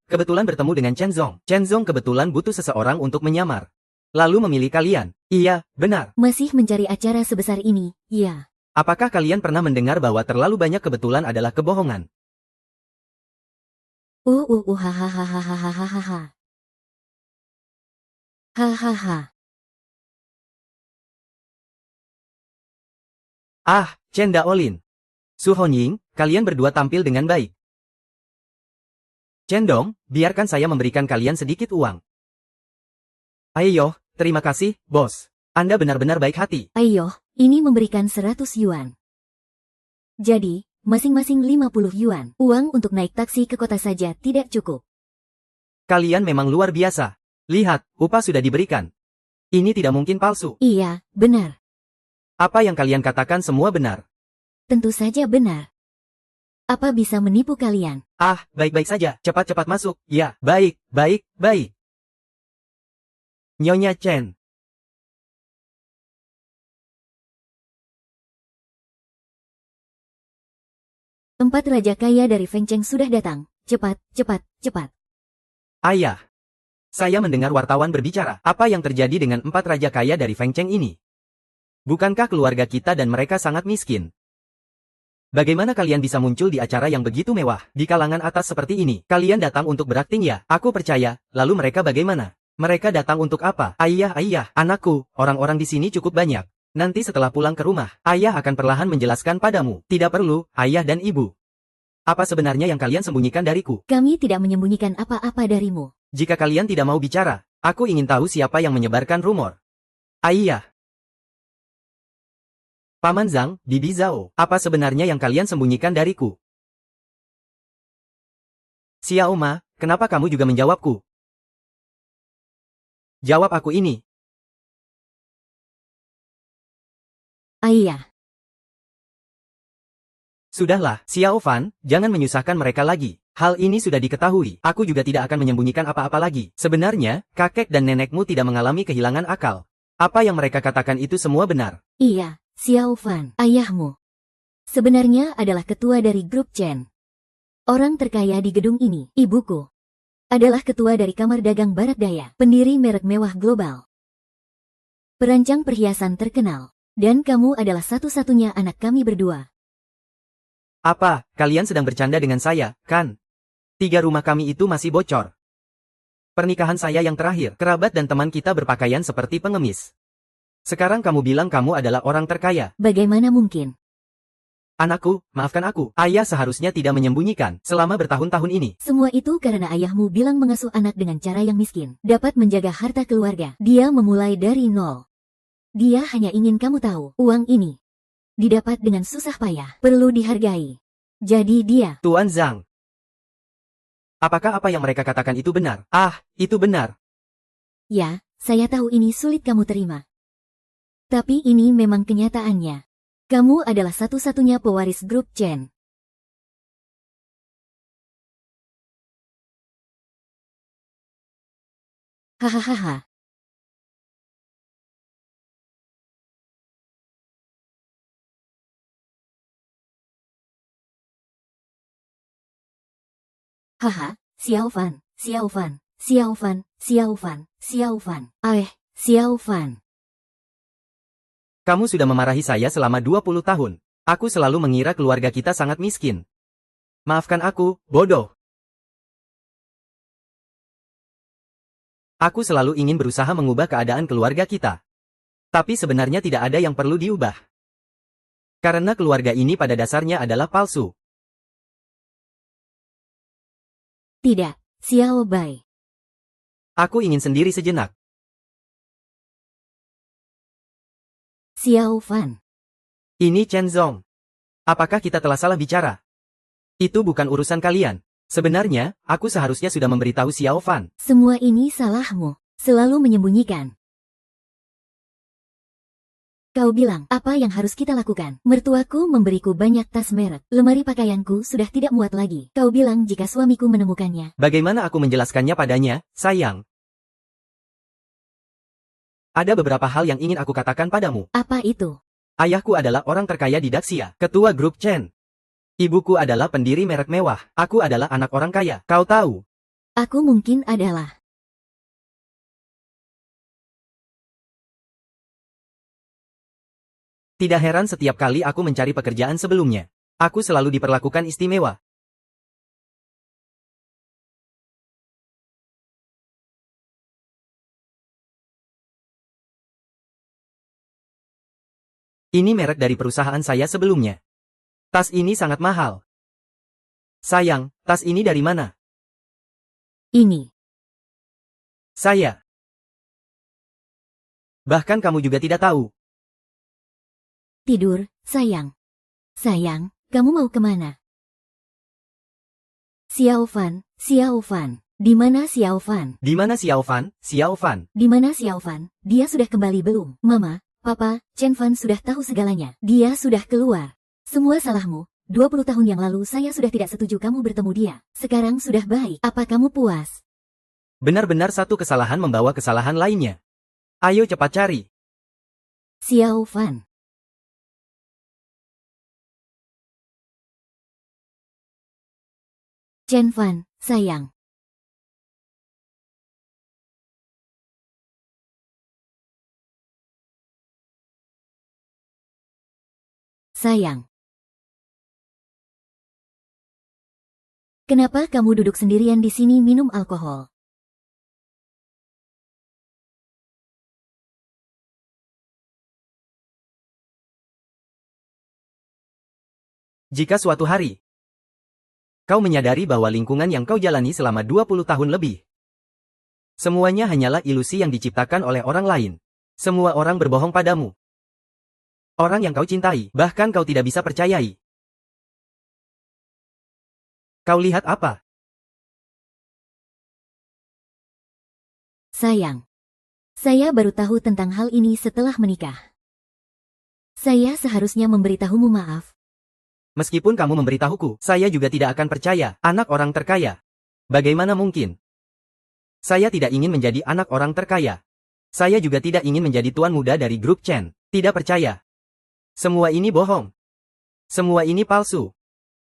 Kebetulan bertemu dengan Chen Zong. Chen Zong kebetulan butuh seseorang untuk menyamar. Lalu memilih kalian. Iya, benar. Masih mencari acara sebesar ini, iya. Apakah kalian pernah mendengar bahwa terlalu banyak kebetulan adalah kebohongan? Hahaha. Hahaha. Chen Daolin. Su Honying, kalian berdua tampil dengan baik. Chen Dong, biarkan saya memberikan kalian sedikit uang. Ayo, terima kasih, bos. Anda benar-benar baik hati. Ayo, ini memberikan 100 yuan. Jadi, masing-masing 50 yuan. Uang untuk naik taksi ke kota saja tidak cukup. Kalian memang luar biasa. Lihat, upah sudah diberikan. Ini tidak mungkin palsu. Iya, benar. Apa yang kalian katakan semua benar. Tentu saja benar. Apa bisa menipu kalian? Baik-baik saja. Cepat-cepat masuk. Ya, baik. Nyonya Chen. Empat raja kaya dari Feng Cheng sudah datang. Cepat. Ayah. Saya mendengar wartawan berbicara. Apa yang terjadi dengan 4 raja kaya dari Feng Cheng ini? Bukankah keluarga kita dan mereka sangat miskin? Bagaimana kalian bisa muncul di acara yang begitu mewah, di kalangan atas seperti ini? Kalian datang untuk berakting ya? Aku percaya, lalu mereka bagaimana? Mereka datang untuk apa? Ayah, anakku, orang-orang di sini cukup banyak. Nanti setelah pulang ke rumah, ayah akan perlahan menjelaskan padamu. Tidak perlu, ayah dan ibu. Apa sebenarnya yang kalian sembunyikan dariku? Kami tidak menyembunyikan apa-apa darimu. Jika kalian tidak mau bicara, aku ingin tahu siapa yang menyebarkan rumor. Ayah. Paman Zhang, Bibi Zhao, apa sebenarnya yang kalian sembunyikan dariku? Xiao Ma, kenapa kamu juga menjawabku? Jawab aku ini. Ayah. Sudahlah, Xiao Fan, jangan menyusahkan mereka lagi. Hal ini sudah diketahui, aku juga tidak akan menyembunyikan apa-apa lagi. Sebenarnya, kakek dan nenekmu tidak mengalami kehilangan akal. Apa yang mereka katakan itu semua benar. Iya. Xiao Fan, ayahmu, sebenarnya adalah ketua dari grup Chen. Orang terkaya di gedung ini, ibuku, adalah ketua dari Kamar Dagang Barat Daya, pendiri merek mewah global, perancang perhiasan terkenal, dan kamu adalah satu-satunya anak kami berdua. Apa, kalian sedang bercanda dengan saya, kan? 3 rumah kami itu masih bocor. Pernikahan saya yang terakhir, kerabat dan teman kita berpakaian seperti pengemis. Sekarang kamu bilang kamu adalah orang terkaya. Bagaimana mungkin? Anakku, maafkan aku. Ayah seharusnya tidak menyembunyikan selama bertahun-tahun ini. Semua itu karena ayahmu bilang mengasuh anak dengan cara yang miskin, dapat menjaga harta keluarga. Dia memulai dari nol. Dia hanya ingin kamu tahu, uang ini didapat dengan susah payah, perlu dihargai. Jadi dia, Tuan Zhang. Apakah apa yang mereka katakan itu benar? Ah, itu benar. ya, saya tahu ini sulit kamu terima. Tapi ini memang kenyataannya. Kamu adalah satu-satunya pewaris grup Chen. Hahaha. Haha, Xiao Fan, Xiao Fan, Xiao Fan, Xiao Fan, Xiao Fan. Xiao Fan. Kamu sudah memarahi saya selama 20 tahun. Aku selalu mengira keluarga kita sangat miskin. Maafkan aku, bodoh. Aku selalu ingin berusaha mengubah keadaan keluarga kita. Tapi sebenarnya tidak ada yang perlu diubah. Karena keluarga ini pada dasarnya adalah palsu. Tidak, Xiao Bai. Aku ingin sendiri sejenak. Xiao Fan. Ini Chen Zong. Apakah kita telah salah bicara? Itu bukan urusan kalian. Sebenarnya, aku seharusnya sudah memberitahu Xiao Fan. Semua ini salahmu. Selalu menyembunyikan. Kau bilang, apa yang harus kita lakukan? Mertuaku memberiku banyak tas merek. Lemari pakaianku sudah tidak muat lagi. Kau bilang jika suamiku menemukannya. Bagaimana aku menjelaskannya padanya, sayang? Ada beberapa hal yang ingin aku katakan padamu. Apa itu? Ayahku adalah orang terkaya di Daxia, ketua grup Chen. Ibuku adalah pendiri merek mewah. Aku adalah anak orang kaya. Kau tahu. Aku mungkin adalah. Tidak heran setiap kali aku mencari pekerjaan sebelumnya. Aku selalu diperlakukan istimewa. Ini merek dari perusahaan saya sebelumnya. Tas ini sangat mahal. Sayang, tas ini dari mana? Ini. Saya. Bahkan kamu juga tidak tahu. Tidur, sayang. Sayang, kamu mau kemana? Xiao Fan, Xiao Fan. Di mana Xiao Fan? Di mana Xiao Fan? Xiao Fan. Di mana Xiao Fan? Dia sudah kembali belum? Mama, Papa, Chen Fan sudah tahu segalanya. Dia sudah keluar. Semua salahmu. 20 tahun yang lalu saya sudah tidak setuju kamu bertemu dia. Sekarang sudah baik. Apa kamu puas? Benar-benar satu kesalahan membawa kesalahan lainnya. Ayo cepat cari. Xiao Fan. Chen Fan, sayang. Sayang. Kenapa kamu duduk sendirian di sini minum alkohol? Jika suatu hari kau menyadari bahwa lingkungan yang kau jalani selama 20 tahun lebih, semuanya hanyalah ilusi yang diciptakan oleh orang lain. Semua orang berbohong padamu. Orang yang kau cintai, bahkan kau tidak bisa percayai. Kau lihat apa? Sayang. Saya baru tahu tentang hal ini setelah menikah. Saya seharusnya memberitahumu maaf. Meskipun kamu memberitahuku, saya juga tidak akan percaya. Anak orang terkaya. Bagaimana mungkin? Saya tidak ingin menjadi anak orang terkaya. Saya juga tidak ingin menjadi tuan muda dari grup Chen. Tidak percaya. Semua ini bohong. Semua ini palsu.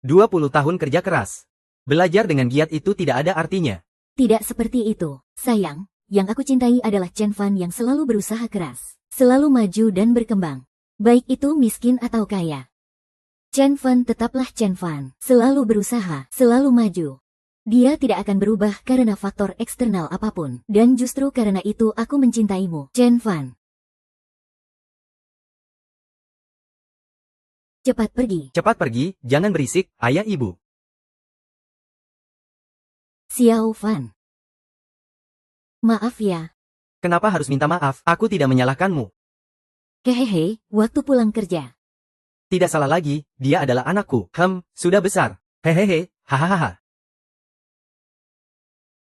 20 tahun kerja keras. Belajar dengan giat itu tidak ada artinya. Tidak seperti itu, sayang. Yang aku cintai adalah Chen Fan yang selalu berusaha keras. Selalu maju dan berkembang. Baik itu miskin atau kaya. Chen Fan tetaplah Chen Fan. Selalu berusaha, selalu maju. Dia tidak akan berubah karena faktor eksternal apapun. Dan justru karena itu aku mencintaimu, Chen Fan. Cepat pergi. Cepat pergi, jangan berisik, ayah ibu. Xiao Fan. Maaf ya. Kenapa harus minta maaf? Aku tidak menyalahkanmu. Hehehe, waktu pulang kerja. Tidak salah lagi, dia adalah anakku. Sudah besar. Hehehe, hahaha.